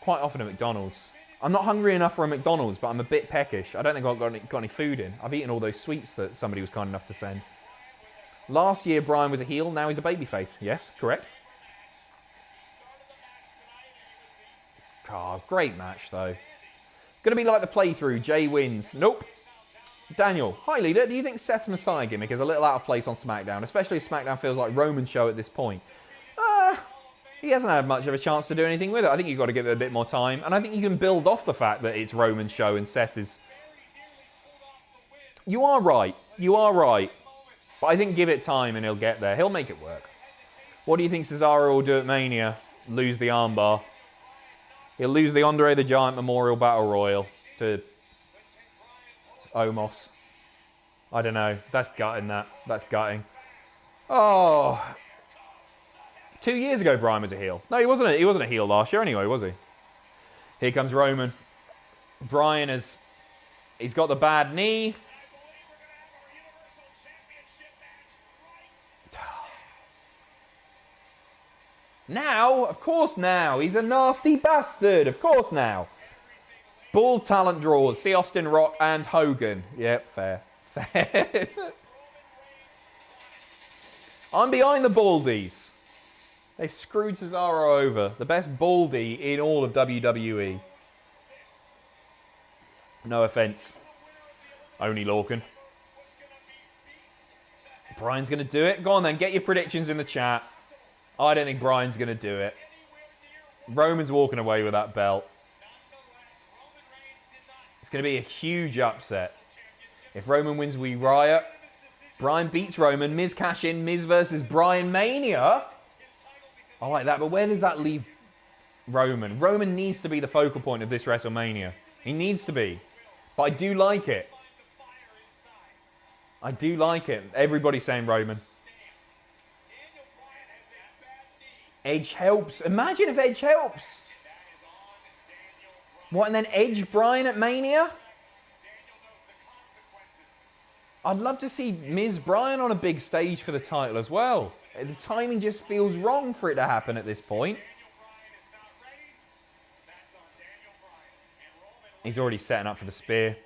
Quite often at McDonald's. I'm not hungry enough for a McDonald's, but I'm a bit peckish. I don't think I've got any food in. I've eaten all those sweets that somebody was kind enough to send. Last year, Bryan was a heel. Now he's a babyface. Yes, correct. Oh, great match, though. Gonna be like the playthrough. Jay wins. Nope. Daniel, hi leader, do you think Seth's Messiah gimmick is a little out of place on SmackDown, especially as SmackDown feels like Roman's show at this point? He hasn't had much of a chance to do anything with it. I think you've got to give it a bit more time, and I think you can build off the fact that it's Roman's show and Seth is... You are right, but I think give it time and he'll get there. He'll make it work. What do you think Cesaro will do at Mania? Lose the armbar. He'll lose the Andre the Giant Memorial Battle Royal to... Omos. I don't know. That's gutting, that. That's gutting. Oh. 2 years ago, Bryan was a heel. No, he wasn't a heel last year anyway, was he? Here comes Roman. Bryan has... He's got the bad knee. Now? Of course now. He's a nasty bastard. Of course now. Bull talent draws. See Austin Rock and Hogan. Yep, fair. Fair. I'm behind the Baldies. They've screwed Cesaro over. The best Baldy in all of WWE. No offense. Only Lorcan. Bryan's going to do it. Go on then, get your predictions in the chat. I don't think Bryan's going to do it. Roman's walking away with that belt. It's going to be a huge upset. If Roman wins, we riot. Bryan beats Roman. Miz cash in. Miz versus Bryan Mania. I like that, but where does that leave Roman? Roman needs to be the focal point of this WrestleMania. He needs to be. But I do like it. I do like it. Everybody's saying Roman. Edge helps. Imagine if Edge helps. What, and then Edge Bryan at Mania? I'd love to see Miz Bryan on a big stage for the title as well. The timing just feels wrong for it to happen at this point. He's already setting up for the spear.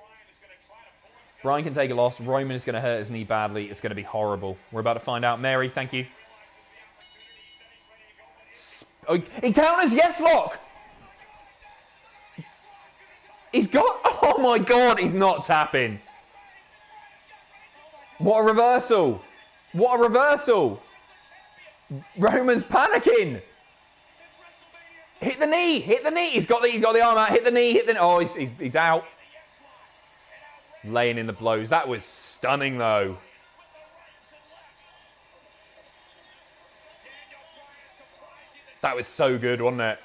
Bryan can take a loss. Roman is going to hurt his knee badly. It's going to be horrible. We're about to find out. Mary, thank you. Oh, he counters yes lock. He's got... Oh my God, he's not tapping. What a reversal. What a reversal. Roman's panicking. Hit the knee. Hit the knee. He's got the arm out. Hit the knee. Hit the... Oh, he's out. Laying in the blows. That was stunning, though. That was so good, wasn't it?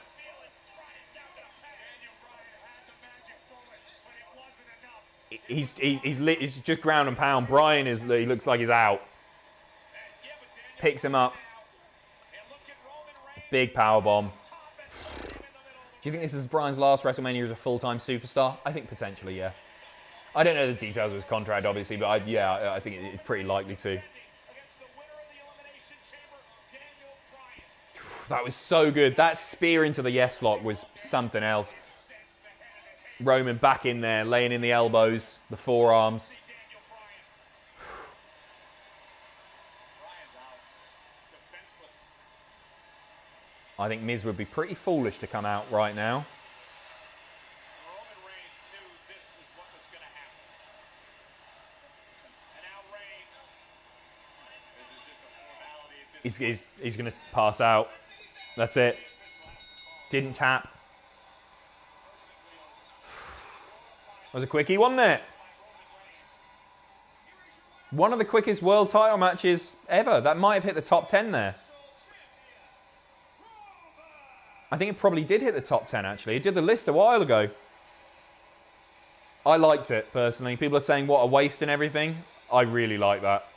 He's just ground and pound. Bryan he looks like he's out. Picks him up. Big power bomb. Do you think this is Bryan's last WrestleMania as a full-time superstar? I think potentially, yeah. I don't know the details of his contract, obviously, but I think it's pretty likely to. That was so good. That spear into the yes lock was something else. Roman back in there, laying in the elbows, the forearms. I think Miz would be pretty foolish to come out right now. He's going to pass out. That's it. Didn't tap. That was a quickie, wasn't it? One of the quickest world title matches ever. That might have hit the top 10 there. I think it probably did hit the top 10, actually. It did the list a while ago. I liked it, personally. People are saying, what a waste and everything. I really like that.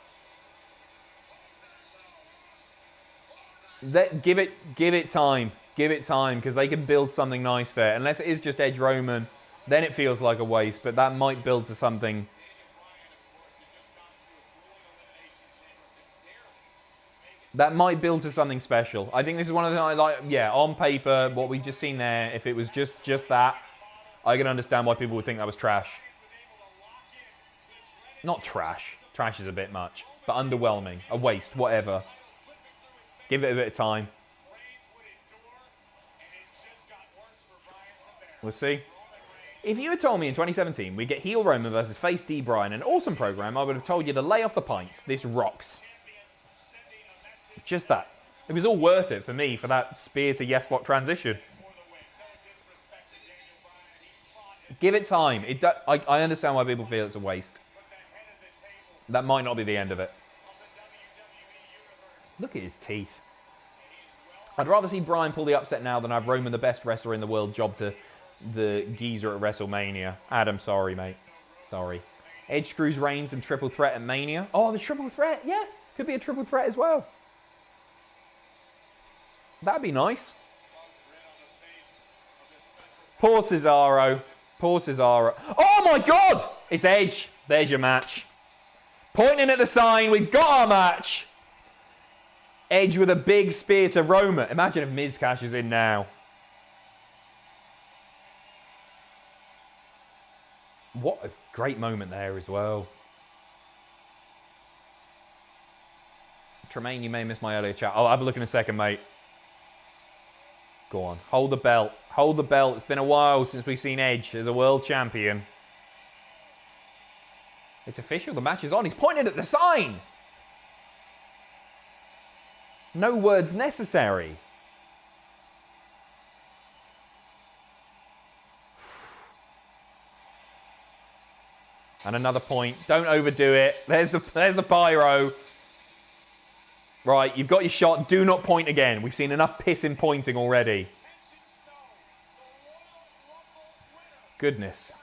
Give it time. Give it time, because they can build something nice there. Unless it is just Edge Roman, then it feels like a waste. But that might build to something. That might build to something special. I think this is one of the, yeah, on paper, what we just seen there, if it was just that, I can understand why people would think that was trash. Not trash. Trash is a bit much. But underwhelming. A waste. Whatever. Give it a bit of time. We'll see. If you had told me in 2017 we'd get heel Roman versus face D Bryan, an awesome program, I would have told you to lay off the pints. This rocks. Just that. It was all worth it for me for that spear to yes lock transition. Give it time. I understand why people feel it's a waste. That might not be the end of it. Look at his teeth. I'd rather see Bryan pull the upset now than have Roman, the best wrestler in the world, job to the geezer at WrestleMania. Adam, sorry, mate. Sorry. Edge screws Reigns and triple threat at Mania. Oh, the triple threat. Yeah, could be a triple threat as well. That'd be nice. Poor Cesaro. Poor Cesaro. Oh, my God! It's Edge. There's your match. Pointing at the sign. We've got our match. Edge with a big spear to Roman. Imagine if Miz cashes in now. What a great moment there as well. Tremaine, you may miss my earlier chat. I'll have a look in a second, mate. Go on. Hold the belt. Hold the belt. It's been a while since we've seen Edge as a world champion. It's official. The match is on. He's pointed at the sign. No words necessary. And another point. Don't overdo it. There's the pyro. Right, you've got your shot. Do not point again. We've seen enough pissing pointing already. Goodness.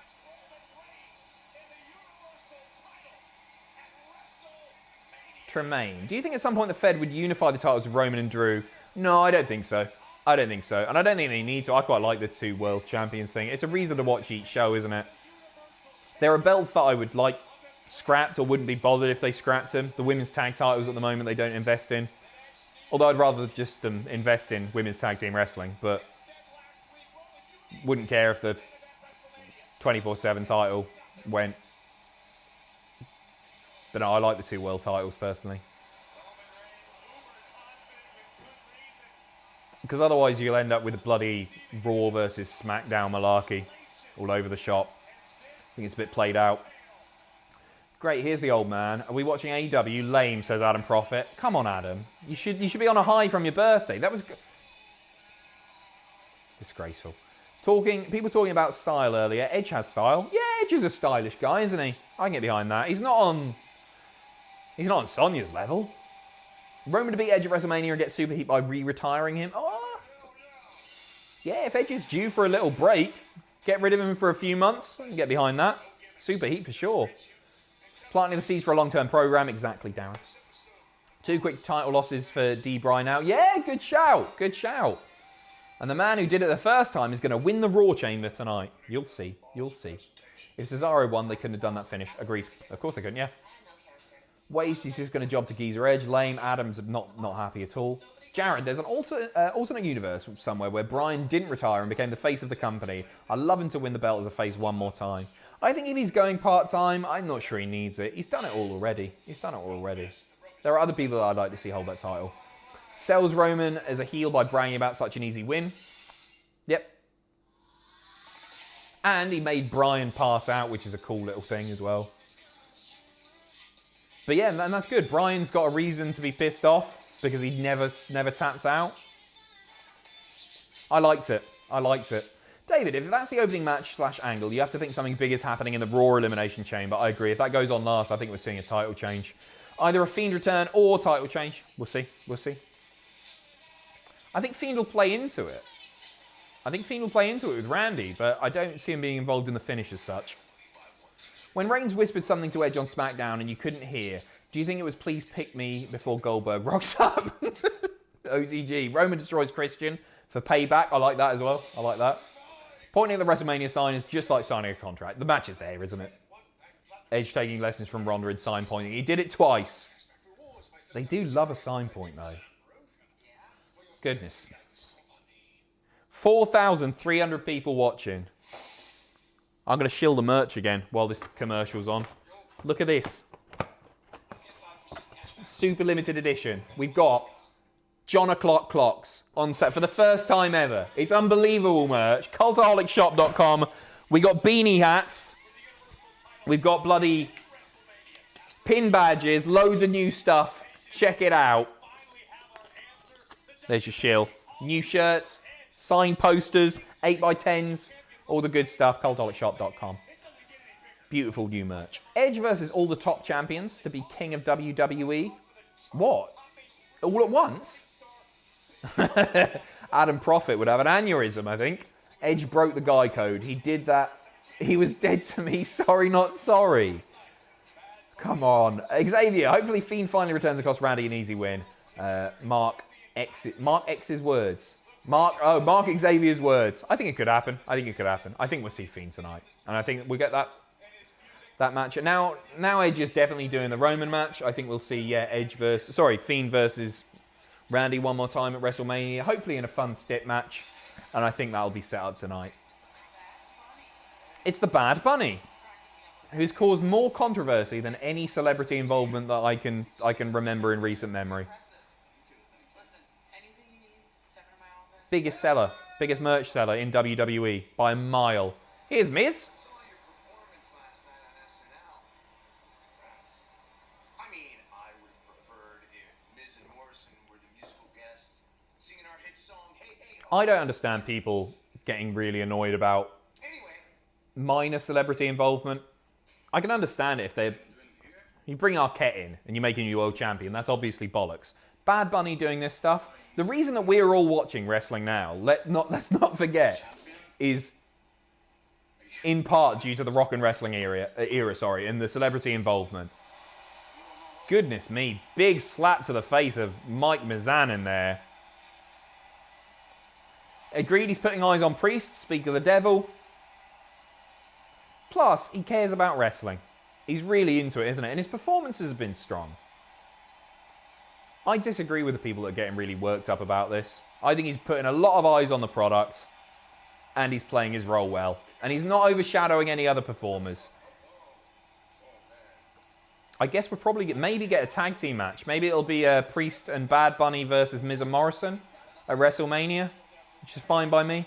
Tremaine, do you think at some point the Fed would unify the titles of Roman and Drew? No, I don't think so. I don't think so. And I don't think they need to. I quite like the 2 world champions thing. It's a reason to watch each show, isn't it? There are belts that I would like scrapped or wouldn't be bothered if they scrapped them. The women's tag titles at the moment they don't invest in. Although I'd rather just them invest in women's tag team wrestling. But wouldn't care if the 24/7 title went. But no, I like the 2 world titles personally. Because otherwise you'll end up with a bloody Raw versus SmackDown malarkey all over the shop. I think it's a bit played out. Great, here's the old man. Are we watching AEW? Lame, says Adam Prophet. Come on, Adam. You should be on a high from your birthday. That was disgraceful. People talking about style earlier. Edge has style. Yeah, Edge is a stylish guy, isn't he? I can get behind that. He's not on Sonya's level. Roman to beat Edge at WrestleMania and get super heat by re-retiring him. Oh, yeah, if Edge is due for a little break, get rid of him for a few months. I can get behind that. Super heat for sure. Planting the seeds for a long-term program. Exactly, Darren. 2 quick title losses for Bryan now. Yeah, good shout. Good shout. And the man who did it the first time is going to win the Raw Chamber tonight. You'll see. You'll see. If Cesaro won, they couldn't have done that finish. Agreed. Of course they couldn't, yeah. Waste, he's just going to job to Geezer Edge. Lame. Adams not happy at all. Jared, there's an alternate universe somewhere where Bryan didn't retire and became the face of the company. I'd love him to win the belt as a face one more time. I think if he's going part-time, I'm not sure he needs it. He's done it all already. He's done it all already. There are other people that I'd like to see hold that title. Sells Roman as a heel by bragging about such an easy win. Yep. And he made Bryan pass out, which is a cool little thing as well. But yeah, and that's good. Bryan's got a reason to be pissed off because he never tapped out. I liked it. I liked it. David, if that's the opening match / angle, you have to think something big is happening in the Raw Elimination Chamber. I agree. If that goes on last, I think we're seeing a title change. Either a Fiend return or title change. We'll see. We'll see. I think Fiend will play into it. I think Fiend will play into it with Randy, but I don't see him being involved in the finish as such. When Reigns whispered something to Edge on SmackDown and you couldn't hear, do you think it was please pick me before Goldberg rocks up? OCG. Roman destroys Christian for payback. I like that as well. I like that. Pointing at the WrestleMania sign is just like signing a contract. The match is there, isn't it? Edge taking lessons from Ronda in sign pointing. He did it twice. They do love a sign point, though. Goodness. 4,300 people watching. I'm going to shill the merch again while this commercial's on. Look at this. Super limited edition. We've got John O'Clock clocks on set for the first time ever. It's unbelievable merch. Cultaholicshop.com. We got beanie hats. We've got bloody pin badges. Loads of new stuff. Check it out. There's your shill. New shirts. Signed posters. 8x10s. All the good stuff. Cultaholicshop.com. Beautiful new merch. Edge versus all the top champions to be king of WWE. What? All at once? Adam Prophet would have an aneurysm, I think. Edge broke the guy code. He did that. He was dead to me. Sorry, not sorry. Come on. Xavier. Hopefully Fiend finally returns across Randy an easy win. Mark X's words. Mark Xavier's words. I think it could happen. I think we'll see Fiend tonight. And I think we'll get that match. Now Edge is definitely doing the Roman match. I think we'll see, Fiend versus Randy one more time at WrestleMania. Hopefully in a fun stip match. And I think that'll be set up tonight. It's the Bad Bunny, who's caused more controversy than any celebrity involvement that I can remember in recent memory. Biggest seller, biggest merch seller in WWE by a mile. Here's Miz. I don't understand people getting really annoyed about minor celebrity involvement. I can understand it if you bring Arquette in and you're making you world champion. That's obviously bollocks. Bad Bunny doing this stuff. The reason that we're all watching wrestling now, let's not forget, is in part due to the rock and wrestling era, and the celebrity involvement. Goodness me, big slap to the face of Mike Mizan in there. Agreed, he's putting eyes on Priest, speak of the devil. Plus, he cares about wrestling. He's really into it, isn't it? And his performances have been strong. I disagree with the people that are getting really worked up about this. I think he's putting a lot of eyes on the product, and he's playing his role well. And he's not overshadowing any other performers. I guess we'll probably maybe get a tag team match. Maybe it'll be Priest and Bad Bunny versus Miz and Morrison at WrestleMania, which is fine by me.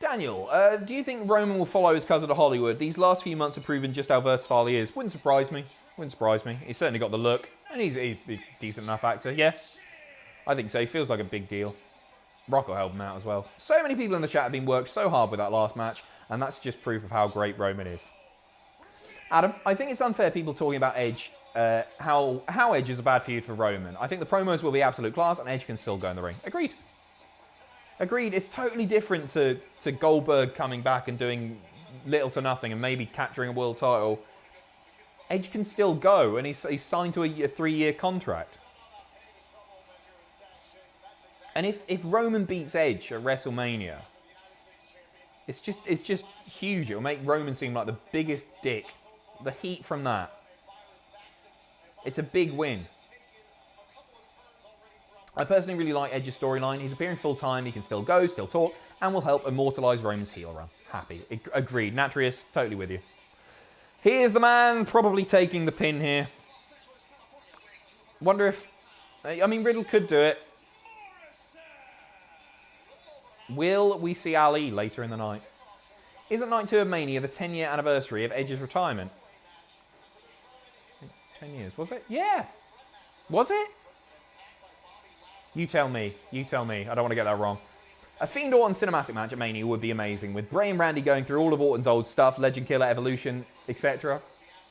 Daniel, do you think Roman will follow his cousin to Hollywood? These last few months have proven just how versatile he is. Wouldn't surprise me. Wouldn't surprise me. He's certainly got the look, and he's a decent enough actor. Yeah, I think so. He feels like a big deal. Rock will help him out as well. So many people in the chat have been worked so hard with that last match, and that's just proof of how great Roman is. Adam, I think it's unfair people talking about Edge, how Edge is a bad feud for Roman. I think the promos will be absolute class, and Edge can still go in the ring. Agreed. Agreed. It's totally different to Goldberg coming back and doing little to nothing and maybe capturing a world title. Edge can still go, and he's signed to a 3-year contract. And if Roman beats Edge at WrestleMania, it's just huge. It'll make Roman seem like the biggest dick. The heat from that. It's a big win. I personally really like Edge's storyline. He's appearing full-time, he can still go, still talk, and will help immortalise Roman's heel run. Happy. Agreed. Natrius, totally with you. Here's the man probably taking the pin here. Wonder if... I mean, Riddle could do it. Will we see Ali later in the night? Isn't Night 2 of Mania the 10-year anniversary of Edge's retirement? 10 years, was it? Yeah. Was it? You tell me. You tell me. I don't want to get that wrong. A Fiend Orton cinematic match at Mania would be amazing, with Bray and Randy going through all of Orton's old stuff, Legend Killer, Evolution, etc.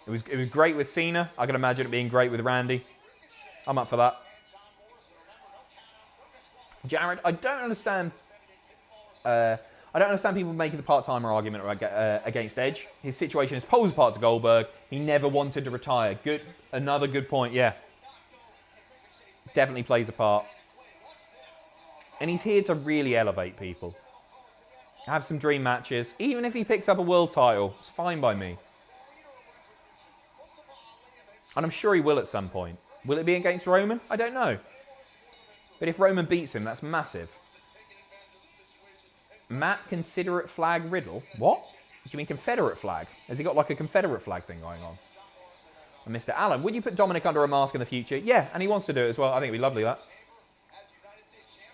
It was great with Cena. I can imagine it being great with Randy. I'm up for that. Jared, I don't understand people making the part-timer argument against Edge. His situation is poles apart to Goldberg. He never wanted to retire. Another good point, yeah. Definitely plays a part. And he's here to really elevate people. Have some dream matches. Even if he picks up a world title, it's fine by me. And I'm sure he will at some point. Will it be against Roman? I don't know. But if Roman beats him, that's massive. Matt, Confederate flag Riddle. What? Do you mean Confederate flag? Has he got like a Confederate flag thing going on? And Mr. Allen, would you put Dominic under a mask in the future? Yeah, and he wants to do it as well. I think it'd be lovely, that.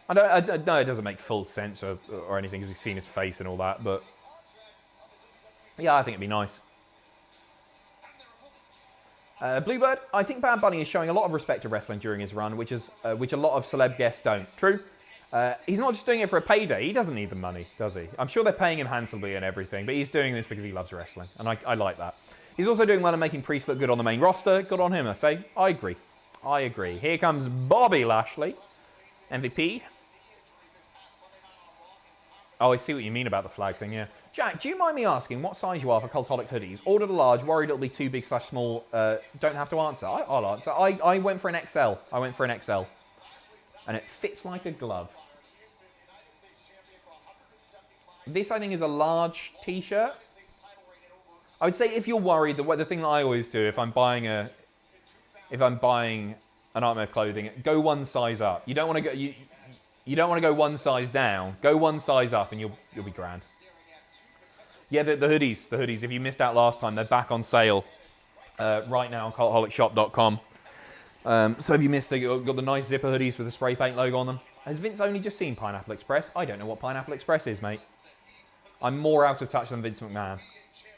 I know it doesn't make full sense or anything because we've seen his face and all that, but yeah, I think it'd be nice. Bluebird, I think Bad Bunny is showing a lot of respect to wrestling during his run, which a lot of celeb guests don't. True. He's not just doing it for a payday. He doesn't need the money, does he? I'm sure they're paying him handsomely and everything, but he's doing this because he loves wrestling, and I like that. He's also doing well in making Priest look good on the main roster. Good on him, I say. I agree. I agree. Here comes Bobby Lashley, MVP. Oh, I see what you mean about the flag thing, yeah. Jack, do you mind me asking what size you are for Cultaholic hoodies? Ordered a large, worried it'll be too big / small. Don't have to answer. I'll answer. I went for an XL. I went for an XL. And it fits like a glove. This, I think, is a large t-shirt. I would say if you're worried, the thing that I always do if I'm buying an item of clothing, go one size up. You don't want to go. You don't want to go one size down. Go one size up, and you'll be grand. Yeah, the hoodies. If you missed out last time, they're back on sale right now on cultaholicsshop.com. So if you missed, they got the nice zipper hoodies with the spray paint logo on them. Has Vince only just seen Pineapple Express? I don't know what Pineapple Express is, mate. I'm more out of touch than Vince McMahon.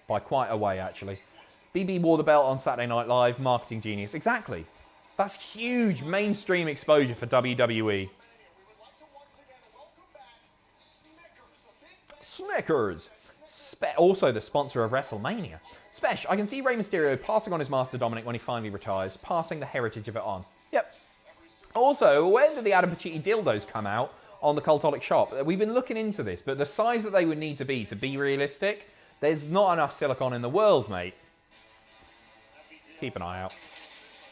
By quite a way, actually. BB wore the belt on Saturday Night Live. Marketing genius. Exactly. That's huge mainstream exposure for WWE. Snickers. Also the sponsor of WrestleMania. Spesh, I can see Rey Mysterio passing on his master Dominic when he finally retires, passing the heritage of it on. Yep. Also, when did the Adam Pacitti dildos come out on the Cultaholic shop? We've been looking into this, but the size that they would need to be realistic, there's not enough silicone in the world, mate. Keep an eye out.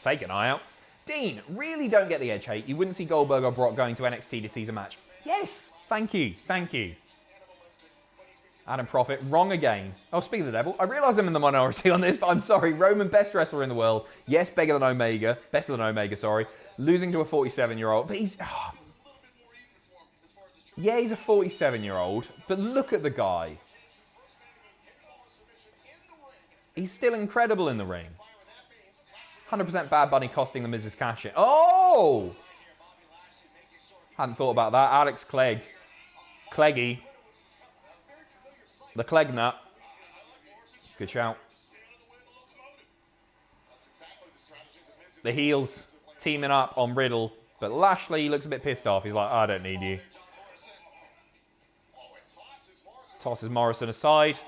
Take an eye out. Dean, really don't get the Edge hate. You wouldn't see Goldberg or Brock going to NXT to tease a match. Yes, thank you, thank you. Adam Prophet, wrong again. Oh, speak of the devil. I realise I'm in the minority on this, but I'm sorry. Roman, best wrestler in the world. Yes, better than Omega, sorry. Losing to a 47-year-old, but he's... Oh. Yeah, he's a 47-year-old, but look at the guy. He's still incredible in the ring. 100% Bad Bunny costing the Miz's cash in. Oh! Hadn't thought about that. Alex Clegg. Cleggy. The Clegg nut. Good shout. The heels teaming up on Riddle, but Lashley looks a bit pissed off. He's like, I don't need you. Tosses Morrison aside.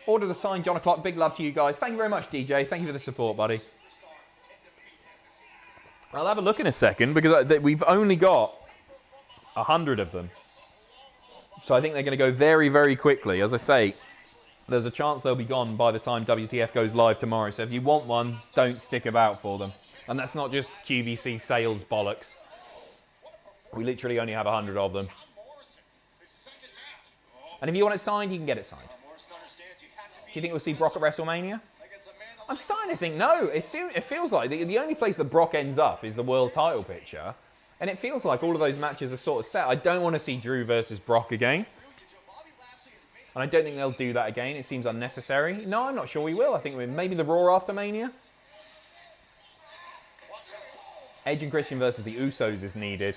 Ordered a signed John O'Clock. Big love to you guys. Thank you very much, DJ. Thank you for the support, buddy. I'll have a look in a second because we've only got 100 of them. So I think they're going to go very, very quickly. As I say, there's a chance they'll be gone by the time WTF goes live tomorrow. So if you want one, don't stick about for them. And that's not just QVC sales bollocks. We literally only have 100 of them. And if you want it signed, you can get it signed. Do you think we'll see Brock at WrestleMania? I'm starting to think no. It feels like the only place that Brock ends up is the world title picture. And it feels like all of those matches are sort of set. I don't want to see Drew versus Brock again. And I don't think they'll do that again. It seems unnecessary. No, I'm not sure we will. I think maybe the Raw after Mania. Edge and Christian versus the Usos is needed.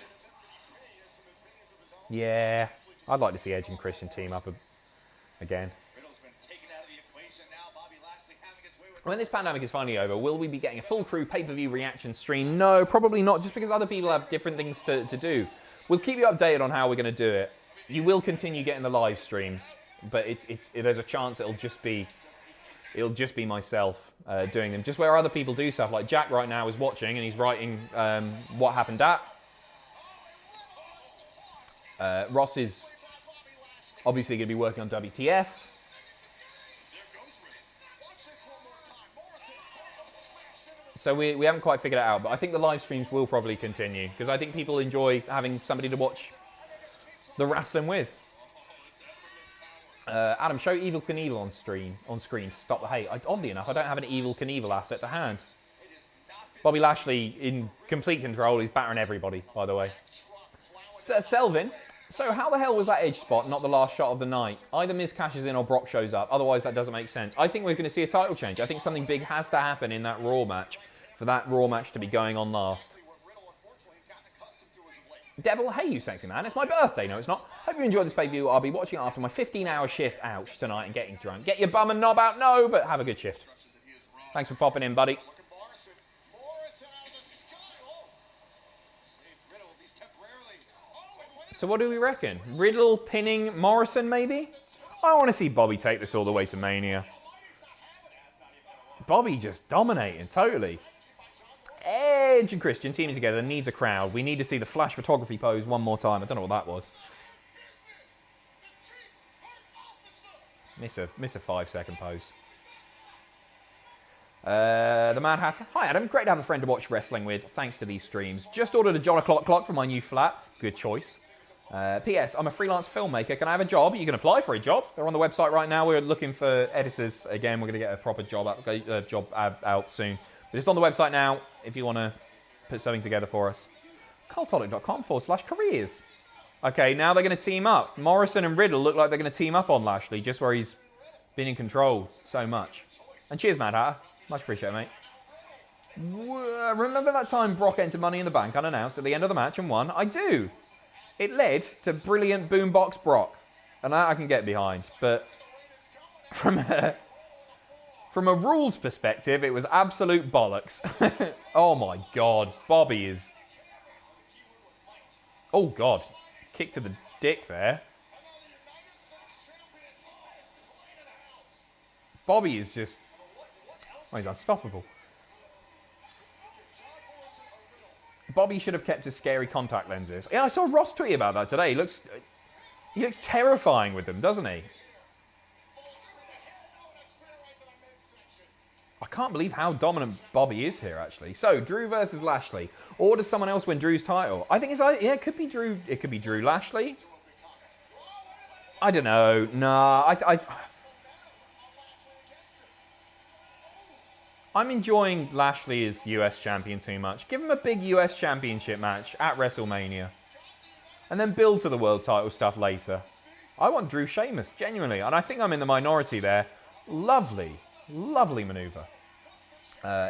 Yeah, I'd like to see Edge and Christian team up again. When this pandemic is finally over, will we be getting a full crew pay-per-view reaction stream? No, probably not, just because other people have different things to do. We'll keep you updated on how we're going to do it. You will continue getting the live streams, but there's a chance it'll just be myself doing them. Just where other people do stuff, like Jack right now is watching and he's writing what happened at. Ross is obviously going to be working on WTF. So we haven't quite figured it out, but I think the live streams will probably continue because I think people enjoy having somebody to watch the wrestling with. Adam, show Evil Knievel on screen to stop the hate. Oddly enough, I don't have an Evil Knievel asset to hand. Bobby Lashley in complete control. He's battering everybody, by the way. Selvin, so how the hell was that Edge spot not the last shot of the night? Either Miz cashes in or Brock shows up. Otherwise, that doesn't make sense. I think we're going to see a title change. I think something big has to happen in that Raw match for that Raw match to be going on last. Devil, hey you sexy man, it's my birthday. No, it's not. Hope you enjoyed this pay-per-view. I'll be watching it after my 15-hour shift, ouch, tonight and getting drunk. Get your bum and knob out, no, but have a good shift. Thanks for popping in, buddy. So what do we reckon? Riddle pinning Morrison, maybe? I want to see Bobby take this all the way to Mania. Bobby just dominating, totally. Edge and Christian teaming together needs a crowd. We need to see the flash photography pose one more time. I don't know what that was. Miss a 5-second pose. The Mad Hatter. Hi Adam, great to have a friend to watch wrestling with. Thanks to these streams. Just ordered a John O'Clock clock for my new flat. Good choice. P.S. I'm a freelance filmmaker. Can I have a job? You can apply for a job. They're on the website right now. We're looking for editors. Again, we're going to get a proper job out soon. But it's on the website now if you want to put something together for us. Cultaholic.com/careers. Okay, now they're going to team up. Morrison and Riddle look like they're going to team up on Lashley, just where he's been in control so much. And cheers, Mad Hatter. Much appreciated, mate. Remember that time Brock entered Money in the Bank unannounced at the end of the match and won? I do. It led to brilliant Boombox Brock. And that I can get behind. But from a rules perspective, it was absolute bollocks. Oh my God. Bobby is... Oh God. Kick to the dick there. Bobby is just... Oh, he's unstoppable. Bobby should have kept his scary contact lenses. Yeah, I saw Ross tweet about that today. He looks terrifying with them, doesn't he? I can't believe how dominant Bobby is here, actually. So, Drew versus Lashley. Or does someone else win Drew's title? I think it's, yeah, it could be Drew. It could be Drew Lashley. I don't know. Nah, I'm enjoying Lashley as US champion too much. Give him a big US championship match at WrestleMania. And then build to the world title stuff later. I want Drew Sheamus, genuinely. And I think I'm in the minority there. Lovely, lovely maneuver.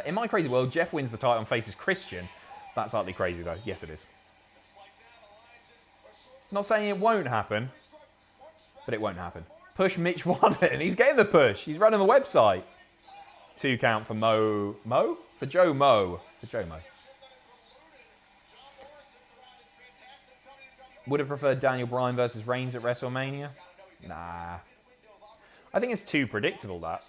In my crazy world, Jeff wins the title and faces Christian. That's utterly crazy, though. Yes, it is. Not saying it won't happen, but it won't happen. Push Mitch Wallen. He's getting the push. He's running the website. 2 count for For Joe Mo. Would have preferred Daniel Bryan versus Reigns at WrestleMania? Nah. I think it's too predictable, that.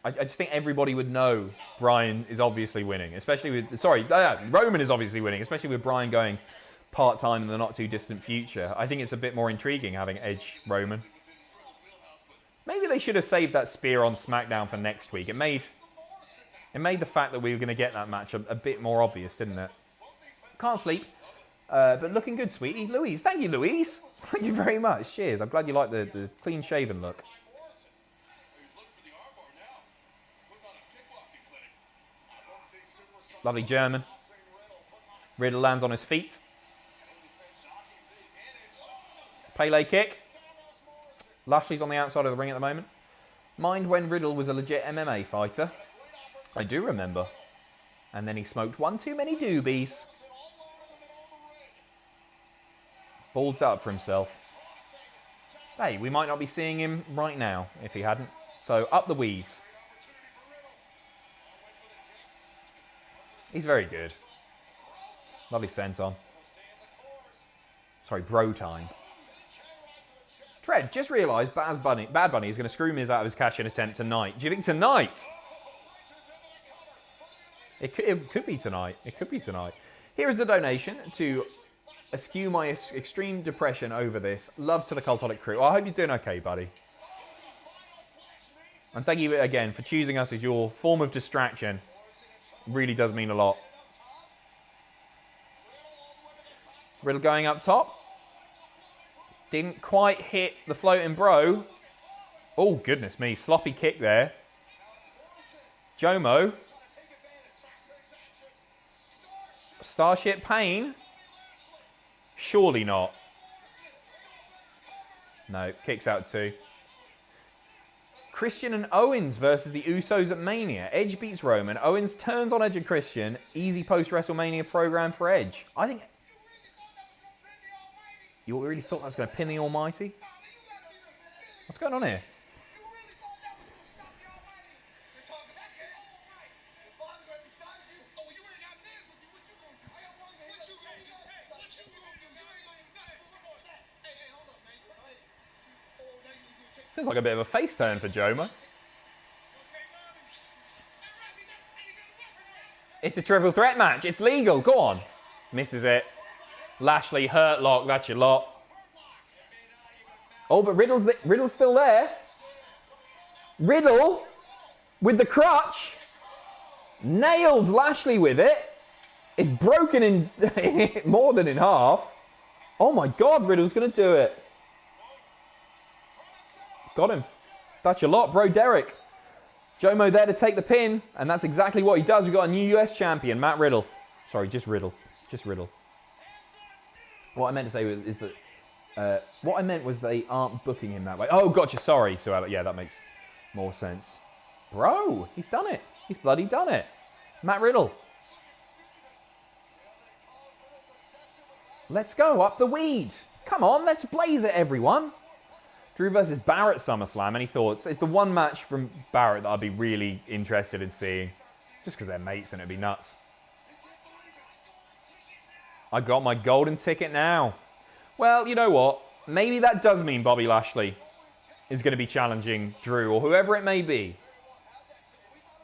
I just think everybody would know Bryan is obviously winning. Especially with... Sorry, Roman is obviously winning. Especially with Bryan going part-time in the not-too-distant future. I think it's a bit more intriguing having Edge Roman. Maybe they should have saved that spear on SmackDown for next week. It made the fact that we were going to get that match a bit more obvious, didn't it? Can't sleep. But looking good, sweetie. Louise. Thank you, Louise. Thank you very much. Cheers. I'm glad you like the clean-shaven look. Lovely German. Riddle lands on his feet. Pele kick. Lashley's on the outside of the ring at the moment. Mind when Riddle was a legit MMA fighter? I do remember. And then he smoked one too many doobies. Balls out for himself. Hey, we might not be seeing him right now if he hadn't. So up the wheeze. He's very good. Lovely senton. Sorry, bro time. Tread, just realised Bad Bunny is going to screw Miz out of his cash-in attempt tonight. Do you think tonight? It could be tonight. It could be tonight. Here is a donation to eschew my extreme depression over this. Love to the Cultaholic crew. Well, I hope you're doing okay, buddy. And thank you again for choosing us as your form of distraction. Really does mean a lot. Riddle going up top. Didn't quite hit the floating bro. Oh, goodness me. Sloppy kick there. Jomo. Starship Pain. Surely not. No, kicks out 2. Christian and Owens versus the Usos at Mania. Edge beats Roman. Owens turns on Edge and Christian. Easy post-WrestleMania program for Edge. I think... You really thought that was going to pin the Almighty? What's going on here? Feels like a bit of a face turn for Joma. It's a triple threat match. It's legal. Go on. Misses it. Lashley, hurt lock. That's your lot. Oh, but Riddle's still there. Riddle with the crutch. Nails Lashley with it. It's broken in more than in half. Oh my God, Riddle's going to do it. Got him. That's your lot, bro, Derek. Jomo there to take the pin, and that's exactly what he does. We've got a new US champion, Matt Riddle. Sorry, just Riddle. Just Riddle. What I meant to say is that... what I meant was they aren't booking him that way. Oh, gotcha, sorry. So, yeah, that makes more sense. Bro, he's done it. He's bloody done it. Matt Riddle. Let's go, up the weed. Come on, let's blaze it, everyone. Drew versus Barrett SummerSlam. Any thoughts? It's the one match from Barrett that I'd be really interested in seeing. Just because they're mates and it'd be nuts. I got my golden ticket now. Well, you know what? Maybe that does mean Bobby Lashley is going to be challenging Drew or whoever it may be.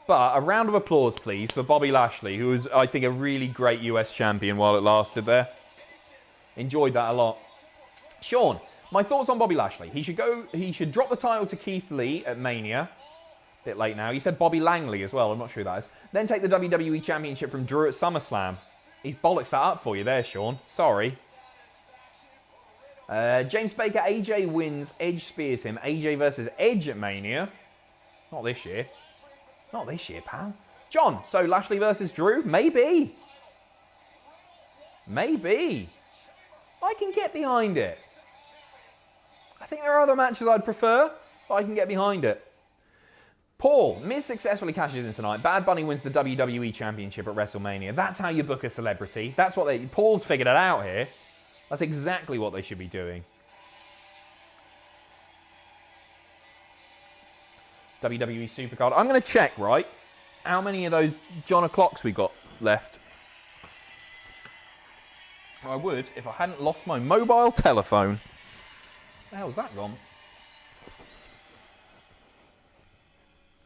But a round of applause, please, for Bobby Lashley, who was, I think, a really great US champion while it lasted there. Enjoyed that a lot. Sean, my thoughts on Bobby Lashley. He should drop the title to Keith Lee at Mania, Bit late now. You said Bobby Langley as well. I'm not sure who that is. Then take the WWE Championship from Drew at SummerSlam. He's bollocks that up for you there, Sean. Sorry. James Baker, AJ wins. Edge spears him. AJ versus Edge at Mania. Not this year. Not this year, pal. John, so Lashley versus Drew? Maybe. Maybe. I can get behind it. I think there are other matches I'd prefer, but I can get behind it. Paul, Miz successfully cashes in tonight. Bad Bunny wins the WWE Championship at WrestleMania. That's how you book a celebrity. That's what Paul's figured it out here. That's exactly what they should be doing. WWE Supercard. I'm going to check, right, how many of those John O'Clocks we got left. I would if I hadn't lost my mobile telephone. Where the hell's that gone?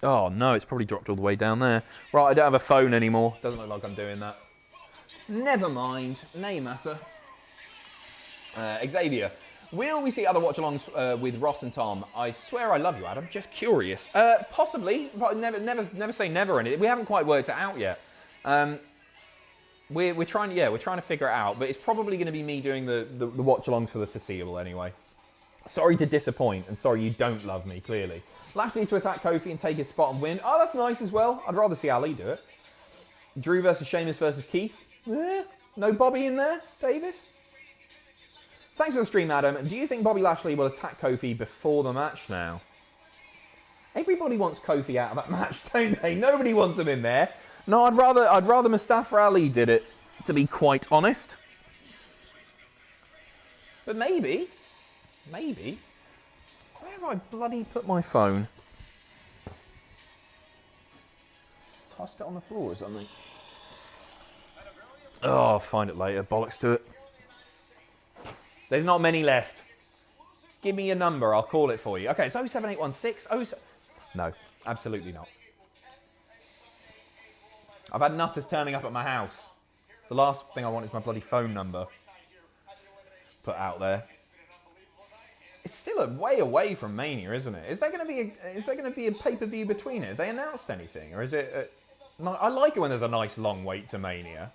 Oh no, it's probably dropped all the way down there. Right, I don't have a phone anymore. Doesn't look like I'm doing that. Never mind. Nay matter. Xavier. Will we see other watch-alongs with Ross and Tom? I swear I love you, Adam. Just curious. Possibly, but never say never. We haven't quite worked it out yet. We're trying to figure it out. But it's probably going to be me doing the watch-alongs for the foreseeable anyway. Sorry to disappoint, and sorry you don't love me, clearly. Lashley to attack Kofi and take his spot and win. Oh, that's nice as well. I'd rather see Ali do it. Drew versus Sheamus versus Keith. No Bobby in there, David? Thanks for the stream, Adam. Do you think Bobby Lashley will attack Kofi before the match now? Everybody wants Kofi out of that match, don't they? Nobody wants him in there. No, I'd rather Mustafa Ali did it, to be quite honest. But maybe. Where have I bloody put my phone? Tossed it on the floor or something. Oh, I'll find it later. Bollocks to it. There's not many left. Give me your number. I'll call it for you. Okay, it's 07816. No, absolutely not. I've had nutters turning up at my house. The last thing I want is my bloody phone number put out there. It's still a way away from Mania, isn't it? Is there going to be a pay-per-view between it? Have they announced anything, or is it? I like it when there's a nice long wait to Mania.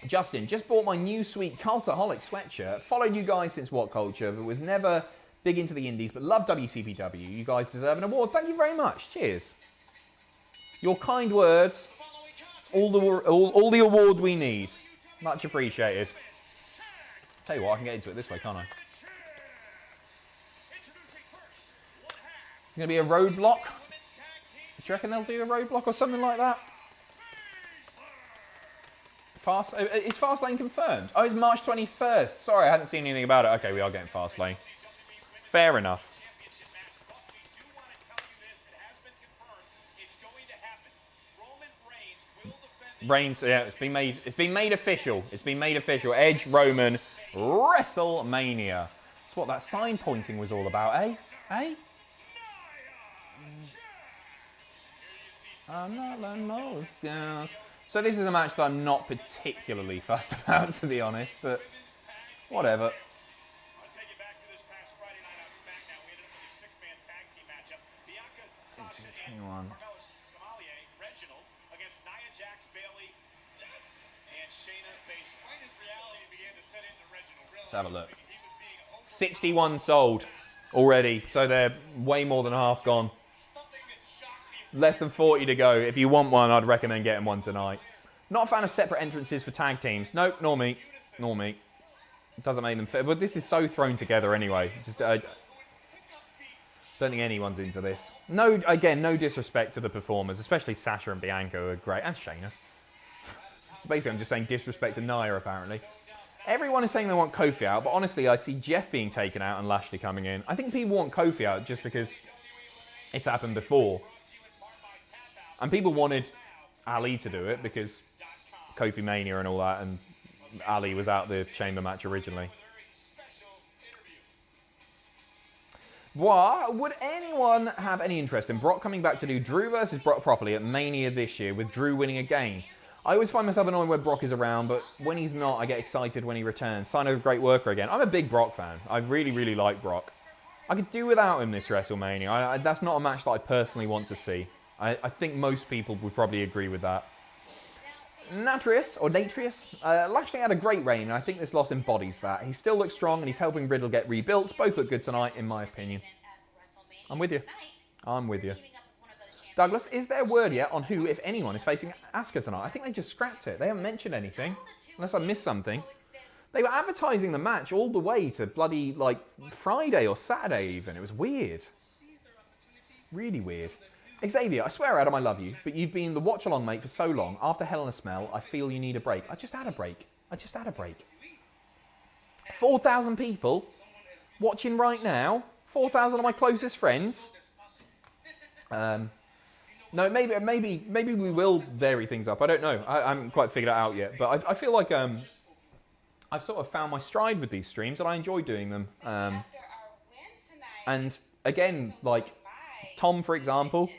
Justin, just bought my new sweet Cultaholic sweatshirt. Followed you guys since What Culture, but was never big into the indies, but love WCPW. You guys deserve an award. Thank you very much. Cheers. Your kind words, all the award we need. Much appreciated. Tell you what, I can get into it this way, can't I? Going to be a roadblock? Do you reckon they'll do a roadblock or something like that? Is Fastlane confirmed? Oh, it's March 21st. Sorry, I hadn't seen anything about it. Okay, we are getting Fastlane. Fair enough. Reigns, yeah, it's been made official. It's been made official. Edge, Roman, WrestleMania. That's what that sign pointing was all about, eh? Eh? I'm not like most girls. So this is a match that I'm not particularly fussed about, to be honest, but whatever. I'll take you back to this past Friday night on SmackDown. We ended up with a six-man tag team matchup. Bianca, Sasha, and Carmella Sommelier, Reginald against Nia Jax, Bayley, and Shayna Baszler. When his reality began to set into Reginald. Let's have a look. 61 sold already, so they're way more than half gone. Less than 40 to go. If you want one, I'd recommend getting one tonight. Not a fan of separate entrances for tag teams. Nope, nor me. Nor me. It doesn't make them fit. But this is so thrown together anyway. Just don't think anyone's into this. No, again, no disrespect to the performers, especially Sasha and Bianca are great, and Shayna. So basically, I'm just saying disrespect to Nia, apparently. Everyone is saying they want Kofi out, but honestly, I see Jeff being taken out and Lashley coming in. I think people want Kofi out just because it's happened before. And people wanted Ali to do it because Kofi Mania and all that, and Ali was out the Chamber match originally. Would anyone have any interest in Brock coming back to do Drew versus Brock properly at Mania this year, with Drew winning again? I always find myself annoyed when Brock is around, but when he's not, I get excited when he returns. Sign of a great worker again. I'm a big Brock fan. I really, really like Brock. I could do without him this WrestleMania. That's not a match that I personally want to see. I think most people would probably agree with that. Natrius, Lashley had a great reign, and I think this loss embodies that. He still looks strong, and he's helping Riddle get rebuilt. Both look good tonight, in my opinion. I'm with you. I'm with you. Douglas, is there word yet on who, if anyone, is facing Asuka tonight? I think they just scrapped it. They haven't mentioned anything, unless I missed something. They were advertising the match all the way to bloody, like, Friday or Saturday even. It was weird. Really weird. Xavier, I swear, Adam, I love you, but you've been the watch-along mate for so long. After Hell in a Smell, I feel you need a break. I just had a break. 4,000 people watching right now. 4,000 of my closest friends. No, maybe we will vary things up. I don't know. I haven't quite figured it out yet. But I feel like I've sort of found my stride with these streams, and I enjoy doing them. And again, like Tom, for example,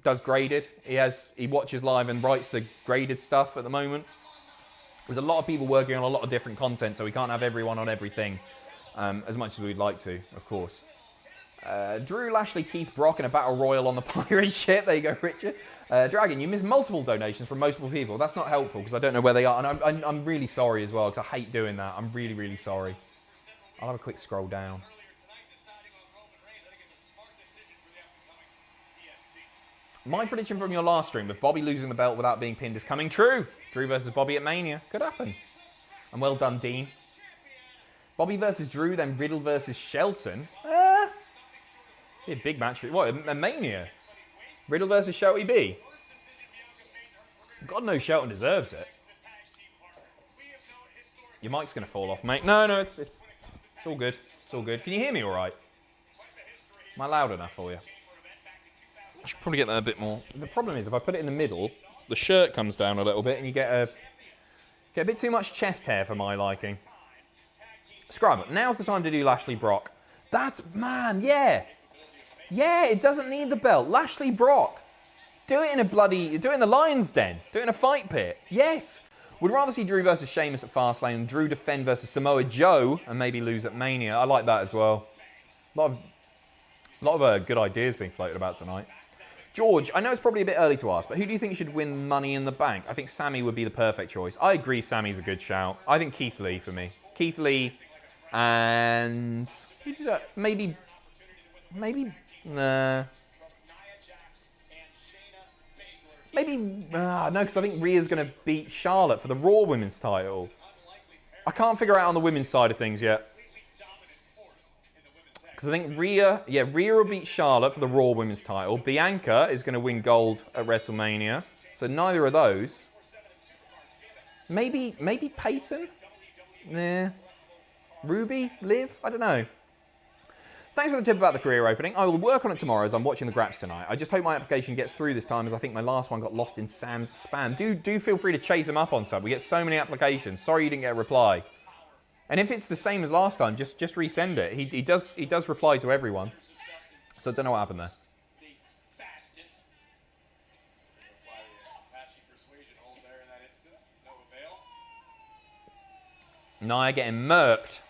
does graded. He watches live and writes the graded stuff at the moment. There's a lot of people working on a lot of different content, so we can't have everyone on everything as much as we'd like to, of course. Drew, Lashley, Keith, Brock in a battle royal on the pirate ship. There you go, Richard. Dragon, you missed multiple donations from multiple people. That's not helpful because I don't know where they are, and I'm really sorry as well because I hate doing that. I'm really, really sorry. I'll have a quick scroll down. My prediction from your last stream with Bobby losing the belt without being pinned is coming true. Drew versus Bobby at Mania. Could happen. And well done, Dean. Bobby versus Drew, then Riddle versus Shelton. Be a big match. What, a Mania? Riddle versus Shelty B? God knows Shelton deserves it. Your mic's going to fall off, mate. No, it's all good. It's all good. Can you hear me all right? Am I loud enough for you? I should probably get that a bit more. The problem is, if I put it in the middle, the shirt comes down a little bit and you get a bit too much chest hair for my liking. Scrub, now's the time to do Lashley Brock. Man, yeah. Yeah, it doesn't need the belt. Lashley Brock. Do it in the Lion's Den. Do it in a fight pit. Yes. Would rather see Drew versus Sheamus at Fastlane and Drew defend versus Samoa Joe and maybe lose at Mania. I like that as well. A lot of good ideas being floated about tonight. George, I know it's probably a bit early to ask, but who do you think should win Money in the Bank? I think Sami would be the perfect choice. I agree Sami's a good shout. I think Keith Lee for me. Keith Lee and... Maybe... Nah. Maybe... no, because I think Rhea's going to beat Charlotte for the Raw Women's title. I can't figure out on the women's side of things yet. Because I think Rhea will beat Charlotte for the Raw Women's title. Bianca is going to win gold at WrestleMania. So neither of those. Maybe Peyton? Nah. Ruby? Liv? I don't know. Thanks for the tip about the career opening. I will work on it tomorrow as I'm watching the Graps tonight. I just hope my application gets through this time as I think my last one got lost in Sam's spam. Do feel free to chase him up on sub. We get so many applications. Sorry you didn't get a reply. And if it's the same as last time, just resend it. He does reply to everyone. So I don't know what happened there. Nia getting murked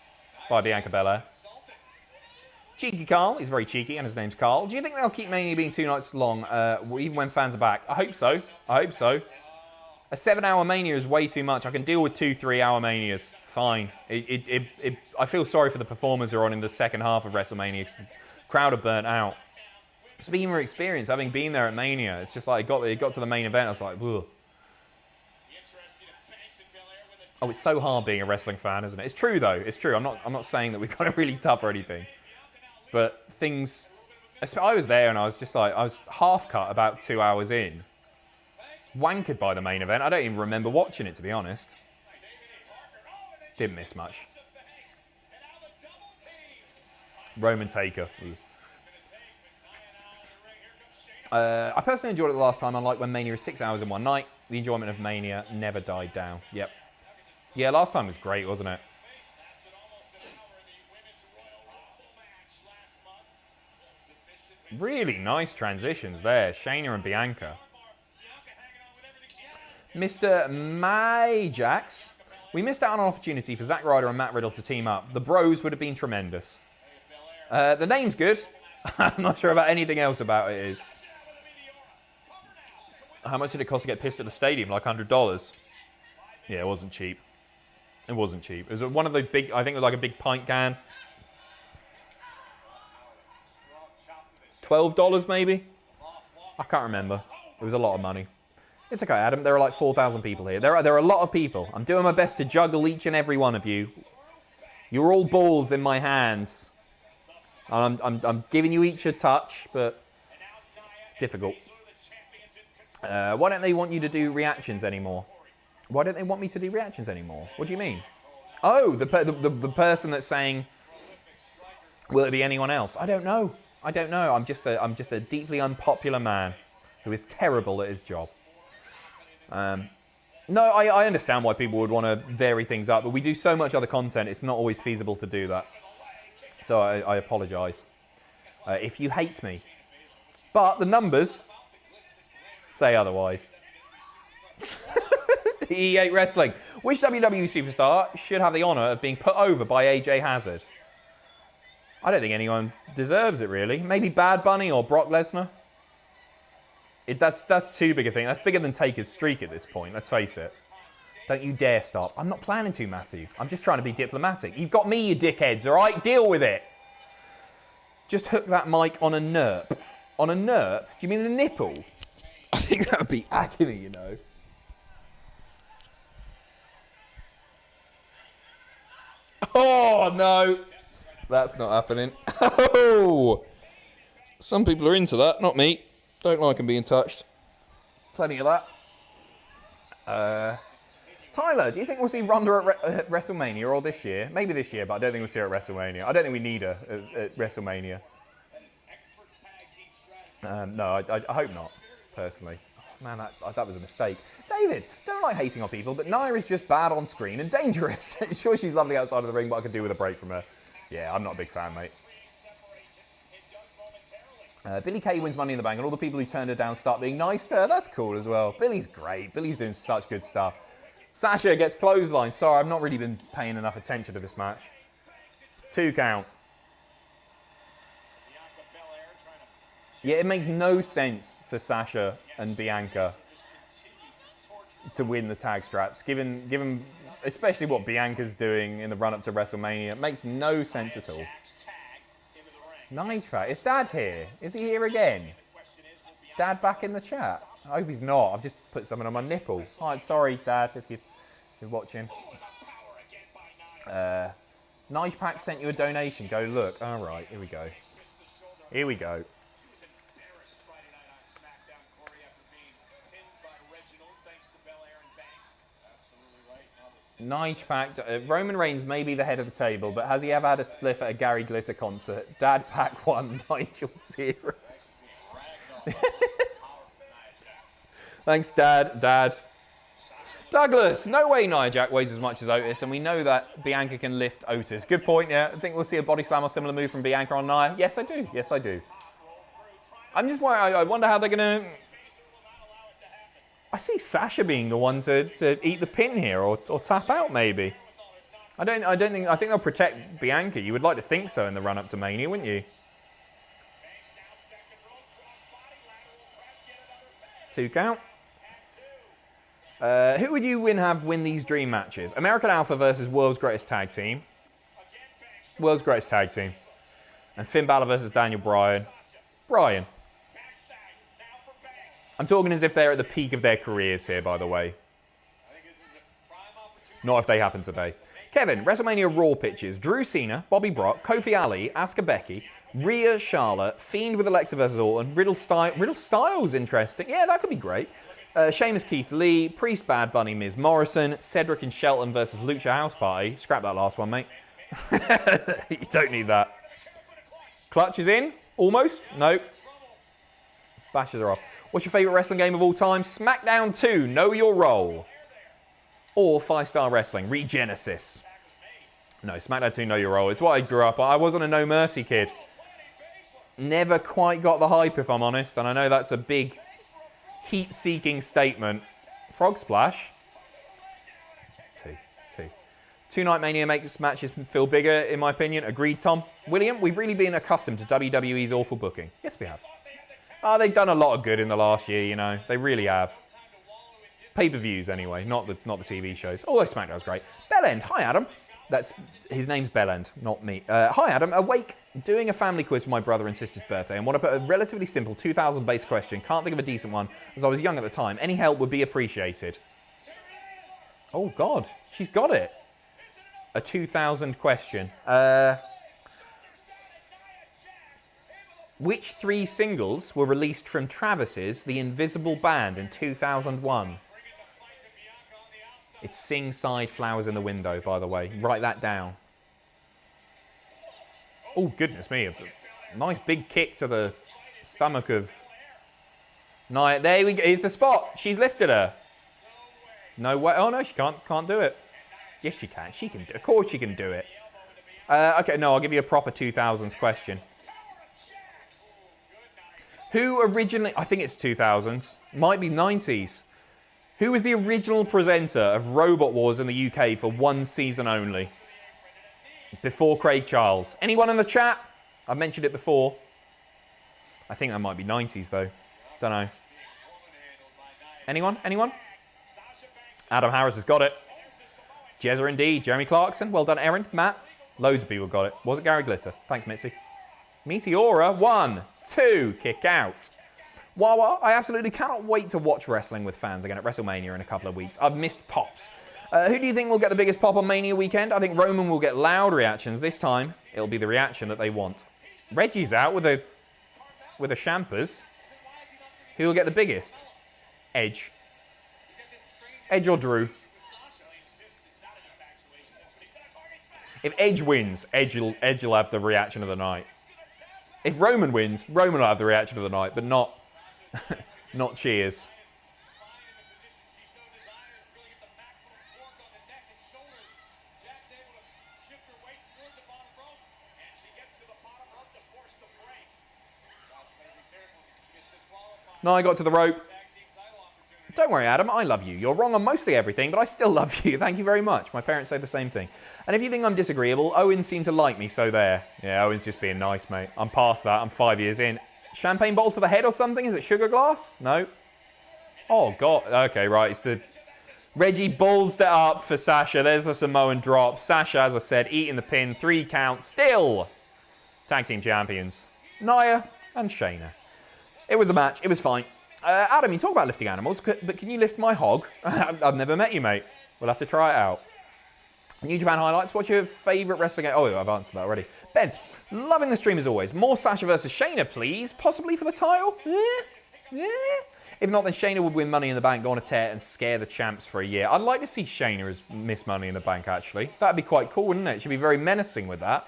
by Bianca Belair. Cheeky Carl, he's very cheeky and his name's Carl. Do you think they'll keep Mania being 2 nights long even when fans are back? I hope so. A 7-hour Mania is way too much. I can deal with 2 3-hour Manias. Fine. I feel sorry for the performers who are on in the second half of WrestleMania because the crowd are burnt out. Speaking of experience, having been there at Mania, it's just like it got to the main event. I was like, whoa. Oh, it's so hard being a wrestling fan, isn't it? It's true though. It's true. I'm not saying that we've got it really tough or anything, but things. I was there and I was just like I was half cut about 2 hours in. Wankered by the main event. I don't even remember watching it, to be honest. Didn't miss much. Roman Taker. I personally enjoyed it the last time, unlike when Mania is 6 hours in one night. The enjoyment of Mania never died down. Yep. Yeah, last time was great, wasn't it? Really nice transitions there. Shayna and Bianca. Mr. Majax. We missed out on an opportunity for Zack Ryder and Matt Riddle to team up. The bros would have been tremendous. The name's good. I'm not sure about anything else about it is. How much did it cost to get pissed at the stadium? Like $100? Yeah, it wasn't cheap. It wasn't cheap. It was one of the big, I think it was like a big pint can. $12 maybe? I can't remember. It was a lot of money. It's okay, Adam. There are like 4,000 people here. There are a lot of people. I'm doing my best to juggle each and every one of you. You're all balls in my hands. I'm giving you each a touch, but it's difficult. Why don't they want you to do reactions anymore? Why don't they want me to do reactions anymore? What do you mean? Oh, the person that's saying, will it be anyone else? I don't know. I don't know. I'm just a deeply unpopular man who is terrible at his job. No, I understand why people would want to vary things up, but we do so much other content, it's not always feasible to do that. So I apologise if you hate me. But the numbers say otherwise. E8 Wrestling. Which WWE superstar should have the honour of being put over by AJ Hazard? I don't think anyone deserves it, really. Maybe Bad Bunny or Brock Lesnar. That's too big a thing. That's bigger than Taker's streak at this point, let's face it. Don't you dare stop. I'm not planning to, Matthew. I'm just trying to be diplomatic. You've got me, you dickheads, all right? Deal with it. Just hook that mic on a nerp. On a nerp? Do you mean a nipple? I think that would be agony, you know. Oh, no. That's not happening. Oh! Some people are into that, not me. Don't like them being touched. Plenty of that. Tyler, do you think we'll see Ronda at WrestleMania or this year? Maybe this year, but I don't think we'll see her at WrestleMania. I don't think we need her at WrestleMania. No, I hope not, personally. Oh, man, that was a mistake. David, don't like hating on people, but Nia is just bad on screen and dangerous. Sure, she's lovely outside of the ring, but I could do with a break from her. Yeah, I'm not a big fan, mate. Billie Kay wins Money in the Bank, and all the people who turned her down start being nice to her. That's cool as well. Billie's great. Billie's doing such good stuff. Sasha gets clothesline. Sorry, I've not really been paying enough attention to this match. 2 count. Yeah, it makes no sense for Sasha and Bianca to win the tag straps, given especially what Bianca's doing in the run-up to WrestleMania. It makes no sense at all. Nitro, is Dad here? Is he here again? Dad back in the chat? I hope he's not. I've just put something on my nipple. Oh, sorry, Dad, if you're watching. Nige Pack sent you a donation. Go look. All right, here we go. Here we go. Nige Pack, Roman Reigns may be the head of the table, but has he ever had a spliff at a Gary Glitter concert? Dad Pack 1, Nigel 0. Thanks, Dad. Douglas, no way Nia Jax weighs as much as Otis, and we know that Bianca can lift Otis. Good point, yeah. I think we'll see a body slam or similar move from Bianca on Nia. Yes, I do. Yes, I do. I'm just worried. I wonder how they're going to... I see Sasha being the one to eat the pin here or tap out, maybe. I think they'll protect Bianca. You would like to think so in the run-up to Mania, wouldn't you? 2 count. Who would you have win these dream matches? American Alpha versus World's Greatest Tag Team. World's Greatest Tag Team. And Finn Balor versus Daniel Bryan. Bryan. I'm talking as if they're at the peak of their careers here, by the way. Not if they happen today. Kevin, WrestleMania Raw pitches. Drew Cena, Bobby Brock, Kofi Ali, Asuka Becky, Rhea Charlotte, Fiend with Alexa versus Orton, Riddle Styles, interesting. Yeah, that could be great. Sheamus Keith Lee, Priest Bad Bunny Miz Morrison, Cedric and Shelton versus Lucha House Party. Scrap that last one, mate. You don't need that. Clutch is in? Almost? Nope. Bashes are off. What's your favourite wrestling game of all time? SmackDown 2, Know Your Role. Or 5-Star Wrestling, Regenesis. No, SmackDown 2, Know Your Role. It's what I grew up on. I wasn't a No Mercy kid. Never quite got the hype, if I'm honest. And I know that's a big heat-seeking statement. Frog Splash. Two-night Mania makes matches feel bigger, in my opinion. Agreed, Tom. William, we've really been accustomed to WWE's awful booking. Yes, we have. Oh, they've done a lot of good in the last year, you know. They really have. Pay-per-views, anyway, not the TV shows. Although SmackDown's great. Bellend, hi, Adam. His name's Bellend, not me. Hi, Adam. Awake, doing a family quiz for my brother and sister's birthday and want to put a relatively simple 2000 base question. Can't think of a decent one, as I was young at the time. Any help would be appreciated. Oh, God. She's got it. A 2000 question. Which 3 singles were released from Travis's The Invisible Band in 2001? It's Sing Side Flowers in the Window, by the way. Write that down. Oh, goodness me. A nice big kick to the stomach of Nia. There we go. Here's the spot. She's lifted her. No way. Oh, no, she can't do it. Yes, she can. She can do it. Of course she can do it. Okay, no, I'll give you a proper 2000s question. Who originally... I think it's 2000s. Might be 90s. Who was the original presenter of Robot Wars in the UK for 1 season only? Before Craig Charles. Anyone in the chat? I've mentioned it before. I think that might be 90s, though. Don't know. Anyone? Anyone? Adam Harris has got it. Jezza indeed. Jeremy Clarkson. Well done, Erin. Matt. Loads of people got it. Was it Gary Glitter? Thanks, Mitzi. Meteora. 1, 2. Kick out. Wawa, I absolutely cannot wait to watch wrestling with fans again at WrestleMania in a couple of weeks. I've missed pops. Who do you think will get the biggest pop on Mania weekend? I think Roman will get loud reactions. This time, it'll be the reaction that they want. Reggie's out with a champers. Who will get the biggest? Edge. Edge or Drew? If Edge wins, Edge will have the reaction of the night. If Roman wins, Roman will have the reaction of the night, but not not cheers. No, I got to the rope. Don't worry, Adam, I love you. You're wrong on mostly everything, but I still love you. Thank you very much. My parents say the same thing. And if you think I'm disagreeable, Owens seemed to like me, so there. Yeah, Owens just being nice, mate. I'm past that. I'm 5 years in. Champagne bottle to the head or something? Is it sugar glass? No. Oh, God. Okay, right. It's the... Reggie ballsed it up for Sasha. There's the Samoan drop. Sasha, as I said, eating the pin. 3 count. Still tag team champions. Nia and Shayna. It was a match. It was fine. Adam, you talk about lifting animals, but can you lift my hog? I've never met you, mate. We'll have to try it out. New Japan highlights. What's your favourite wrestling game? Oh, I've answered that already. Ben, loving the stream as always. More Sasha versus Shayna, please. Possibly for the title? Yeah. If not, then Shayna would win Money in the Bank, go on a tear, and scare the champs for a year. I'd like to see Shayna as Miss Money in the Bank, actually. That'd be quite cool, wouldn't it? She'd be very menacing with that.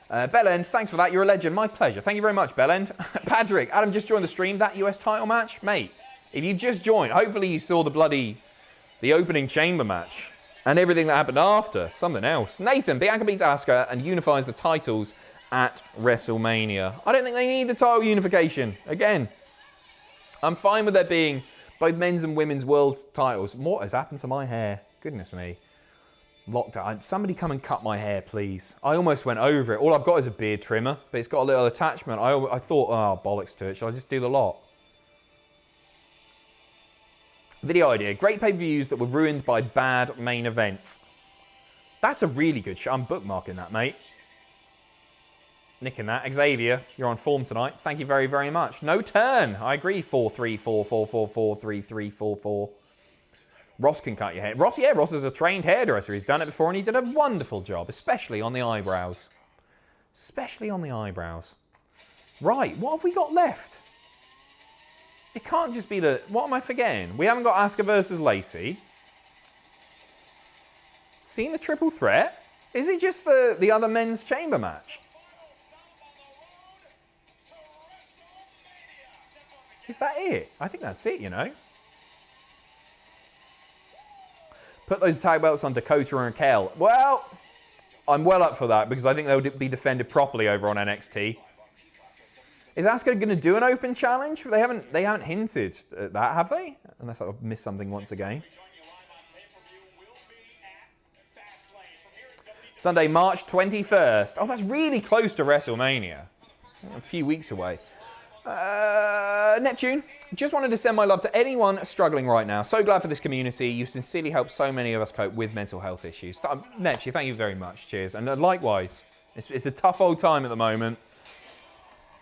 Bellend, thanks for that. You're a legend. My pleasure. Thank you very much, Bellend. Patrick, Adam just joined the stream. That US title match? Mate, if you've just joined, hopefully you saw the opening chamber match and everything that happened after. Something else. Nathan, Bianca beats Asuka and unifies the titles at WrestleMania. I don't think they need the title unification. Again, I'm fine with there being both men's and women's world titles. What has happened to my hair? Goodness me. Lockdown. Somebody come and cut my hair, please. I almost went over it. All I've got is a beard trimmer, but it's got a little attachment. I thought, oh, bollocks to it. Shall I just do the lot? Video idea. Great pay-per-views that were ruined by bad main events. That's a really good shot. I'm bookmarking that, mate. Nicking that. Xavier, you're on form tonight. Thank you very, very much. No turn. I agree. 4-3-4-4-4-4-3-3-4-4. Ross can cut your hair. Ross is a trained hairdresser. He's done it before and he did a wonderful job, especially on the eyebrows. Especially on the eyebrows. Right, what have we got left? It can't just be the... What am I forgetting? We haven't got Asuka versus Lacey. Seen the triple threat? Is it just the other men's chamber match? Is that it? I think that's it, you know. Put those tag belts on Dakota and Raquel. Well, I'm well up for that because I think they'll be defended properly over on NXT. Is Asuka going to do an open challenge? They haven't hinted at that, have they? Unless I've missed something once again. Sunday, March 21st. Oh, that's really close to WrestleMania. A few weeks away. Neptune, just wanted to send my love to anyone struggling right now. So glad for this community. You sincerely helped so many of us cope with mental health issues. Neptune, thank you very much. Cheers. And likewise, it's a tough old time at the moment.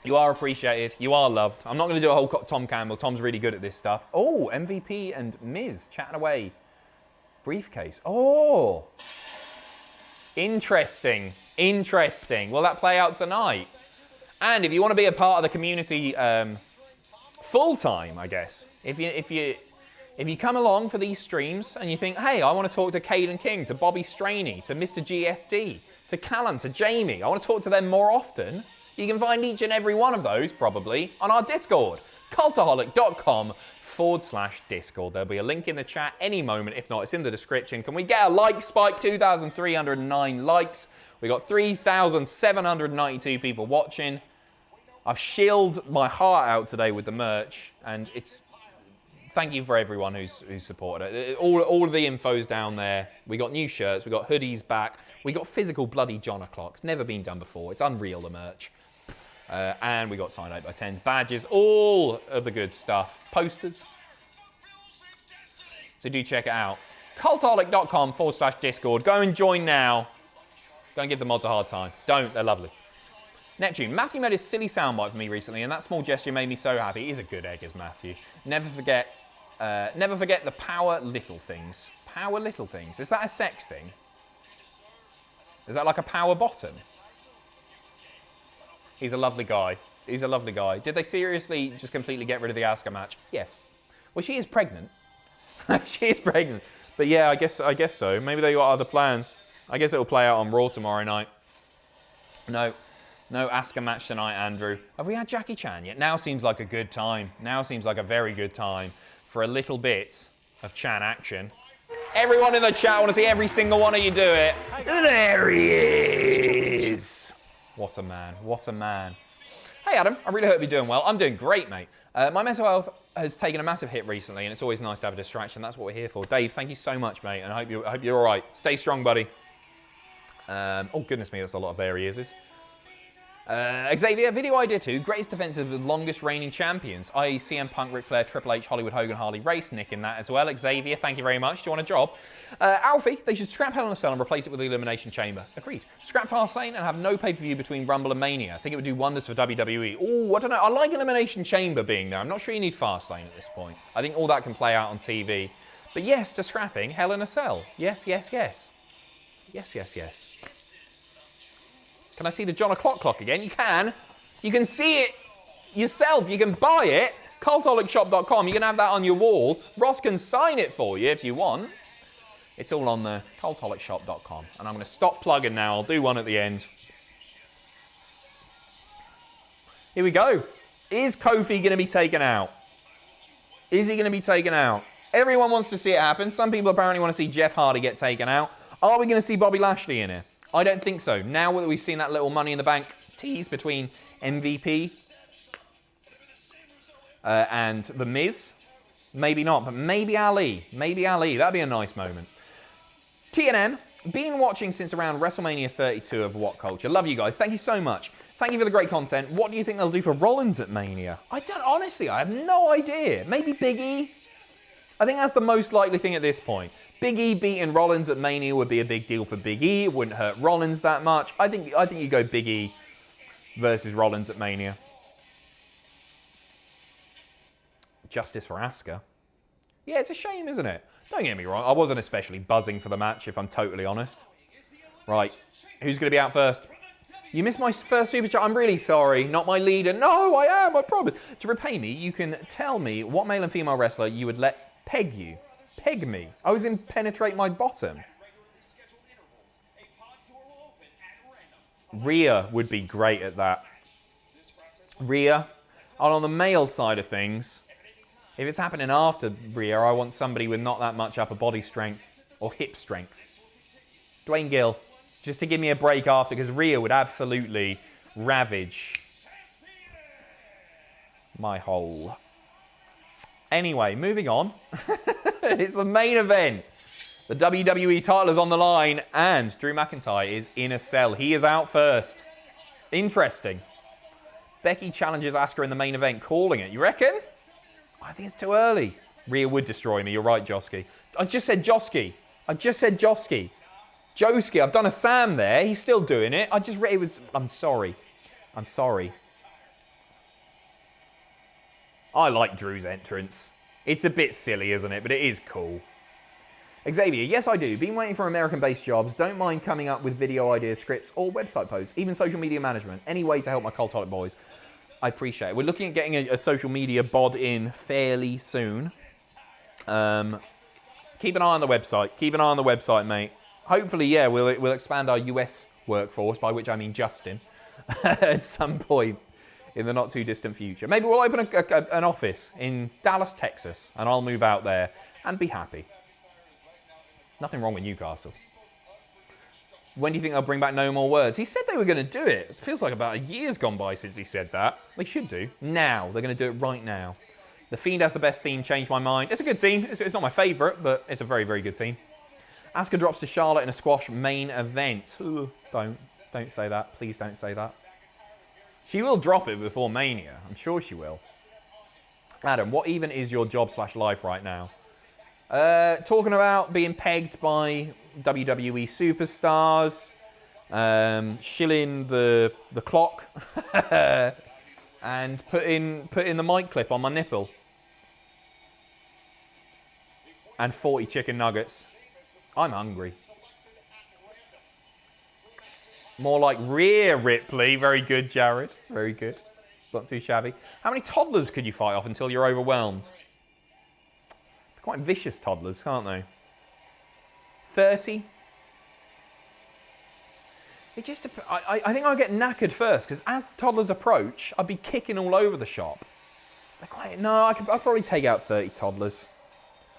You are appreciated. You are loved. I'm not going to do a whole Tom Campbell. Tom's really good at this stuff. Oh, MVP and Miz chatting away. Briefcase. Oh. Interesting. Interesting. Will that play out tonight? And if you want to be a part of the community full-time, I guess, if you come along for these streams and you think, hey, I want to talk to Caden King, to Bobby Straney, to Mr. GSD, to Callum, to Jamie, I want to talk to them more often, you can find each and every one of those, probably, on our Discord, cultaholic.com/Discord. There'll be a link in the chat any moment. If not, it's in the description. Can we get a like spike? 2,309 likes. We got 3,792 people watching. I've shelled my heart out today with the merch, and it's... Thank you for everyone who's supported it. All of the info's down there. We got new shirts. We got hoodies back. We got physical bloody John o'clocks. Never been done before. It's unreal, the merch. And we got signed 8x10s, badges, all of the good stuff. Posters. So do check it out. Cultaholic.com/Discord. Go and join now. Don't give the mods a hard time. Don't. They're lovely. Neptune. Matthew made a silly soundbite for me recently, and that small gesture made me so happy. He's a good egg, is Matthew. Never forget the power little things. Power little things. Is that a sex thing? Is that like a power bottom? He's a lovely guy. He's a lovely guy. Did they seriously just completely get rid of the Asuka match? Yes. Well, she is pregnant. She is pregnant. But yeah, I guess so. Maybe they got other plans. I guess it'll play out on Raw tomorrow night. No Asuka match tonight, Andrew. Have we had Jackie Chan yet? Now seems like a good time. Now seems like a very good time for a little bit of Chan action. Everyone in the chat, I want to see every single one of you do it. There he is. What a man. What a man. Hey, Adam. I really hope you're doing well. I'm doing great, mate. My mental health has taken a massive hit recently, and it's always nice to have a distraction. That's what we're here for. Dave, thank you so much, mate, and I hope you're all right. Stay strong, buddy. Oh, goodness me, that's a lot of there he is. Xavier, video idea 2, greatest defense of the longest reigning champions, i.e. CM Punk, Ric Flair, Triple H, Hollywood Hogan, Harley Race, Nick in that as well. Xavier, thank you very much. Do you want a job? Alfie, they should scrap Hell in a Cell and replace it with the Elimination Chamber. Agreed. Scrap Fastlane and have no pay-per-view between Rumble and Mania. I think it would do wonders for WWE. Oh, I don't know. I like Elimination Chamber being there. I'm not sure you need Fastlane at this point. I think all that can play out on TV. But yes, to scrapping Hell in a Cell. Yes, yes, yes. Yes, yes, yes. Can I see the John o'clock clock again? You can. You can see it yourself. You can buy it. Cultaholicshop.com. You can have that on your wall. Ross can sign it for you if you want. It's all on there. Cultaholicshop.com. And I'm going to stop plugging now. I'll do one at the end. Here we go. Is Kofi going to be taken out? Is he going to be taken out? Everyone wants to see it happen. Some people apparently want to see Jeff Hardy get taken out. Are we going to see Bobby Lashley in here? I don't think so. Now that we've seen that little Money in the Bank tease between MVP and The Miz, maybe not, but maybe Ali. Maybe Ali. That'd be a nice moment. TNN, been watching since around WrestleMania 32 of What Culture. Love you guys. Thank you so much. Thank you for the great content. What do you think they'll do for Rollins at Mania? Honestly, I have no idea. Maybe Big E? I think that's the most likely thing at this point. Big E beating Rollins at Mania would be a big deal for Big E. It wouldn't hurt Rollins that much. I think you go Big E versus Rollins at Mania. Justice for Asuka. Yeah, it's a shame, isn't it? Don't get me wrong. I wasn't especially buzzing for the match, if I'm totally honest. Right, who's going to be out first? You missed my first super chat. I'm really sorry. Not my leader. No, I am. I promise. To repay me, you can tell me what male and female wrestler you would let peg you. Peg me. I was in penetrate my bottom. Rhea would be great at that. Rhea. And on the male side of things, if it's happening after Rhea, I want somebody with not that much upper body strength or hip strength. Dwayne Gill. Just to give me a break after, because Rhea would absolutely ravage my hole. Anyway, moving on. It's the main event. The WWE title is on the line, and Drew McIntyre is in a cell. He is out first. Interesting. Becky challenges Asuka in the main event, calling it. You reckon? I think it's too early. Rhea would destroy me. You're right, Joski. I just said Joski. Joski. I've done a Sam there. He's still doing it. I'm sorry. I like Drew's entrance. It's a bit silly, isn't it? But it is cool. Xavier, yes I do. Been waiting for American-based jobs. Don't mind coming up with video ideas, scripts, or website posts. Even social media management. Any way to help my Cultaholic boys. I appreciate it. We're looking at getting a social media bod in fairly soon. Keep an eye on the website. Mate. Hopefully, yeah, we'll expand our US workforce, by which I mean Justin, at some point in the not too distant future. Maybe we'll open an office in Dallas, Texas, and I'll move out there and be happy. Nothing wrong with Newcastle. When do you think they'll bring back No More Words? He said they were going to do it. It feels like about a year's gone by since he said that. They should do. Now. They're going to do it right now. The Fiend has the best theme. Changed my mind. It's a good theme. It's not my favourite, but it's a very, very good theme. Asuka drops to Charlotte in a squash main event. Ooh, don't say that. Please don't say that. She will drop it before Mania. I'm sure she will. Adam, what even is your job/life right now? Talking about being pegged by WWE superstars, shilling the clock, and putting the mic clip on my nipple, and 40 chicken nuggets. I'm hungry. More like Rhea Ripley. Very good, Jared. Very good. Not too shabby. How many toddlers could you fight off until you're overwhelmed? Quite vicious toddlers, can't they? 30? It just... I think I'll get knackered first, because as the toddlers approach, I'd be kicking all over the shop. I'll probably take out 30 toddlers.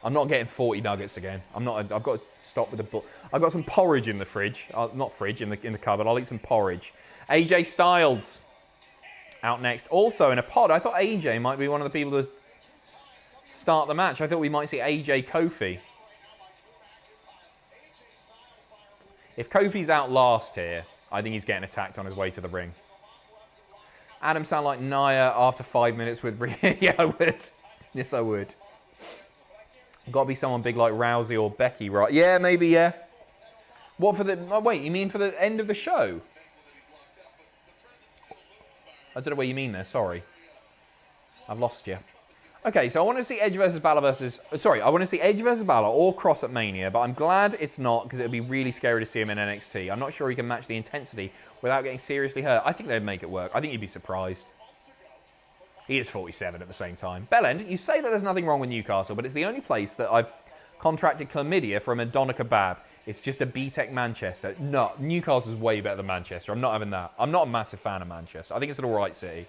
I'm not getting 40 nuggets again. I've got to stop with the bull. I've got some porridge in the fridge. Not fridge, in the cupboard. I'll eat some porridge. AJ Styles out next. Also in a pod, I thought AJ might be one of the people to start the match. I thought we might see AJ Kofi. If Kofi's out last here, I think he's getting attacked on his way to the ring. Adam sound like Nia after 5 minutes with Rhea. Yeah, I would. Yes, I would. Got to be someone big like Rousey or Becky, right? Yeah, maybe, yeah. What for the... Oh, wait, you mean for the end of the show? I don't know what you mean there, sorry. I've lost you. Okay, so I want to see Edge versus Balor versus... Sorry, I want to see Edge versus Balor or Cross at Mania, but I'm glad it's not, because it would be really scary to see him in NXT. I'm not sure he can match the intensity without getting seriously hurt. I think they'd make it work. I think you'd be surprised. He is 47 at the same time. Bellend, you say that there's nothing wrong with Newcastle, but it's the only place that I've contracted chlamydia from a doner kebab. It's just a B-Tech Manchester. No, Newcastle's way better than Manchester. I'm not having that. I'm not a massive fan of Manchester. I think it's an alright city.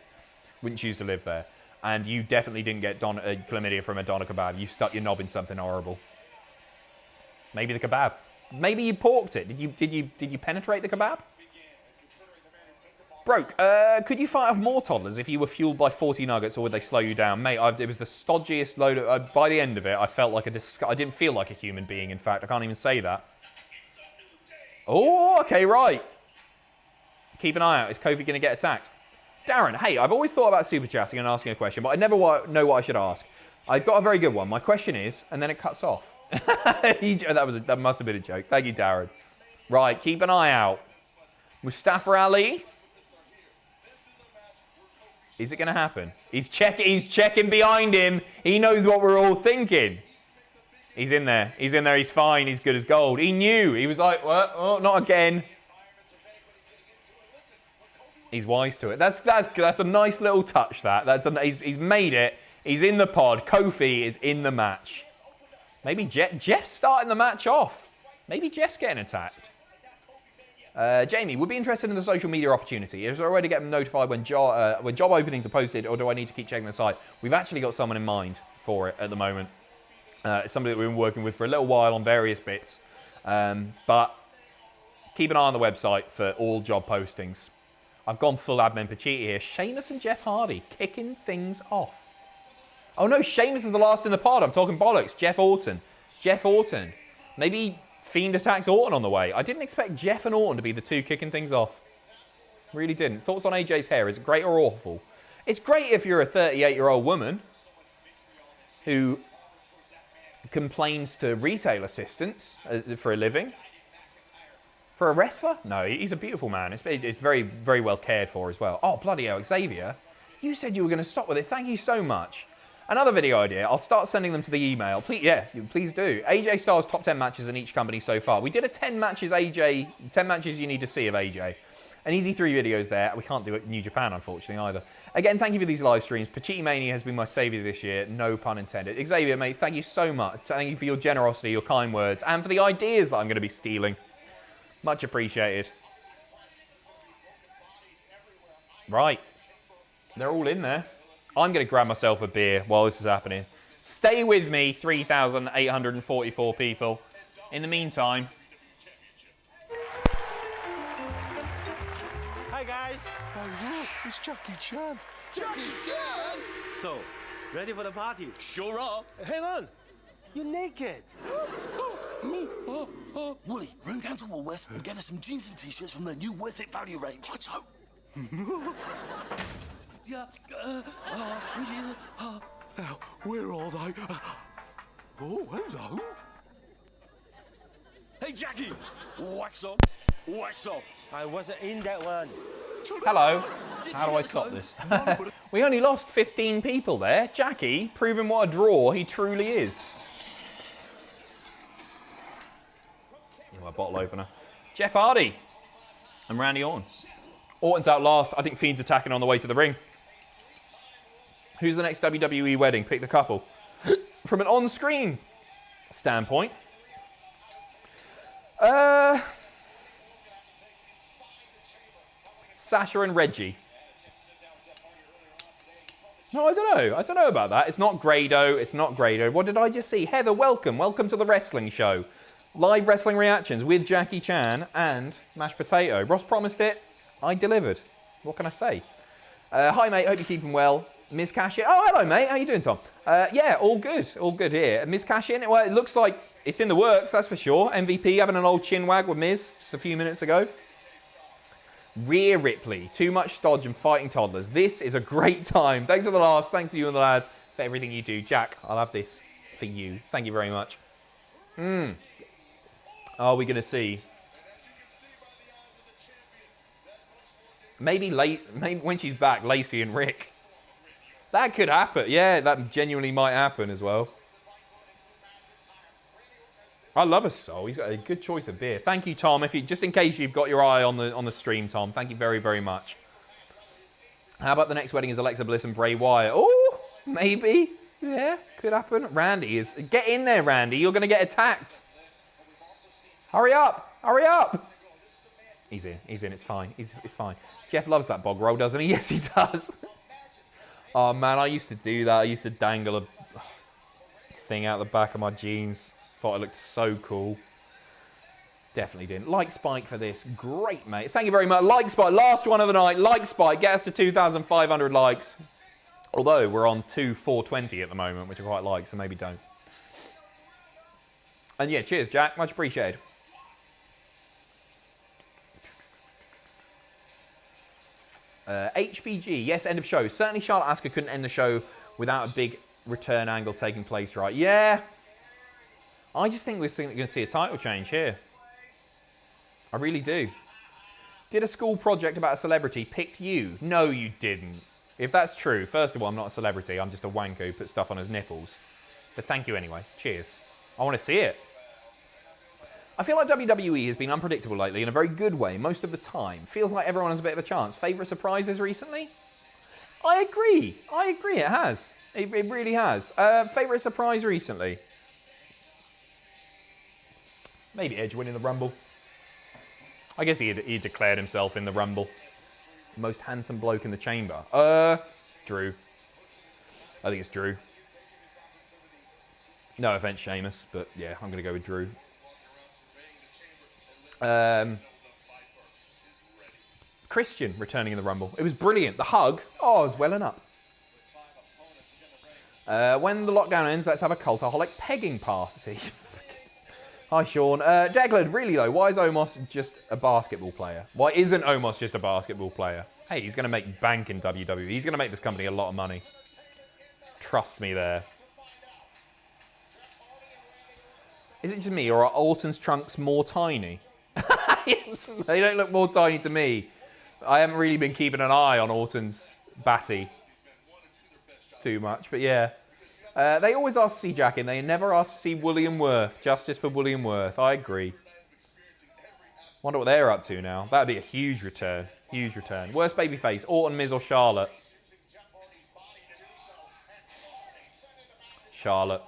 Wouldn't choose to live there. And you definitely didn't get chlamydia from a doner kebab. You stuck your knob in something horrible. Maybe the kebab. Maybe you porked it. Did you penetrate the kebab? Broke. Could you fight off more toddlers if you were fueled by 40 nuggets, or would they slow you down? Mate, it was the stodgiest load of... by the end of it, I felt like I didn't feel like a human being, in fact. I can't even say that. Oh, okay, right. Keep an eye out. Is Kofi going to get attacked? Darren, hey, I've always thought about super chatting and asking a question, but I never know what I should ask. I've got a very good one. My question is, and then it cuts off. That must have been a joke. Thank you, Darren. Right, keep an eye out. Mustafa Ali. Is it going to happen? He's checking behind him. He knows what we're all thinking. He's in there. He's in there. He's fine. He's good as gold. He knew. He was like, well, oh, not again. He's wise to it. That's a nice little touch, that. He's made it. He's in the pod. Kofi is in the match. Maybe Jeff's starting the match off. Maybe Jeff's getting attacked. Jamie, would be interested in the social media opportunity. Is there a way to get them notified when job openings are posted, or do I need to keep checking the site? We've actually got someone in mind for it at the moment. It's somebody that we've been working with for a little while on various bits. But keep an eye on the website for all job postings. I've gone full admin Pacitti here. Sheamus and Jeff Hardy kicking things off. Oh no, Sheamus is the last in the pod. I'm talking bollocks. Jeff Orton. Maybe Fiend attacks Orton on the way. I didn't expect Jeff and Orton to be the two kicking things off. Really didn't. Thoughts on AJ's hair? Is it great or awful? It's great if you're a 38-year-old woman who complains to retail assistants for a living. For a wrestler? No, he's a beautiful man. It's very, very well cared for as well. Oh, bloody hell, Xavier. You said you were going to stop with it. Thank you so much. Another video idea. I'll start sending them to the email. Please, yeah, please do. AJ Styles top 10 matches in each company so far. We did a 10 matches you need to see of AJ. An easy 3 videos there. We can't do it in New Japan, unfortunately, either. Again, thank you for these live streams. Pacitti Mania has been my saviour this year. No pun intended. Xavier, mate, thank you so much. Thank you for your generosity, your kind words, and for the ideas that I'm going to be stealing. Much appreciated. Right. They're all in there. I'm going to grab myself a beer while this is happening. Stay with me, 3,844 people. In the meantime... Hi, guys. Oh, look, it's Jackie Chan. Jackie Chan? So, ready for the party? Sure are. Hang on. You're naked. Wooly, run down to Woolworths and get us some jeans and t-shirts from their new Worth It value range. Let's hope. Now, where are they? Oh, hello. Hey, Jackie. Wax on, wax off. I wasn't in that one. Hello. How do I stop this? We only lost 15 people there. Jackie, proving what a draw he truly is. My bottle opener. Jeff Hardy and Randy Orton. Orton's out last. I think Fiend's attacking on the way to the ring. Who's the next WWE wedding? Pick the couple. From an on-screen standpoint. Sasha and Reggie. No, I don't know. I don't know about that. It's not Grado. It's not Grado. What did I just see? Heather, welcome. Welcome to the wrestling show. Live wrestling reactions with Jackie Chan and mashed potato. Ross promised it. I delivered. What can I say? Hi, mate. Hope you're keeping well. Ms. Cash-In. Oh, hello, mate. How you doing, Tom? Yeah, all good. All good here. Ms. Cash-In. Well, it looks like it's in the works, that's for sure. MVP having an old chin wag with Miz just a few minutes ago. Rhea Ripley. Too much stodge and fighting toddlers. This is a great time. Thanks for the laughs. Thanks to you and the lads for everything you do. Jack, I'll have this for you. Thank you very much. Are we going to see? Maybe when she's back, Lacey and Rick. That could happen. Yeah, that genuinely might happen as well. I love a soul. He's got a good choice of beer. Thank you, Tom. Just in case you've got your eye on the stream, Tom. Thank you very, very much. How about the next wedding is Alexa Bliss and Bray Wyatt? Oh, maybe. Yeah, could happen. Randy is. Get in there, Randy. You're going to get attacked. Hurry up! Hurry up! He's in. He's in. It's fine. It's fine. Jeff loves that bog roll, doesn't he? Yes, he does. Oh, man, I used to do that. I used to dangle a thing out the back of my jeans. Thought it looked so cool. Definitely didn't. Like Spike for this. Great, mate. Thank you very much. Like Spike. Last one of the night. Like Spike. Get us to 2,500 likes. Although we're on 2,420 at the moment, which I quite like, so maybe don't. And yeah, cheers, Jack. Much appreciated. HPG, yes, end of show. Certainly Charlotte Asuka couldn't end the show without a big return angle taking place, right? Yeah. I just think we're going to see a title change here. I really do. Did a school project about a celebrity picked you? No, you didn't. If that's true, first of all, I'm not a celebrity. I'm just a wanko who puts stuff on his nipples. But thank you anyway. Cheers. I want to see it. I feel like WWE has been unpredictable lately in a very good way most of the time. Feels like everyone has a bit of a chance. Favourite surprises recently? I agree. I agree, it has. It really has. Favourite surprise recently? Maybe Edge winning the Rumble. I guess he declared himself in the Rumble. Most handsome bloke in the chamber. Drew. I think it's Drew. No offence, Sheamus, but yeah, I'm going to go with Drew. Christian returning in the Rumble. It was brilliant. The hug. Oh, I was welling up. When the lockdown ends, let's have a Cultaholic pegging party. Hi, Sean. Declan, really though, why is Omos just a basketball player? Why isn't Omos just a basketball player? Hey, he's going to make bank in WWE. He's going to make this company a lot of money. Trust me there. Is it just me, or are Orton's trunks more tiny? They don't look more tiny to me. I haven't really been keeping an eye on Orton's batty too much, but yeah. They always ask to see Jack in. They never ask to see William Worth. Justice for William Worth. I agree. Wonder what they're up to now. That'd be a huge return. Huge return. Worst babyface, Orton, Miz, or Charlotte? Charlotte.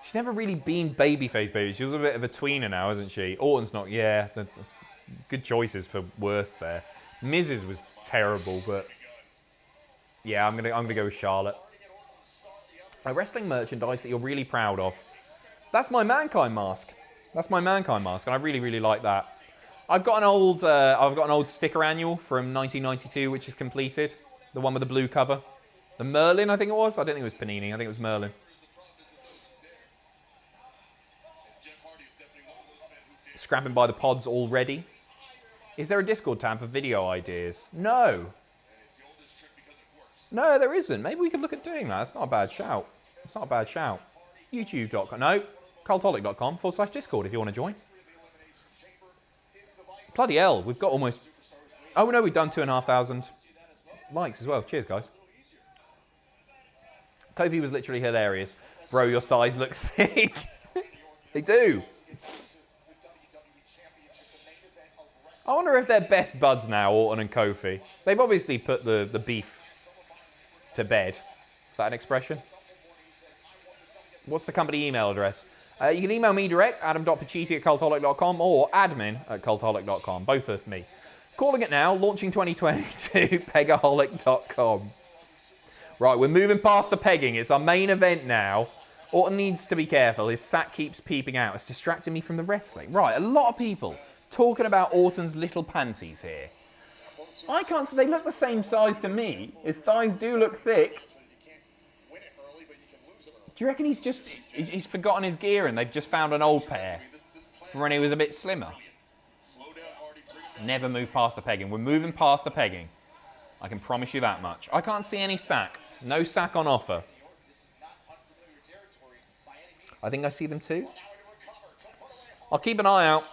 She's never really been babyface, baby. She was a bit of a tweener now, isn't she? Orton's not, yeah. Good choices for worst there. Miz's was terrible, but yeah, I'm gonna go with Charlotte. A wrestling merchandise that you're really proud of. That's my Mankind mask. That's my Mankind mask, and I really, really like that. I've got an old sticker annual from 1992, which is completed. The one with the blue cover. The Merlin, I think it was. I don't think it was Panini. I think it was Merlin. Scrapping by the pods already. Is there a Discord tab for video ideas? No. No, there isn't. Maybe we could look at doing that. It's not a bad shout. It's not a bad shout. YouTube.com. No. Cultaholic.com/Discord if you want to join. Bloody hell. We've got almost... Oh, no, we've done 2,500 likes as well. Cheers, guys. Kofi was literally hilarious. Bro, your thighs look thick. They do. I wonder if they're best buds now, Orton and Kofi. They've obviously put the beef to bed. Is that an expression? What's the company email address? You can email me direct, adam.pacitti@cultaholic.com or admin@cultaholic.com. Both are me. Calling it now, launching 2022, pegaholic.com. Right, we're moving past the pegging. It's our main event now. Orton needs to be careful. His sack keeps peeping out. It's distracting me from the wrestling. Right, a lot of people talking about Orton's little panties here. I can't say they look the same size to me. His thighs do look thick. Do you reckon he's forgotten his gear and they've just found an old pair from when he was a bit slimmer? Never move past the pegging. We're moving past the pegging. I can promise you that much. I can't see any sack. No sack on offer. I think I see them too. I'll keep an eye out.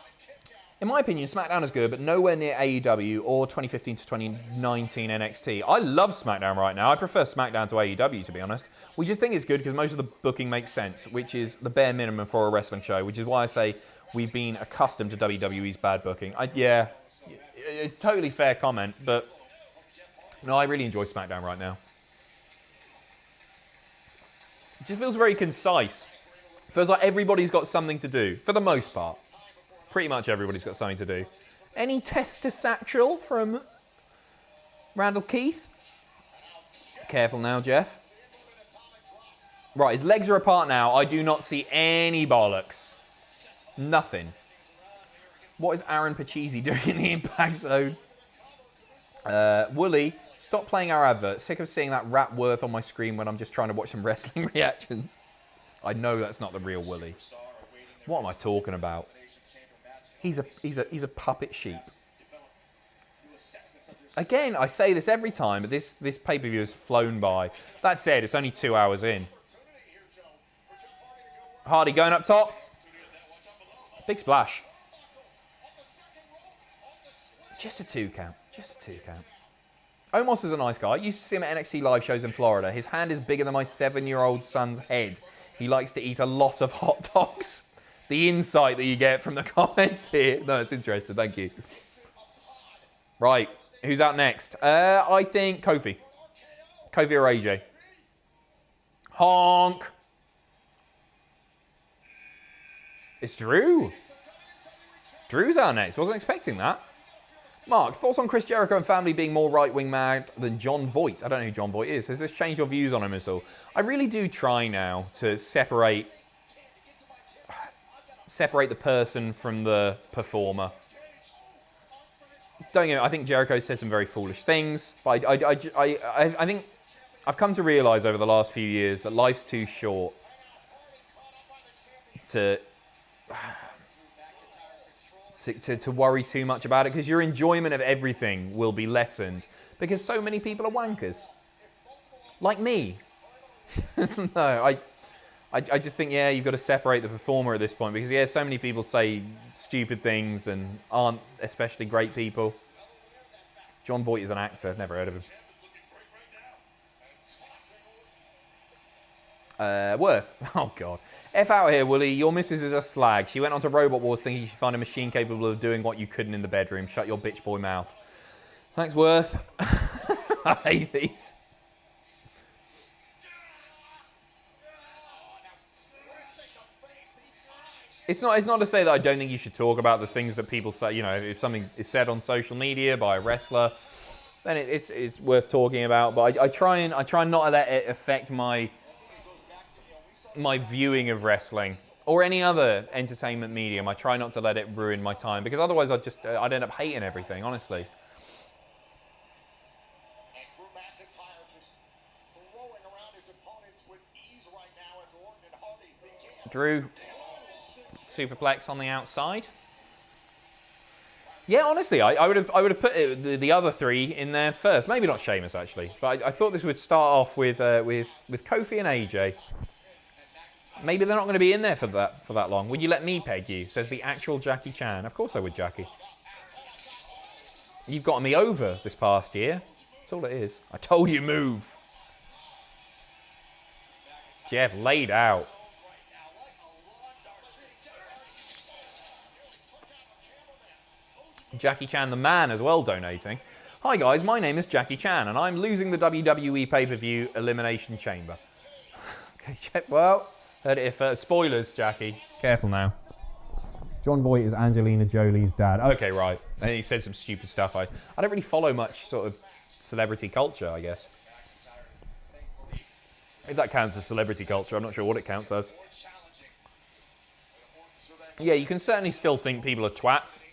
In my opinion, SmackDown is good, but nowhere near AEW or 2015 to 2019 NXT. I love SmackDown right now. I prefer SmackDown to AEW, to be honest. We just think it's good because most of the booking makes sense, which is the bare minimum for a wrestling show, which is why I say we've been accustomed to WWE's bad booking. Yeah, totally fair comment, but no, I really enjoy SmackDown right now. It just feels very concise. It feels like everybody's got something to do, for the most part. Pretty much everybody's got something to do. Any testisatchel from Randall Keith? Careful now, Jeff. Right, his legs are apart now. I do not see any bollocks. Nothing. What is Aaron Pacitti doing in the Impact Zone? Wooly, stop playing our advert. Sick of seeing that rat Worth on my screen when I'm just trying to watch some wrestling reactions. I know that's not the real Wooly. What am I talking about? He's a puppet sheep. Again, I say this every time, but this pay-per-view has flown by. That said, it's only 2 hours in. Hardy going up top. Big splash. Just a 2 count. Just a 2 count. Omos is a nice guy. I used to see him at NXT live shows in Florida. His hand is bigger than my 7-year-old son's head. He likes to eat a lot of hot dogs. The insight that you get from the comments here. No, it's interesting. Thank you. Right. Who's out next? I think Kofi. Kofi or AJ. Honk. It's Drew. Drew's out next. Wasn't expecting that. Mark, thoughts on Chris Jericho and family being more right-wing mad than John Voight? I don't know who John Voight is. Has this changed your views on him at all? I really do try now to separate the person from the performer. Don't get me, I think Jericho said some very foolish things, but I think I've come to realise over the last few years that life's too short to to worry too much about it, because your enjoyment of everything will be lessened because so many people are wankers. Like me. No, I just think, yeah, you've got to separate the performer at this point because, yeah, so many people say stupid things and aren't especially great people. John Voight is an actor. Never heard of him. Worth. Oh, God. F out here, Wooly. Your missus is a slag. She went on to Robot Wars thinking she'd find a machine capable of doing what you couldn't in the bedroom. Shut your bitch boy mouth. Thanks, Worth. I hate these. It's not to say that I don't think you should talk about the things that people say. You know, if something is said on social media by a wrestler, then it's worth talking about. But I try not to let it affect my viewing of wrestling or any other entertainment medium. I try not to let it ruin my time because otherwise I'd end up hating everything. Honestly. McIntyre just throwing around his opponents with ease right now as Orton and Hardy begin. Drew. Superplex on the outside. Yeah, honestly, I would have put the other three in there first. Maybe not Sheamus actually, but I thought this would start off with Kofi and AJ. Maybe they're not going to be in there for that long. Would you let me peg you? Says the actual Jackie Chan. Of course I would, Jackie. You've gotten me over this past year. That's all it is. I told you move. Jeff laid out. Jackie Chan the man as well donating. Hi guys, my name is Jackie Chan and I'm losing the WWE pay-per-view Elimination Chamber. Okay, well, heard it here first. Spoilers, Jackie. Careful now. John Voight is Angelina Jolie's dad. Okay, right. And he said some stupid stuff. I don't really follow much sort of celebrity culture, I guess. If that counts as celebrity culture, I'm not sure what it counts as. Yeah, you can certainly still think people are twats.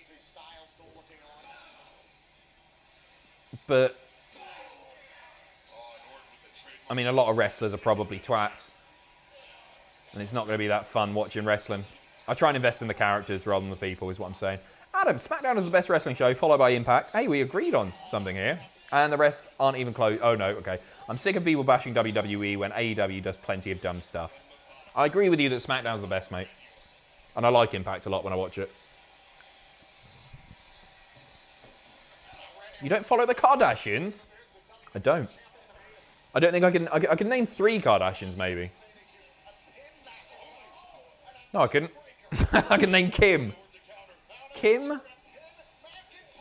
But, I mean, a lot of wrestlers are probably twats. And it's not going to be that fun watching wrestling. I try and invest in the characters rather than the people, is what I'm saying. Adam, SmackDown is the best wrestling show, followed by Impact. Hey, we agreed on something here. And the rest aren't even close. Oh, no, okay. I'm sick of people bashing WWE when AEW does plenty of dumb stuff. I agree with you that SmackDown's the best, mate. And I like Impact a lot when I watch it. You don't follow the Kardashians? I don't. I don't think I can name 3 Kardashians, maybe. No, I couldn't. I can name Kim. Kim?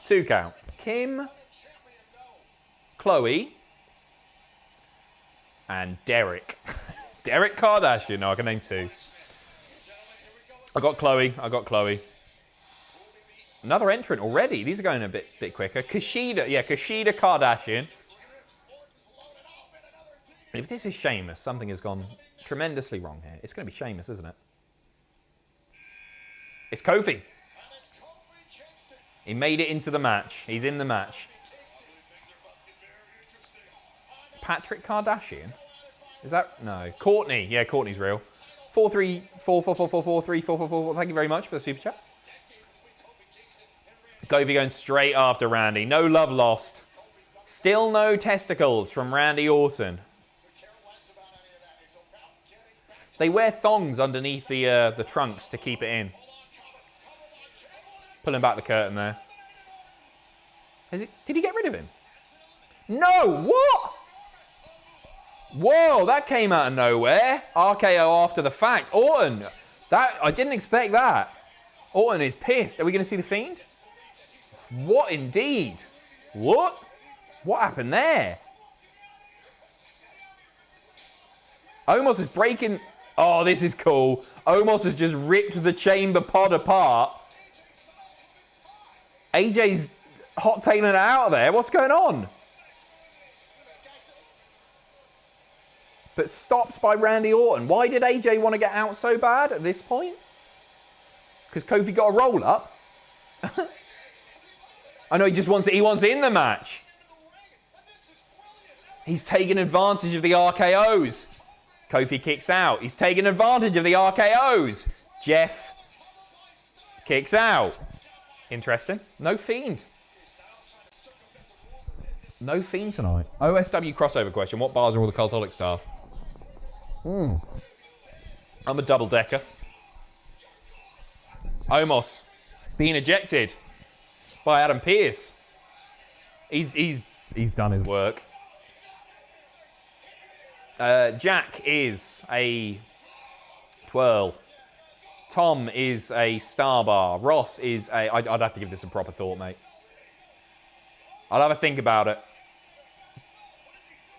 2 count. Kim, Khloe, and Derek. Derek Kardashian. No, I can name 2. I got Khloe. Another entrant already. These are going a bit quicker. Kushida. Yeah, Kushida Kardashian. If this is Sheamus, something has gone tremendously wrong here. It's going to be Sheamus, isn't it? It's Kofi. He made it into the match. He's in the match. Patrick Kardashian? Is that... No. Courtney. Yeah, Courtney's real. 43444443444. Thank you very much for the super chat. Kofi going straight after Randy. No love lost. Still no testicles from Randy Orton. They wear thongs underneath the trunks to keep it in. Pulling back the curtain there. Did he get rid of him? No! What? Whoa, that came out of nowhere. RKO after the fact. Orton. I didn't expect that. Orton is pissed. Are we going to see the Fiend? What indeed? What? What happened there? Omos is breaking... Oh, this is cool. Omos has just ripped the chamber pod apart. AJ's hot tailing it out of there. What's going on? But stopped by Randy Orton. Why did AJ want to get out so bad at this point? Because Kofi got a roll up. I know he wants it in the match. He's taking advantage of the RKOs. Kofi kicks out. He's taking advantage of the RKOs. Jeff Kicks out. Interesting. No Fiend. No Fiend tonight. OSW crossover question. What bars are all the Cultaholic staff? I'm a double-decker. Omos being ejected by Adam Pearce. He's done his work. Jack is a twirl. Tom is a star bar. Ross is a... I'd have to give this some proper thought, mate. I'll have a think about it.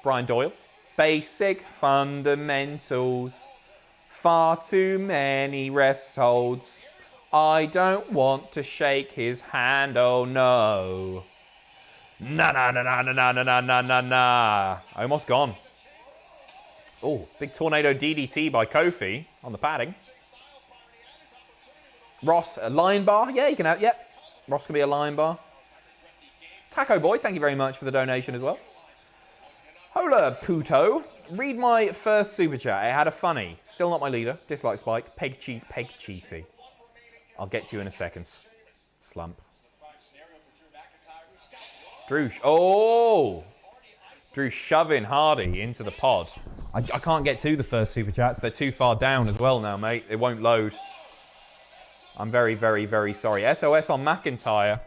Brian Doyle. Basic fundamentals. Far too many rest holds. I don't want to shake his hand, oh no. Nah, nah, nah, nah, nah, nah, nah, nah, nah, nah. Almost gone. Oh, big tornado DDT by Kofi on the padding. Ross, a line bar. Yeah, you can have, yep. Ross can be a line bar. Taco Boy, thank you very much for the donation as well. Hola, Puto. Read my first super chat. It had a funny. Still not my leader. Dislike Spike. Peg cheaty. I'll get to you in a second. Slump. Drew. Oh! Drew shoving Hardy into the pod. I can't get to the first super chats. They're too far down as well now, mate. It won't load. I'm very, very, very sorry. SOS on McIntyre.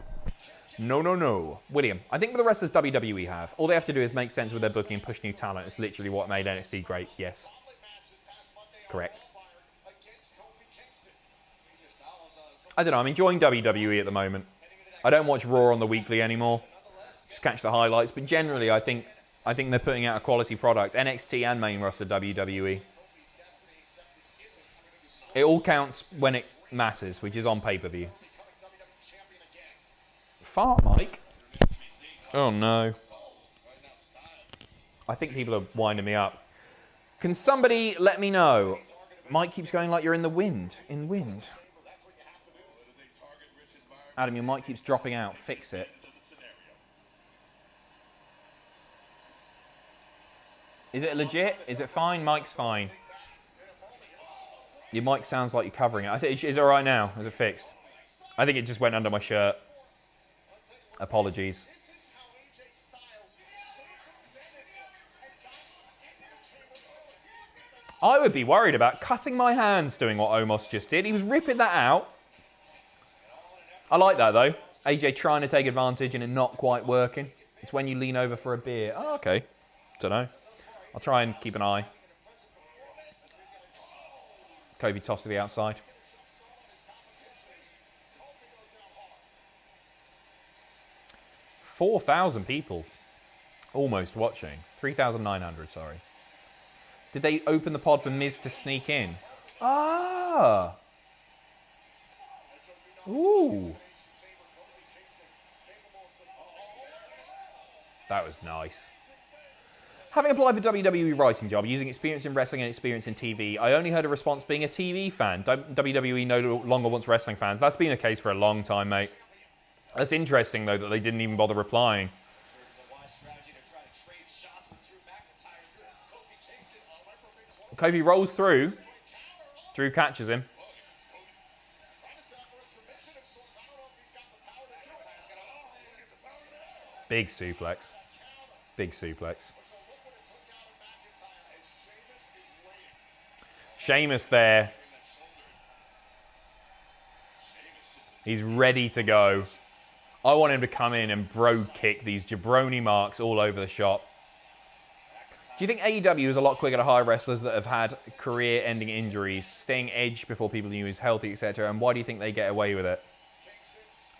No. William, I think what the rest of WWE have, all they have to do is make sense with their booking and push new talent. It's literally what made NXT great. Yes. Correct. I don't know. I'm enjoying WWE at the moment. I don't watch Raw on the weekly anymore. Just catch the highlights. But generally, I think they're putting out a quality product. NXT and main roster WWE. It all counts when it matters, which is on pay-per-view. Fart, Mike. Oh, no. I think people are winding me up. Can somebody let me know? Mike keeps going like you're in the wind. In wind. Adam, your mic keeps dropping out. Fix it. Is it legit? Is it fine? Mike's fine. Your mic sounds like you're covering it. I think is it all right now? Is it fixed? I think it just went under my shirt. Apologies. I would be worried about cutting my hands doing what Omos just did. He was ripping that out. I like that, though. AJ trying to take advantage and it not quite working. It's when you lean over for a beer. Oh, okay. Don't know. I'll try and keep an eye. Kofi tossed to the outside. 4,000 people almost watching. 3,900, sorry. Did they open the pod for Miz to sneak in? Ah! Ooh. That was nice. Having applied for WWE writing job, using experience in wrestling and experience in TV, I only heard a response being a TV fan. WWE no longer wants wrestling fans. That's been the case for a long time, mate. That's interesting, though, that they didn't even bother replying. Kofi rolls through. Drew catches him. Big suplex. Big suplex. Sheamus there. He's ready to go. I want him to come in and bro kick these jabroni marks all over the shop. Do you think AEW is a lot quicker to hire wrestlers that have had career-ending injuries, Sting, Edge before people knew he was healthy, etc.? And why do you think they get away with it?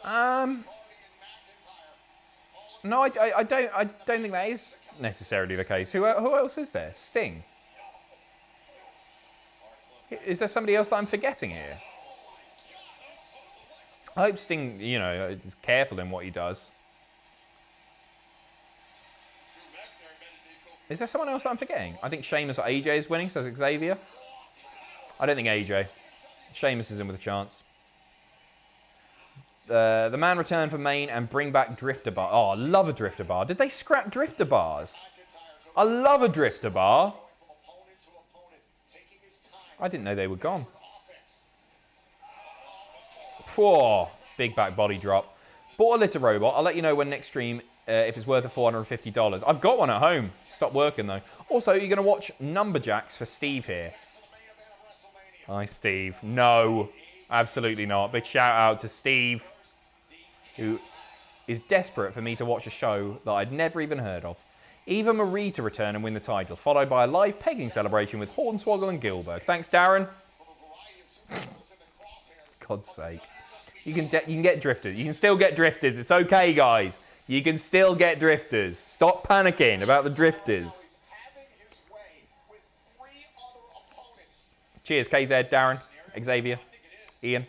No, I don't think that is necessarily the case. Who else is there? Sting. Is there somebody else that I'm forgetting here? I hope Sting, you know, is careful in what he does. Is there someone else that I'm forgetting? I think Sheamus or AJ is winning, says Xavier. I don't think AJ. Sheamus is in with a chance. The man returned for main and bring back Drifter Bar. Oh, I love a Drifter Bar. Did they scrap Drifter Bars? I love a Drifter Bar. I didn't know they were gone. Whoa, big back body drop. Bought a litter robot. I'll let you know when next stream if it's worth the $450. I've got one at home. Stopped working though. Also, you're going to watch Numberjacks for Steve here. Hi, Steve. No, absolutely not. Big shout out to Steve, who is desperate for me to watch a show that I'd never even heard of. Eva Marie to return and win the title, followed by a live pegging celebration with Hornswoggle and Gilbert. Thanks, Darren. God's sake. You can get drifters. You can still get drifters. It's okay, guys. You can still get drifters. Stop panicking about the drifters. Cheers, KZ, Darren, Xavier, Ian.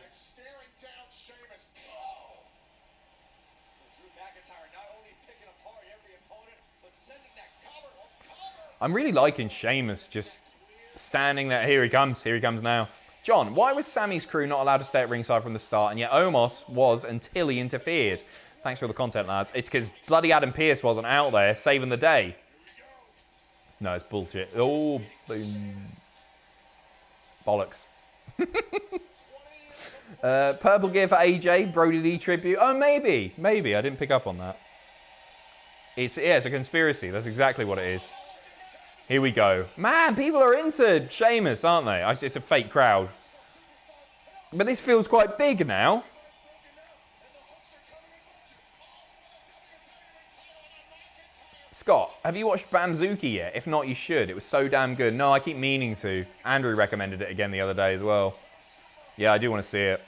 I'm really liking Sheamus just standing there. Here he comes now. John, why was Sami's crew not allowed to stay at ringside from the start, and yet Omos was until he interfered? Thanks for all the content, lads. It's because bloody Adam Pearce wasn't out there saving the day. No, it's bullshit. Oh, boom. Bollocks. Purple gear for AJ, Brody Lee tribute. Oh, maybe. I didn't pick up on that. It's a conspiracy. That's exactly what it is. Here we go. Man, people are into Sheamus, aren't they? It's a fake crowd. But this feels quite big now. Scott, have you watched Bamzuki yet? If not, you should. It was so damn good. No, I keep meaning to. Andrew recommended it again the other day as well. Yeah, I do want to see it.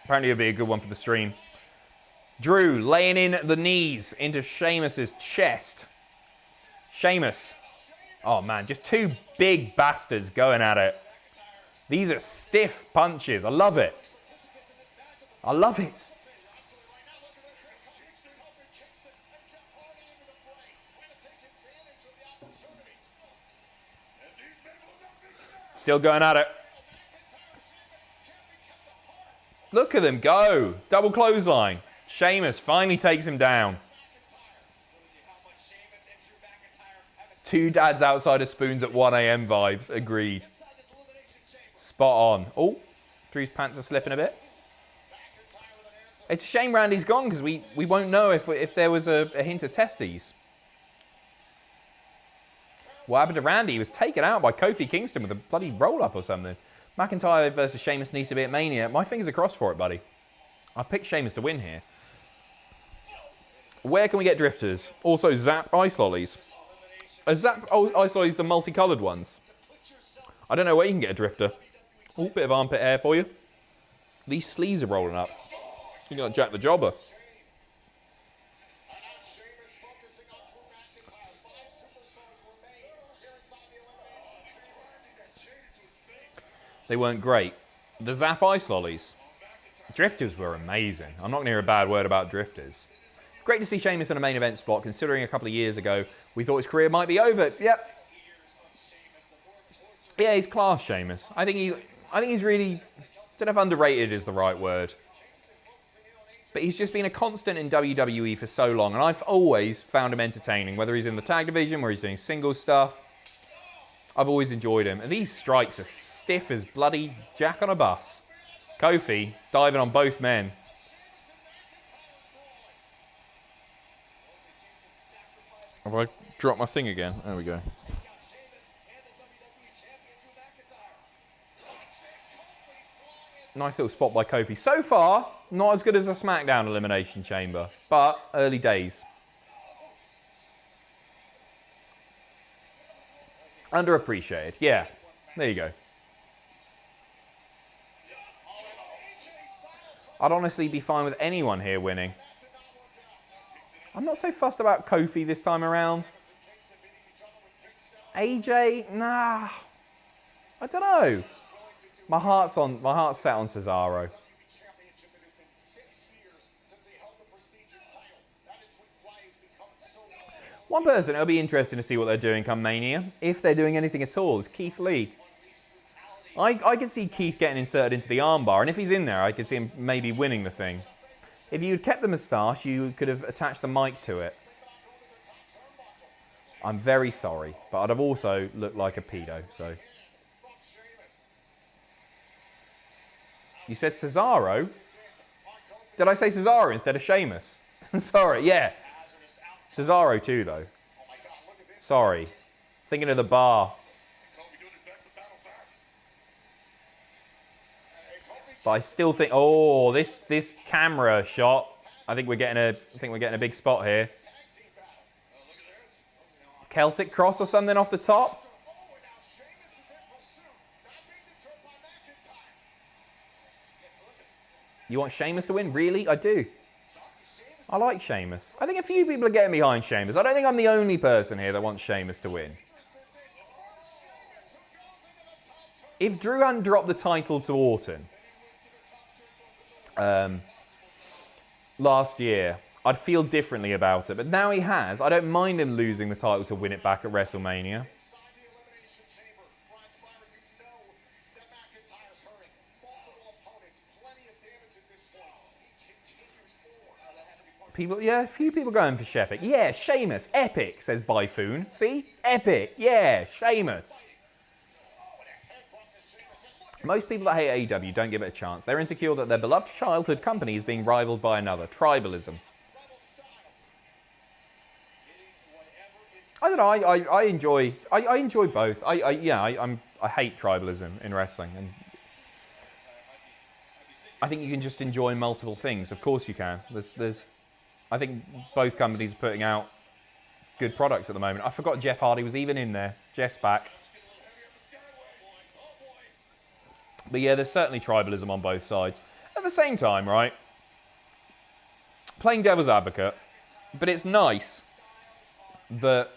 Apparently it'll be a good one for the stream. Drew laying in the knees into Sheamus's chest. Sheamus. Oh, man, just two big bastards going at it. These are stiff punches. I love it. I love it. Still going at it. Look at them go. Double clothesline. Sheamus finally takes him down. Two dads outside of spoons at 1 a.m. vibes. Agreed. Spot on. Oh, Drew's pants are slipping a bit. It's a shame Randy's gone because we won't know if there was a hint of testes. What happened to Randy? He was taken out by Kofi Kingston with a bloody roll-up or something. McIntyre versus Sheamus needs to be at Mania. My fingers are crossed for it, buddy. I picked Sheamus to win here. Where can we get drifters? Also, Zap Ice Lollies. Zap Ice Lollies, the multicoloured ones. I don't know where you can get a drifter. Oh, bit of armpit hair for you. These sleeves are rolling up. You got Jack the Jobber. They weren't great. The Zap Ice Lollies. Drifters were amazing. I'm not going to hear a bad word about drifters. Great to see Sheamus in a main event spot, considering a couple of years ago we thought his career might be over. Yep. Yeah, he's class, Sheamus. I think he's really, don't know if underrated is the right word. But he's just been a constant in WWE for so long, and I've always found him entertaining, whether he's in the tag division, where he's doing singles stuff. I've always enjoyed him. And these strikes are stiff as bloody Jack on a bus. Kofi diving on both men. Have I dropped my thing again? There we go. Nice little spot by Kofi. So far, not as good as the SmackDown Elimination Chamber, but early days. Underappreciated. Yeah, there you go. I'd honestly be fine with anyone here winning. I'm not so fussed about Kofi this time around. AJ, nah. I don't know. My heart's set on Cesaro. One person it'll be interesting to see what they're doing come Mania, if they're doing anything at all, is Keith Lee. I could see Keith getting inserted into the armbar, and if he's in there, I could see him maybe winning the thing. If you had kept the moustache, you could have attached the mic to it. I'm very sorry, but I'd have also looked like a pedo, so. You said Cesaro? Did I say Cesaro instead of Sheamus? Sorry, yeah. Cesaro too, though. Sorry. Thinking of the bar. But I still think, oh, this camera shot. I think we're getting a big spot here. Celtic cross or something off the top. You want Sheamus to win? Really? I do. I like Sheamus. I think a few people are getting behind Sheamus. I don't think I'm the only person here that wants Sheamus to win. If Drew hadn't dropped the title to Orton last year, I'd feel differently about it. But now he has. I don't mind him losing the title to win it back at WrestleMania. People, yeah, a few people going for Shepic. Yeah, Sheamus, epic, says Byfoon. See? Epic, yeah, Sheamus. Most people that hate AEW don't give it a chance. They're insecure that their beloved childhood company is being rivaled by another. Tribalism. I don't know, I enjoy both. I hate tribalism in wrestling. And I think you can just enjoy multiple things. Of course you can. I think both companies are putting out good products at the moment. I forgot Jeff Hardy was even in there. Jeff's back. But yeah, there's certainly tribalism on both sides. At the same time, right? Playing devil's advocate. But it's nice that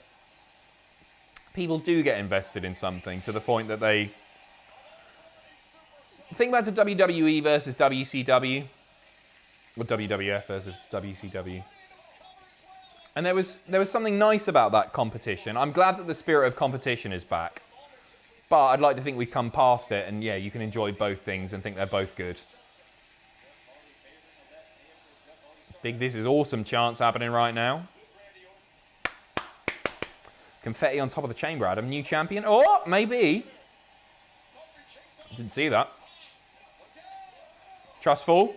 people do get invested in something to the point that they... Think back to WWE versus WCW. Or WWF versus WCW. And there was something nice about that competition. I'm glad that the spirit of competition is back. But I'd like to think we've come past it, and yeah, you can enjoy both things and think they're both good. Big This Is Awesome chants happening right now. Confetti on top of the chamber, Adam. New champion. Oh, maybe. Didn't see that. Trustful.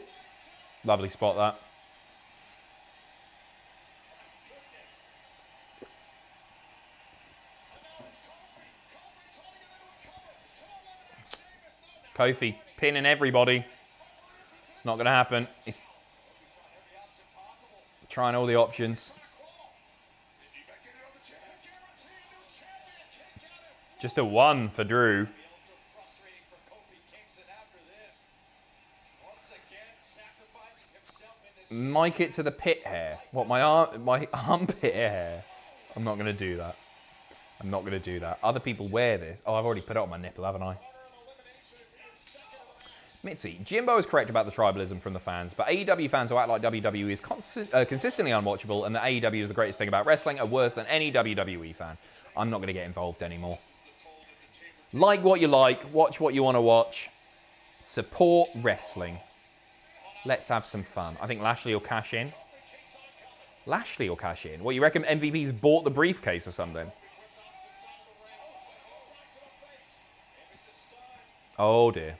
Lovely spot, that. Kofi pinning everybody. It's not going to happen. He's trying all the options. Just a 1 for Drew. Mic it to the pit hair. What, my armpit hair? I'm not going to do that. I'm not going to do that. Other people wear this. Oh, I've already put it on my nipple, haven't I? Mitzi, Jimbo is correct about the tribalism from the fans, but AEW fans who act like WWE is consistently unwatchable and that AEW is the greatest thing about wrestling are worse than any WWE fan. I'm not going to get involved anymore. Like what you like, watch what you want to watch, support wrestling. Let's have some fun. I think Lashley will cash in. Lashley will cash in. What, you reckon MVP's bought the briefcase or something? Oh dear.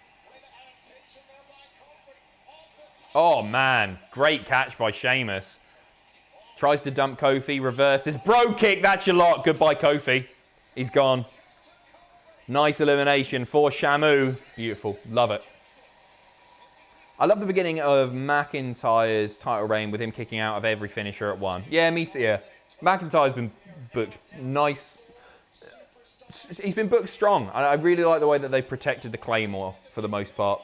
Oh man, great catch by Sheamus. Tries to dump Kofi, reverses. Bro kick, that's your lot. Goodbye, Kofi. He's gone. Nice elimination for Shamu. Beautiful, love it. I love the beginning of McIntyre's title reign with him kicking out of every finisher at 1. Yeah, me too, yeah. McIntyre's been booked nice. He's been booked strong. I really like the way that they protected the Claymore for the most part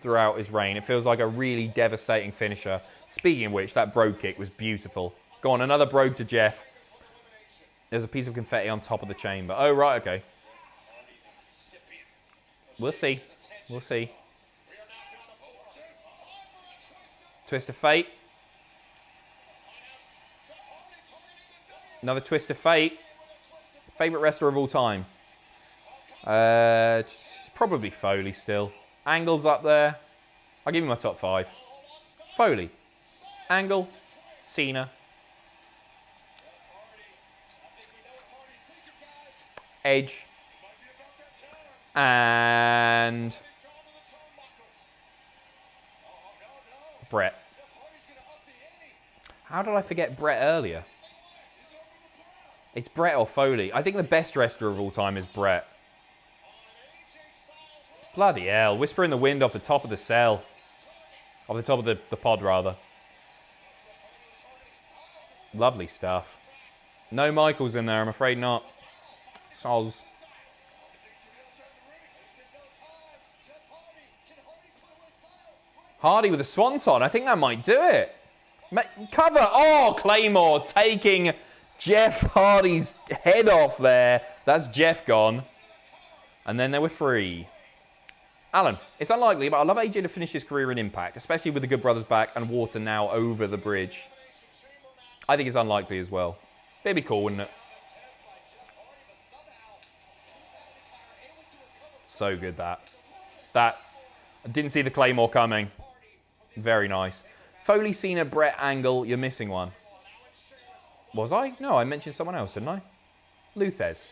throughout his reign. It feels like a really devastating finisher. Speaking of which, that brogue kick was beautiful. Go on, another brogue to Jeff. There's a piece of confetti on top of the chamber. Oh, right, okay. We'll see. We'll see. Twist of fate. Another twist of fate. Favorite wrestler of all time? Probably Foley still. Angle's up there. I'll give you my top 5. Foley. Angle. Cena. Edge. And Brett. How did I forget Brett earlier? It's Brett or Foley. I think the best wrestler of all time is Brett. Bloody hell. Whisper in the wind off the top of the cell. Off the top of the pod, rather. Lovely stuff. No Michaels in there, I'm afraid not. Soz. Hardy with a swanton. I think that might do it. Cover. Oh, Claymore taking Jeff Hardy's head off there. That's Jeff gone. And then there were 3. Alan, it's unlikely, but I'd love AJ to finish his career in Impact, especially with the Good Brothers back and Water now over the bridge. I think it's unlikely as well. It'd be cool, wouldn't it? So good, that. I didn't see the Claymore coming. Very nice. Foley, Cena, Brett, Angle. You're missing one. Was I? No, I mentioned someone else, didn't I? Luthez.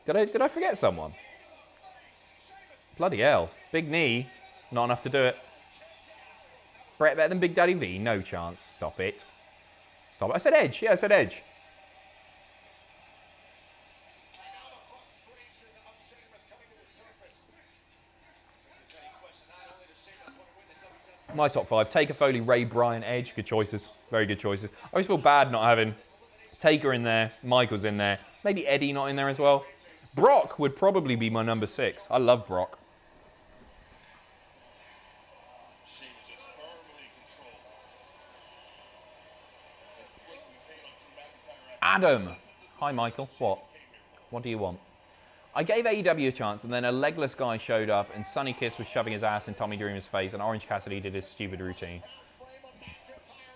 Did I forget someone? Bloody hell. Big knee. Not enough to do it. Brett better than Big Daddy V? No chance. Stop it. Stop it. I said Edge. Yeah, I said Edge. My top 5. Taker, Foley, Ray, Bryan, Edge. Good choices. Very good choices. I always feel bad not having Taker in there. Michaels in there. Maybe Eddie not in there as well. Brock would probably be my number 6. I love Brock. Adam. Hi, Michael. What do you want? I gave AEW a chance, and then a legless guy showed up, and Sonny Kiss was shoving his ass in Tommy Dreamer's face, and Orange Cassidy did his stupid routine.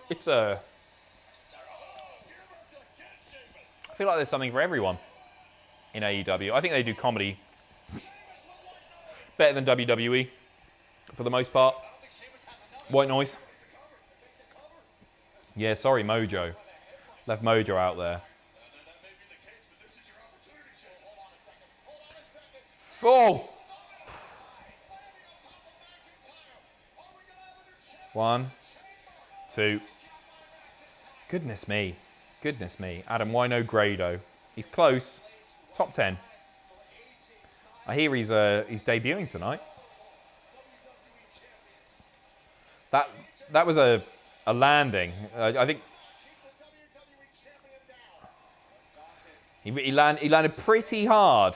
It's I feel like there's something for everyone in AEW. I think they do comedy better than WWE, for the most part. White noise. Yeah, sorry, Mojo. Left Mojo out there. 4. 1, 2. Goodness me. Goodness me. Adam, why no Grado? He's close. Top 10. I hear he's debuting tonight. That was a landing. I think he landed pretty hard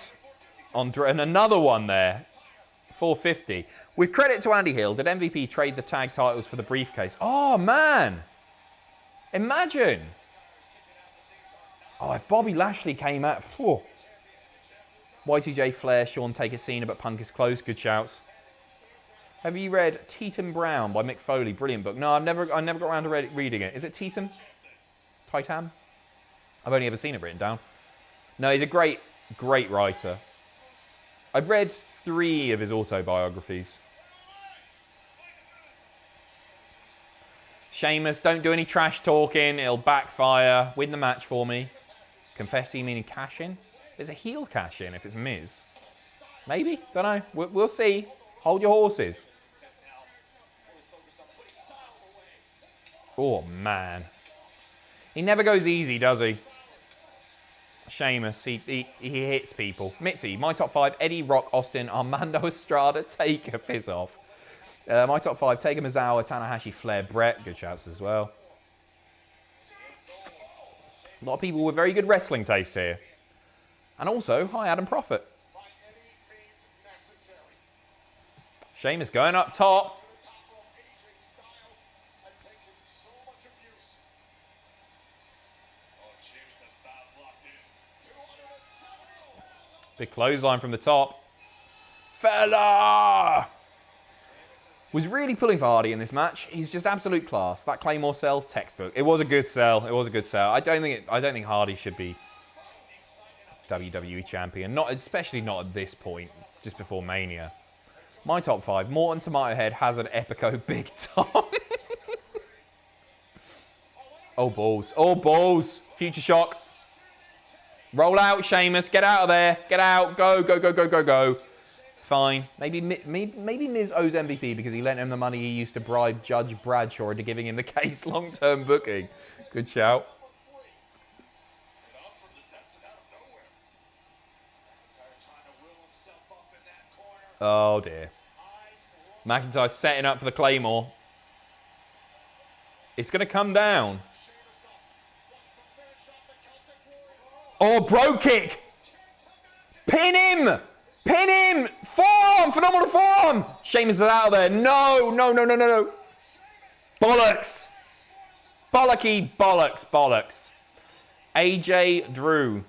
on and another one there. 450. With credit to Andy Hill, did MVP trade the tag titles for the briefcase? Oh man. Imagine. Oh, if Bobby Lashley came out. Whew. Y2J, Flair, Sean Taker, Cena, but Punk is close. Good shouts. Have you read Teton Brown by Mick Foley? Brilliant book. No, I never got around to reading it. Is it Teton? Titan? I've only ever seen it written down. No, he's a great writer. I've read 3 of his autobiographies. Sheamus, don't do any trash talking. It'll backfire. Win the match for me. Confetti meaning cash in? There's a heel cash in if it's Miz. Maybe? Don't know. We'll see. Hold your horses. Oh, man. He never goes easy, does he? Sheamus, he hits people. Mitzi, my top 5, Eddie, Rock, Austin, Armando Estrada, Taker, piss off. My top 5, Taker, Mizawa, Tanahashi, Flair, Brett. Good shouts as well. A lot of people with very good wrestling taste here. And also, hi, Adam Prophet. Sheamus going up top. Big clothesline from the top. Fella! Was really pulling for Hardy in this match. He's just absolute class. That Claymore sell, textbook. It was a good sell. It was a good sell. I don't think Hardy should be WWE champion. Especially not at this point, just before Mania. My top 5. Morton, Tomato Head, Hazard, Epico, Big Tom. Oh, balls. Oh, balls. Future Shock. Roll out, Sheamus. Get out of there. Get out. Go, go, go, go, go, go. It's fine. Maybe Miz owes MVP because he lent him the money he used to bribe Judge Bradshaw into giving him the case long-term booking. Good shout. Oh dear. McIntyre setting up for the Claymore. It's going to come down. Oh, bro kick. Pin him. Pin him. Forearm. Phenomenal forearm. Sheamus is out of there. No. Bollocks. Bollocky bollocks. AJ Drew.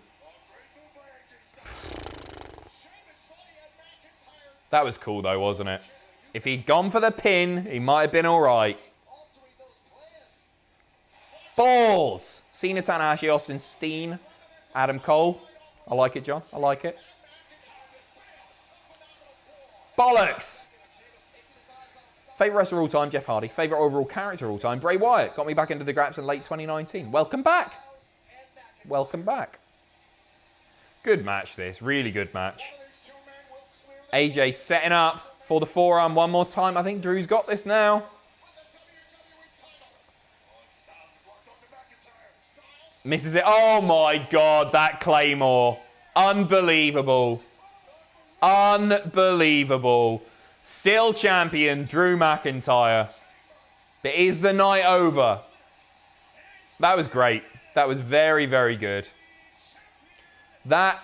That was cool though, wasn't it? If he'd gone for the pin, he might have been all right. Balls! Cena, Tanahashi, Austin, Steen, Adam Cole. I like it, John. I like it. Bollocks! Favourite wrestler of all time, Jeff Hardy. Favourite overall character of all time, Bray Wyatt. Got me back into the graps in late 2019. Welcome back. Welcome back. Good match, this. Really good match. AJ setting up for the forearm one more time. I think Drew's got this now. Misses it. Oh my God, that Claymore. Unbelievable. Unbelievable. Still champion, Drew McIntyre. But is the night over? That was great. That was very, very good. That,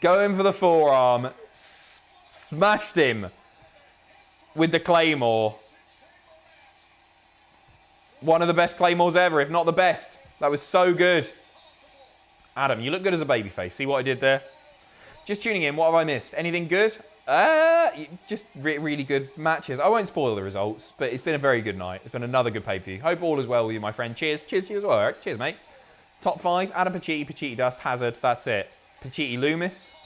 going for the forearm, smashed him with the Claymore. One of the best Claymores ever, if not the best. That was so good. Adam, you look good as a babyface. See what I did there? Just tuning in, what have I missed? Anything good? Just really good matches. I won't spoil the results, but it's been a very good night. It's been another good pay-per-view. Hope all is well with you, my friend. Cheers. Cheers to you as well, Eric. Cheers, mate. Top 5, Adam Pacitti, Pacitti Dust, Hazard. That's it. Pacitti Loomis.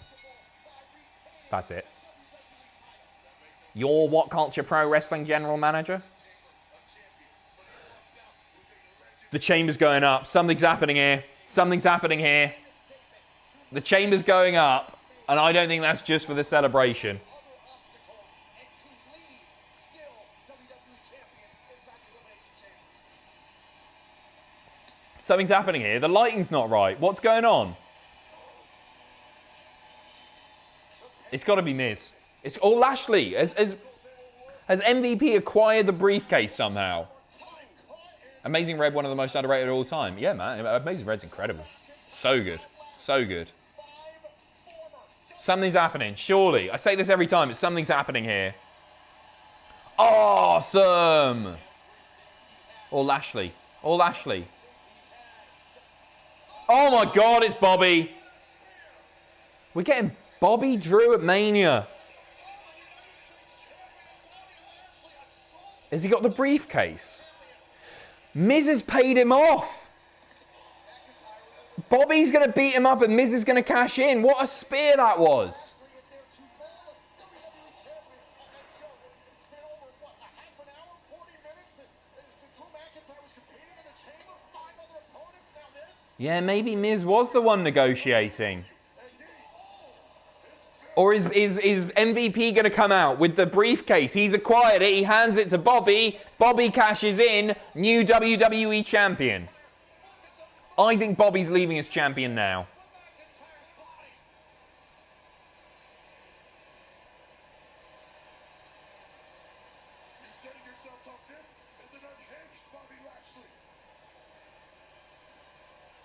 That's it. Your What Culture Pro Wrestling General Manager. The chamber's going up. Something's happening here. Something's happening here. The chamber's going up, and I don't think that's just for the celebration. Something's happening here. The lighting's not right. What's going on? It's got to be Miz. It's all Lashley. Has MVP acquired the briefcase somehow? Amazing Red, one of the most underrated of all time. Yeah, man. Amazing Red's incredible. So good. So good. Something's happening. Surely. I say this every time. It's something's happening here. Awesome. Or Lashley. Or Lashley. Oh my God, it's Bobby. We're getting Bobby Drew at Mania. Has he got the briefcase? Miz has paid him off. Bobby's going to beat him up and Miz is going to cash in. What a spear that was. Yeah, maybe Miz was the one negotiating. Or is MVP going to come out with the briefcase? He's acquired it. He hands it to Bobby. Bobby cashes in. New WWE champion. I think Bobby's leaving as champion now.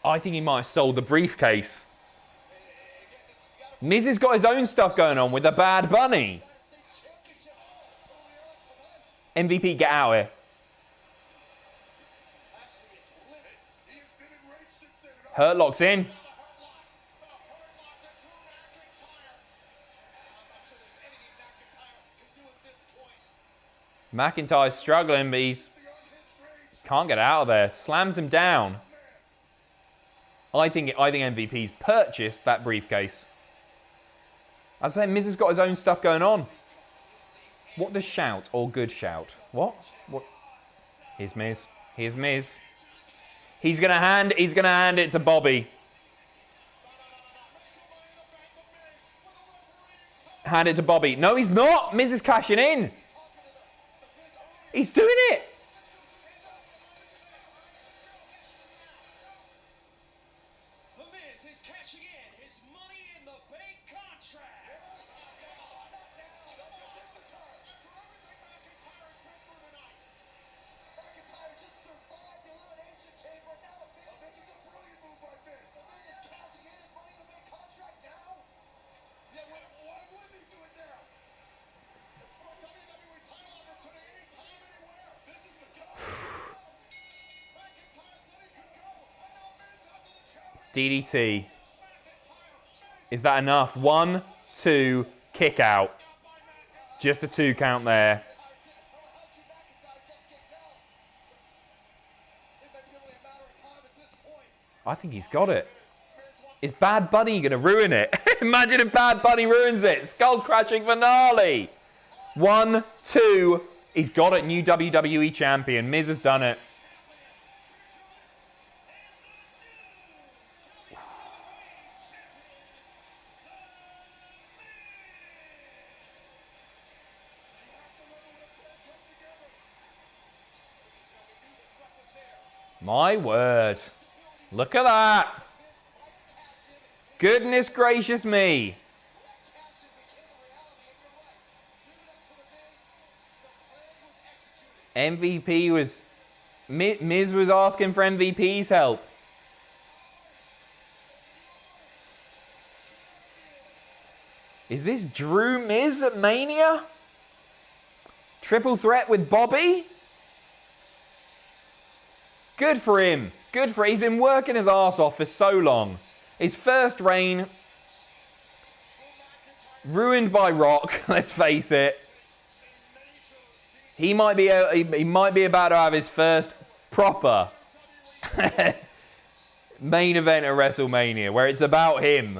I think he might have sold the briefcase. Miz has got his own stuff going on with the Bad Bunny. MVP, get out here. Hurt Lock's in. McIntyre's struggling, but he's can't get out of there. Slams him down. I think MVP's purchased that briefcase. As I say, Miz has got his own stuff going on. What does shout or good shout? What? Here's Miz. Here's Miz. He's gonna hand it to Bobby. Hand it to Bobby. No, he's not. Miz is cashing in. He's doing it. The Miz is cashing in his Money in the Bank contract. McIntyre just survived the Elimination Chamber, and now the Miz. This is a brilliant move by Miz. The Miz is cashing in his Money in the Bank contract now? Yeah, why wouldn't he do it now? It's for a WWE title opportunity anytime, anywhere. This is the time. McIntyre said he could go, and now Miz after the champion. DDT. Is that enough? 1, 2, kick out. Just the 2 count there. I think he's got it. Is Bad Bunny going to ruin it? Imagine if Bad Bunny ruins it. Skull crashing finale. 1, 2. He's got it. New WWE champion. Miz has done it. My word. Look at that. Goodness gracious me. MVP was... Miz was asking for MVP's help. Is this Drew Miz at Mania? Triple threat with Bobby? Good for him. Good for him. He's been working his ass off for so long. His first reign ruined by Rock, let's face it. He might be about to have his first proper main event at WrestleMania where it's about him.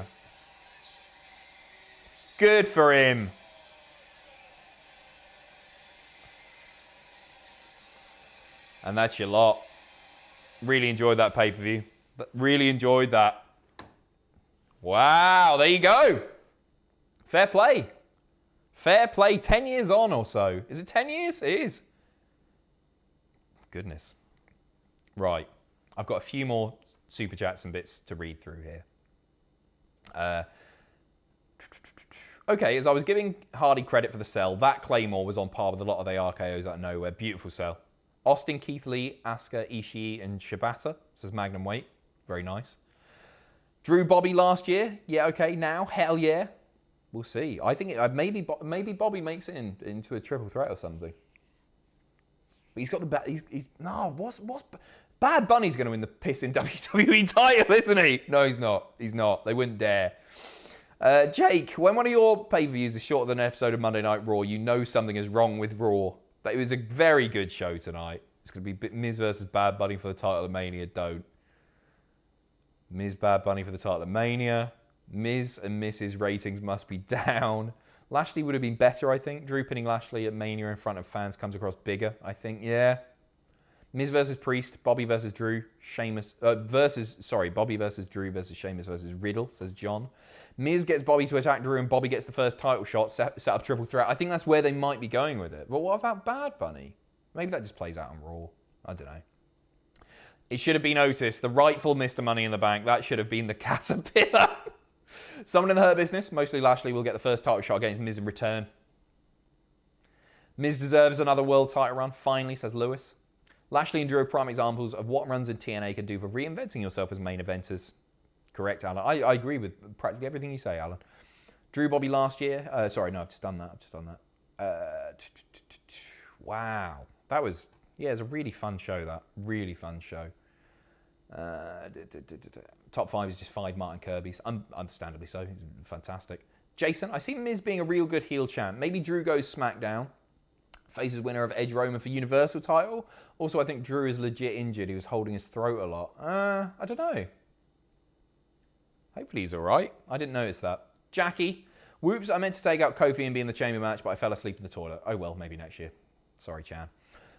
Good for him. And that's your lot. Really enjoyed that pay-per-view. Really enjoyed that. Wow, there you go. Fair play. Fair play. 10 years on or so. Is it 10 years? It is. Goodness. Right. I've got a few more super chats and bits to read through here. Okay, as I was giving Hardy credit for the sell, that Claymore was on par with a lot of the RKOs out of nowhere. Beautiful sell. Austin, Keith Lee, Asuka, Ishii, and Shibata. Says Magnum weight. Very nice. Drew Bobby last year. Yeah, okay. Now, hell yeah. We'll see. I think maybe Bobby makes it into a triple threat or something. But he's got the what's Bad Bunny's going to win the pissing WWE title, isn't he? No, he's not. He's not. They wouldn't dare. Jake, when one of your pay-per-views is shorter than an episode of Monday Night Raw, you know something is wrong with Raw. It was a very good show tonight. It's going to be Miz versus Bad Bunny for the title of Mania. Don't. Miz, Bad Bunny for the title of Mania. Miz and Mrs. ratings must be down. Lashley would have been better, I think. Drew pinning Lashley at Mania in front of fans comes across bigger, I think. Yeah. Miz versus Priest. Bobby versus Drew. Bobby versus Drew versus Sheamus versus Riddle, says John. Miz gets Bobby to attack Drew and Bobby gets the first title shot, set up triple threat. I think that's where they might be going with it. But what about Bad Bunny? Maybe that just plays out on Raw. I don't know. It should have been Otis, the rightful Mr. Money in the Bank. That should have been the Caterpillar. Someone in the Hurt Business, mostly Lashley, will get the first title shot against Miz in return. Miz deserves another world title run, finally, says Lewis. Lashley and Drew are prime examples of what runs in TNA can do for reinventing yourself as main eventers. Correct, Alan. I agree with practically everything you say, Alan. Drew Bobby last year. Sorry, no, I've just done that. Wow. That was, yeah, it was a really fun show, that. Really fun show. Top 5 is just 5 Martin Kirby's. Understandably so. Fantastic. Jason, I see Miz being a real good heel champ. Maybe Drew goes SmackDown. Faces winner of Edge Roman for Universal title. Also, I think Drew is legit injured. He was holding his throat a lot. I don't know. Hopefully he's all right. I didn't notice that. Jackie. Whoops, I meant to take out Kofi and be in the chamber match, but I fell asleep in the toilet. Oh well, maybe next year. Sorry, Chan.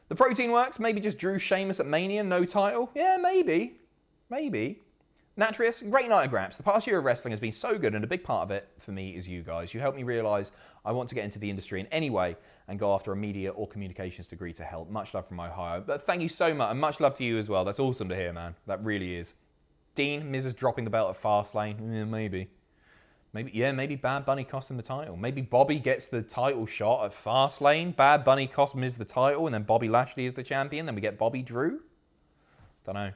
The protein works. Maybe just Drew Sheamus at Mania, no title. Yeah, maybe. Maybe. Natrius, great night of Graps. The past year of wrestling has been so good, and a big part of it for me is you guys. You helped me realise I want to get into the industry in any way and go after a media or communications degree to help. Much love from Ohio. But thank you so much, and much love to you as well. That's awesome to hear, man. That really is. Dean, Miz is dropping the belt at Fastlane. Yeah, maybe. Maybe Bad Bunny cost him the title. Maybe Bobby gets the title shot at Fastlane. Bad Bunny cost Miz the title, and then Bobby Lashley is the champion. Then we get Bobby Drew. Don't know.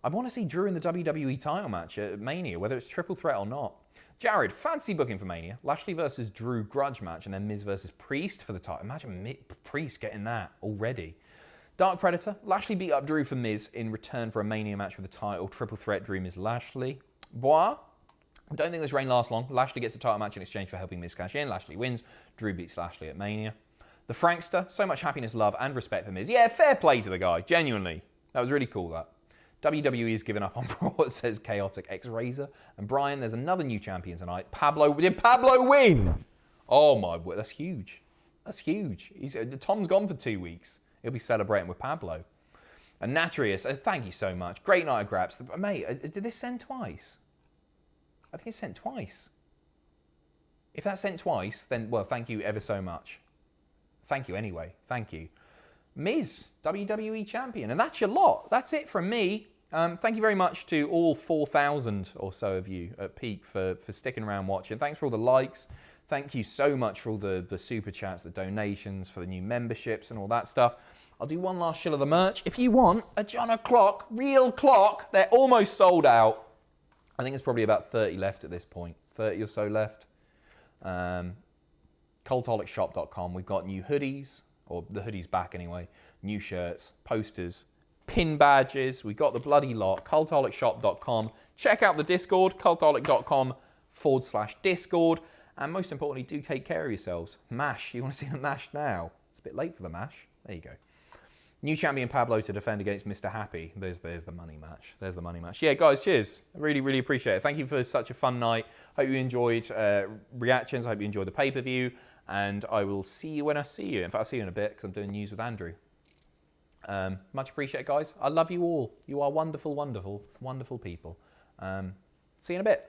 I want to see Drew in the WWE title match at Mania, whether it's triple threat or not. Jared, fancy booking for Mania. Lashley versus Drew grudge match, and then Miz versus Priest for the title. Imagine Priest getting that already. Dark Predator, Lashley beat up Drew for Miz in return for a Mania match with the title. Triple threat, Drew, Miz, Lashley. Bois, I don't think this reign lasts long. Lashley gets a title match in exchange for helping Miz cash in. Lashley wins. Drew beats Lashley at Mania. The Frankster, so much happiness, love, and respect for Miz. Yeah, fair play to the guy, genuinely. That was really cool, that. WWE has given up on Raw, it says Chaotic X-Razor. And Bryan, there's another new champion tonight. Did Pablo win? Oh my word, that's huge. That's huge. Tom's gone for 2 weeks. He'll be celebrating with Pablo. And Natrius, thank you so much. Great night of Graps. Mate, did this send twice? I think it's sent twice. If that's sent twice, then, well, thank you ever so much. Thank you anyway. Thank you. Miz, WWE Champion. And that's your lot. That's it from me. Thank you very much to all 4,000 or so of you at peak for sticking around watching. Thanks for all the likes. Thank you so much for all the super chats, the donations, for the new memberships and all that stuff. I'll do one last shill of the merch. If you want a John O'Clock, real clock, they're almost sold out. I think it's probably about 30 left at this point. 30 or so left. Cultaholicshop.com. We've got new hoodies, or the hoodies back anyway. New shirts, posters, pin badges. We've got the bloody lot. Cultaholicshop.com. Check out the Discord, cultaholic.com/Discord. And most importantly, do take care of yourselves. MASH. You want to see the MASH now? It's a bit late for the MASH. There you go. New champion Pablo to defend against Mr. Happy. There's the money match. There's the money match. Yeah, guys, cheers. I really, really appreciate it. Thank you for such a fun night. Hope you enjoyed reactions. I hope you enjoyed the pay-per-view. And I will see you when I see you. In fact, I'll see you in a bit because I'm doing news with Andrew. Much appreciated, guys. I love you all. You are wonderful, wonderful, wonderful people. See you in a bit.